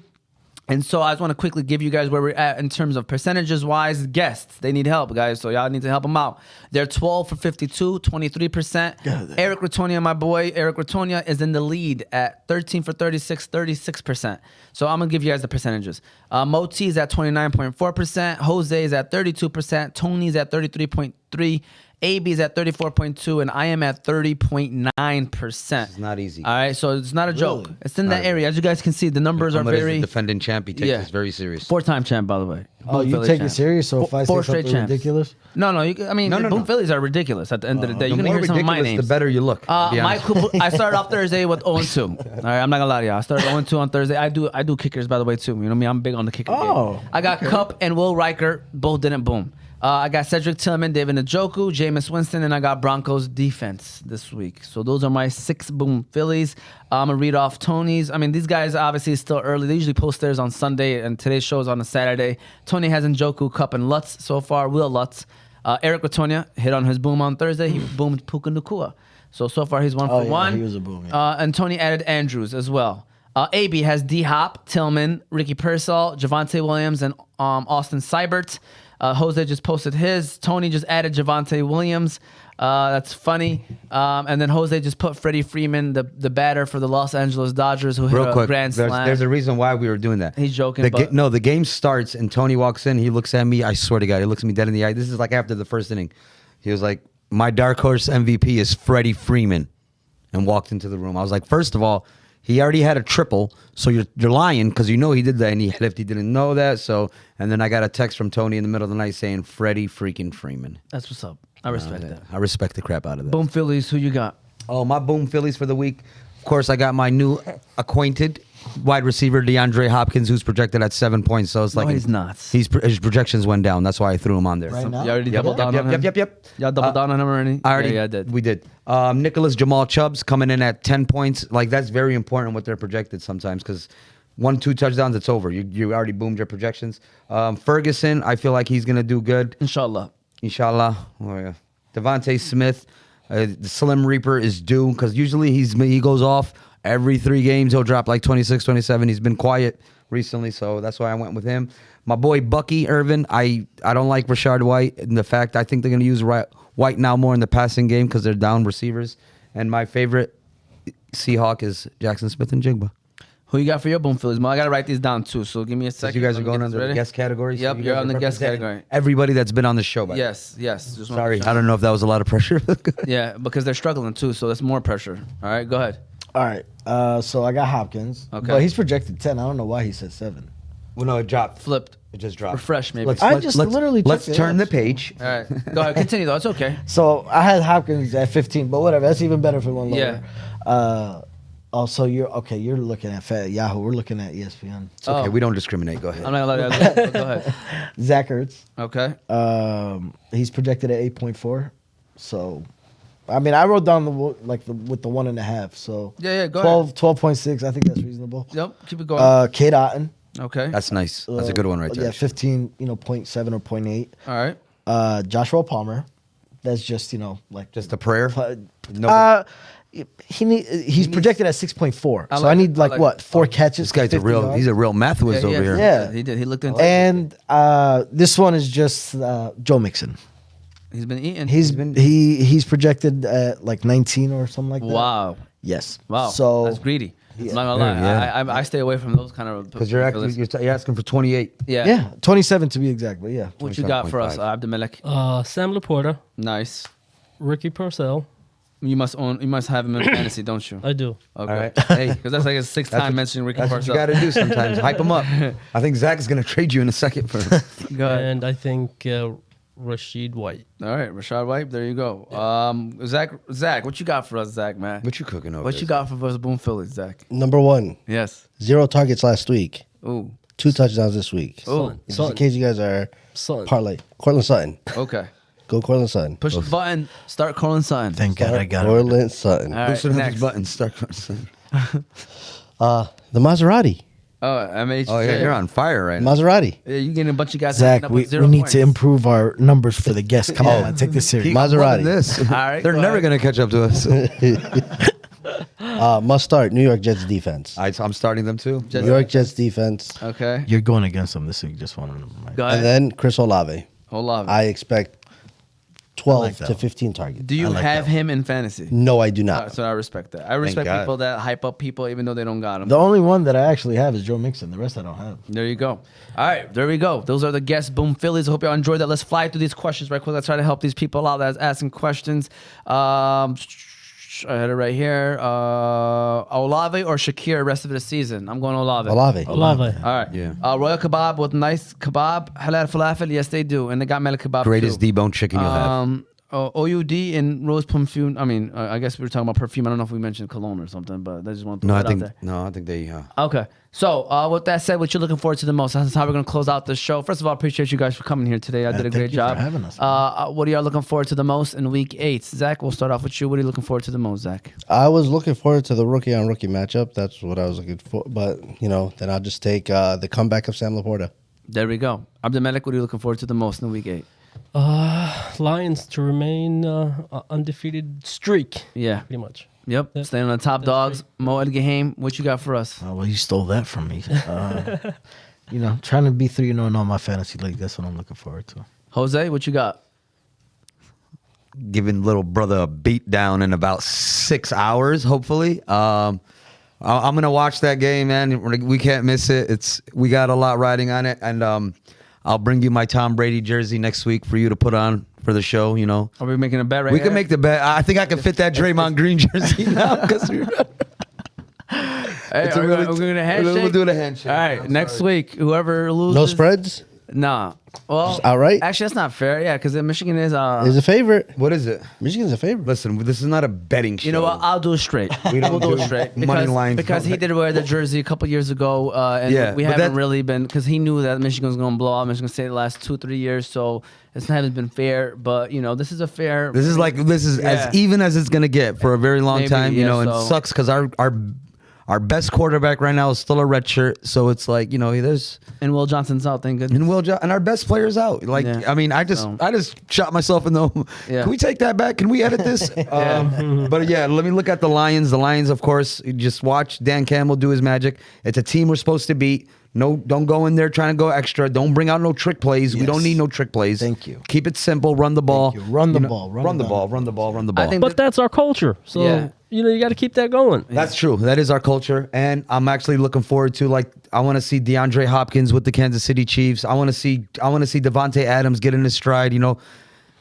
And so I just want to quickly give you guys where we're at in terms of percentages wise. Guests, they need help, guys. So y'all need to help them out. They're 12 for 52, 23%. Eric Ratonia, my boy, Eric Ratonia is in the lead at 13 for 36, 36%. So I'm going to give you guys the percentages. Moti is at 29.4%. Jose is at 32%. Tony's at 33.3%. AB's at 34.2%, and I am at 30.9%. It's not easy. All right, so it's not a joke. Really? It's in that area. As you guys can see, the numbers are Muhammad is very... the defending champ. He takes Yeah. this very serious. 4-time champ, by the way. Oh, Boom you Philly take champ. it serious? So if I say Four straight something champs. ridiculous? No, no. No, Boom no. Phillies are ridiculous at the end of the day. You're The going to more hear some of my ridiculous, names. the better you look. to be Mike honest. Cooper, I started off Thursday with 0-2. All right, I'm not gonna lie to y'all. I started 0-2 on Thursday. I do kickers, by the way, too. You know what I mean? I'm big on the kicker Oh, game. I got Cup and Will Riker. Both didn't boom. I got Cedric Tillman, David Njoku, Jameis Winston, and I got Broncos defense this week. So those are my 6 Boom Phillies. I'm going to read off Tony's. I mean, these guys obviously is still early. They usually post theirs on Sunday, and today's show is on a Saturday. Tony has Njoku, Cup, and Lutz so far. Will Lutz. Eric Ratonia hit on his boom on Thursday. He boomed Puka Nacua. So far he's 1 for 1. he was a boom, yeah. And Tony added Andrews as well. AB has D-Hop, Tillman, Ricky Pearsall, Javonte Williams, and Austin Seibert. Jose just posted his. Tony just added Javonte Williams. That's funny. And then Jose just put Freddie Freeman, the batter for the Los Angeles Dodgers, who hit Real a quick, grand slam. there's a reason why we were doing that. He's joking, but- No, the game starts and Tony walks in. He looks at me. I swear to God, he looks at me dead in the eye. This is like after the first inning. He was like, "My dark horse MVP is Freddie Freeman," and walked into the room. I was like, first of all, he already had a triple, so you're lying because you know he did that, and he didn't know that. So, and then I got a text from Tony in the middle of the night saying Freddie freaking Freeman. That's what's up. I respect that. I respect the crap out of that. Boom Phillies, who you got? Oh, my Boom Phillies for the week. Of course, I got my new acquainted wide receiver, DeAndre Hopkins, who's projected at 7 points. So it's No, like he's not. His projections went down. That's why I threw him on there. Right now? You already Yep, doubled down on him? yep. Y'all doubled down on him already? I already, Yeah, I did. We did. Nicholas Jamal Chubbs coming in at 10 points. Like, that's very important what they're projected sometimes because 1-2 touchdowns, it's over. You already boomed your projections. Ferguson, I feel like he's going to do good. Inshallah. Inshallah. Oh, yeah. Devontae Smith, the Slim Reaper is due because usually he goes off every 3 games. He'll drop like 26, 27. He's been quiet recently, so that's why I went with him. My boy Bucky Irvin, I don't like Rashard White, and the fact I think they're going to use White now more in the passing game because they're down receivers. And my favorite Seahawk is Jackson Smith and Jigba. Who you got for your boom Phillies? Mo, I gotta write these down too. So give me a second. You guys are Let me going get under this the ready. guest category. Yep, you you're guys on are the guest representing category. Everybody that's been on the show. By the way. Yes. Just wanna Sorry, make sure. I don't know if that was a lot of pressure. Yeah, because they're struggling too, so that's more pressure. All right, go ahead. All right. So I got Hopkins. Okay. But he's projected 10. I don't know why he said 7. Well, no, it dropped. Flipped. It just dropped. Refresh maybe. Let's literally let's took it turn up. the page. All right, go ahead. Continue though. It's okay. So I had Hopkins at 15, but whatever. That's even better if it went lower. Yeah. Also, you're looking at Yahoo. We're looking at ESPN. It's okay. Oh. We don't discriminate. Go ahead. I'm not gonna let you go ahead. Zach Ertz. Okay. He's projected at 8.4. So, I mean, I wrote down with the 1.5. So Yeah, go 12.6. I think that's reasonable. Yep. Keep it going. Kate Otten. Okay. That's nice. That's a good one right there. Yeah, 15. 0.7 or 0.8. All right. Joshua Palmer. That's just Just a prayer. No. He's projected at 6.4. I So like I it. need I like 4 catches. This guy's a 50 real. yards. He's a real math whiz over here. Yeah. He did. He looked into it. And this one is just Joe Mixon. He's been eating. He's projected at like 19 or something like that. Wow. Yes. Wow. So that's greedy. Yeah. I'm not gonna lie. Yeah. I stay away from those kind of. Because you're asking for 28. Yeah. yeah, 27 to be exactly. Yeah. What you got for us, 27.5. AbdulMalik? Sam Laporta, Nice. Ricky Purcell. You must have him in fantasy, don't you? I do. Okay. All right. Hey, Because that's like his 6th time mentioning Ricky that's what you Parcells. got to do sometimes. Hype him up. I think Zach is going to trade you in a second for. Go ahead. And I think Rashid White. All right, Rashad White. There you go. Zach, what you got for us, Zach, man? What you cooking over? What you got for us, Boom Phillies, Zach? Number 1, Yes. 0 targets last week, Ooh. 2 touchdowns this week. Ooh. Just in case you guys are Sutton. parlay. Cortland Sutton. Okay. Go Cortland Sutton. Push the button. Start calling Sutton. Thank God I got it. Cortland Sutton. All right, Loosen up next. his buttons. Start. The Maserati. Oh, MH. Oh yeah, you're on fire right now. Maserati. Yeah, you getting a bunch of guys. Zach, up we with 0 need points. to improve our numbers for the guests. Come on, man, take this serious. Maserati. This. All right, They're go never ahead. going to catch up to us. Must start New York Jets defense. I'm starting them too. Jets. New York Jets defense. Okay. You're going against them this week. Just wanted to remind Go you. ahead. And then Chris Olave. Hold on. I expect 12 like that to one. 15 targets. Do you I like have that him in fantasy? No, I do not. So I respect that. I respect God. people that hype up people even though they don't got him. The only one that I actually have is Joe Mixon. The rest I don't have. There you go. All right, there we go. Those are the guest Boom Phillies. I hope y'all enjoyed that. Let's fly through these questions right quick. Let's try to help these people out that's asking questions. I had it right here. Olave or Shakir rest of the season? I'm going Olave. Olave. Olave. All right. Yeah. Royal Kebab with nice kebab. Halal falafel. Yes, they do. And they got Melek Kebab Greatest too. debone chicken you'll have. OUD and rose perfume. I mean, I guess we were talking about perfume. I don't know if we mentioned cologne or something, but I just want to No, throw I that think out there. they. Okay. So, with that said, what you're looking forward to the most? That's how we're going to close out the show. First of all, I appreciate you guys for coming here today. I did a thank great you for job. having us, What are y'all looking forward to the most in week 8? Zach, we'll start off with you. What are you looking forward to the most, Zach? I was looking forward to the rookie on rookie matchup. That's what I was looking for. But, then I'll just take the comeback of Sam Laporta. There we go. AbdulMalik, what are you looking forward to the most in week 8? Lions to remain undefeated streak. Yeah. Pretty much. Yep. Staying on the top dogs. Mo Algehaim, what you got for us? Well, you stole that from me. Trying to be 3-0 in all my fantasy league. That's what I'm looking forward to. Jose, what you got? Giving little brother a beat down in about 6 hours, hopefully. I'm gonna watch that game, man. We can't miss it. We got a lot riding on it, and I'll bring you my Tom Brady jersey next week for you to put on for the show. Are we making a bet right We here? can make the bet. I think I can fit that Draymond Green jersey now because Hey, It's a we're really- going to handshake? we'll do the handshake. All right. Next week, whoever loses. No spreads? Nah. Well, outright? Actually, that's not fair. Yeah, because Michigan is. Is a favorite. what is it? Michigan's a favorite. Listen, this is not a betting show. You know what? I'll do it straight. We don't we'll do do it straight money lines. because he did wear the jersey a couple years ago, and Yeah, we but haven't that- really been because he knew that Michigan was going to blow out Michigan State the last 2-3 years. So it's hasn't been fair, but this is a fair. This is Yeah. as even as it's gonna get for a very long Maybe, time, yeah, and so- it sucks because Our best quarterback right now is still a red shirt. So it's like, you know, there's And Will Johnson's out, thank goodness. and our best player's out. Like, Yeah. I mean, I just shot myself in the. Yeah. Can we take that back? Can we edit this? But yeah, let me look at the Lions. The Lions, of course, you just watch Dan Campbell do his magic. It's a team we're supposed to beat. No, don't go in there trying to go extra. Don't bring out no trick plays. We Yes. don't need no trick plays. Thank you. Keep it simple. Run the ball. Thank you. Run the You know, ball. Run the ball. Run the ball. Run the ball. I think But that's our culture. So, Yeah. you got to keep that going. That's true. That is our culture, and I'm actually looking forward to, like, I want to see DeAndre Hopkins with the Kansas City Chiefs. I want to see Devontae Adams get in his stride. You know,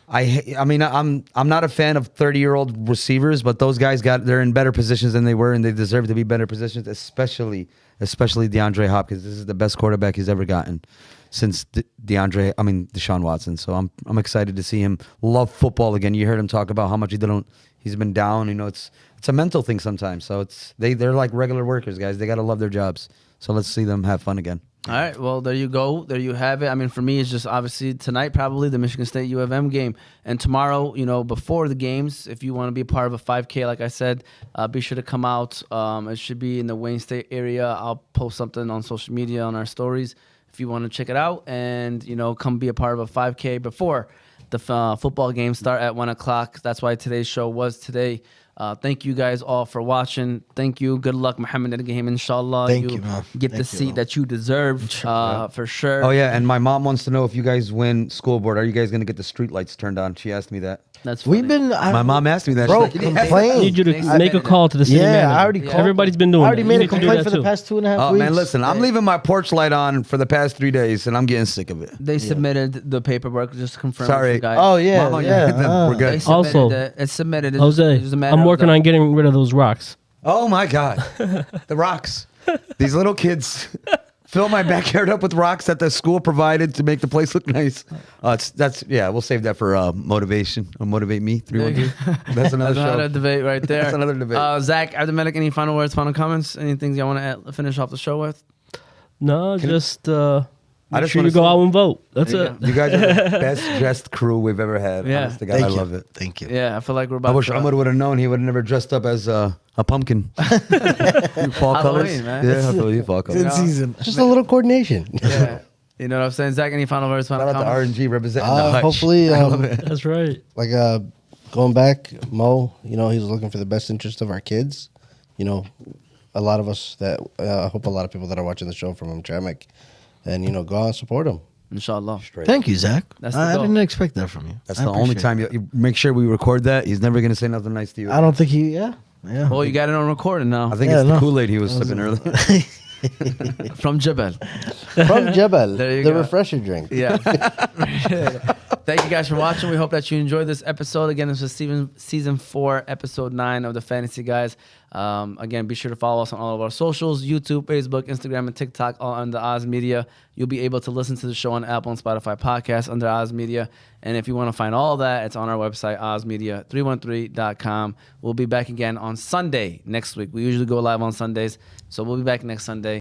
I mean, I'm not a fan of 30-year-old receivers, but those guys they're in better positions than they were, and they deserve to be better positions, especially DeAndre Hopkins. This is the best quarterback he's ever gotten since Deshaun Watson. So I'm excited to see him love football again. You heard him talk about how much he's been down. You know, it's a mental thing sometimes. So they're like regular workers, guys. They got to love their jobs. So let's see them have fun again. All right, well, there you go. There you have it. I mean, for me, it's just obviously tonight, probably the Michigan State U of M game. And tomorrow, you know, before the games, if you want to be a part of a 5K, like I said, be sure to come out. It should be in the Wayne State area. I'll post something on social media on our stories if you want to check it out. And, you know, come be a part of a 5K before the football games start at 1 o'clock. That's why today's show was today. Thank you guys all for watching. Thank you. Good luck, Muhammad Algahaim. Inshallah, Thank you, man. get the Thank you, seat man. that you deserve for sure. Oh yeah, and my mom wants to know if you guys win school board, are you guys gonna get the street lights turned on? She asked me that. That's funny. We've been. My mom asked me that. Bro, She's like, I complain. need you to They make a submitted call to the city Yeah, manager. I already called. Everybody's been doing I already it. made You a need to do complaint that for the too. past 2.5 Oh weeks. man, listen, I'm leaving my porch light on for the past 3 days, and I'm getting sick of it. They submitted the paperwork just to confirm Sorry. with you guys. Oh yeah, Mama, yeah. we're They good. submitted Also, it. It's submitted. It's Jose, just a matter I'm of working the- on getting rid of those rocks. Oh my God, the rocks! These little kids fill my backyard up with rocks that the school provided to make the place look nice. We'll save that for motivation. Motivate me 312. That's another That's another show. debate right there. That's another debate. Zach, AbdulMalik, any final words, final comments? Any things you want to finish off the show with? No, just make just sure wanna you go say- out and vote. That's There it. you go. You guys are the best dressed crew we've ever had. Yeah. Honest to God, Thank I you. love it. Thank you. Yeah, I feel like we're I about wish to... Ahmed would have known. He would have never dressed up as a pumpkin. Fall colors. Halloween, man. Yeah, I feel you. Fall It's colors. in Shout season. Just a little coordination. Yeah. You know what I'm saying? Zach, any final words, final out to comments? RNG representing the hutch. Hopefully, That's right. like going back, Mo, you know, he's looking for the best interest of our kids. You know, a lot of us that I hope a lot of people that are watching the show from Hamtramck, and you know, go out and support him. Inshallah. Thank you, Zach. That's the I goal. didn't expect that from you. That's I the only appreciate time you make sure we record that. He's never gonna say nothing nice to you. it. I don't think he. Yeah. Well, you got it on recording now. I think Yeah, it's the no. Kool-Aid he was sipping earlier. From Jamal. From Jebel, There you the go. refresher drink. Yeah. Thank you guys for watching. We hope that you enjoyed this episode. Again, this was season 4, episode 9 of the Fantasy Guys. Again, be sure to follow us on all of our socials: YouTube, Facebook, Instagram, and TikTok, all under Oz Media. You'll be able to listen to the show on Apple and Spotify podcasts under Oz Media. And if you want to find all that, it's on our website, ozmedia313.com. We'll be back again on Sunday next week. We usually go live on Sundays, so we'll be back next Sunday.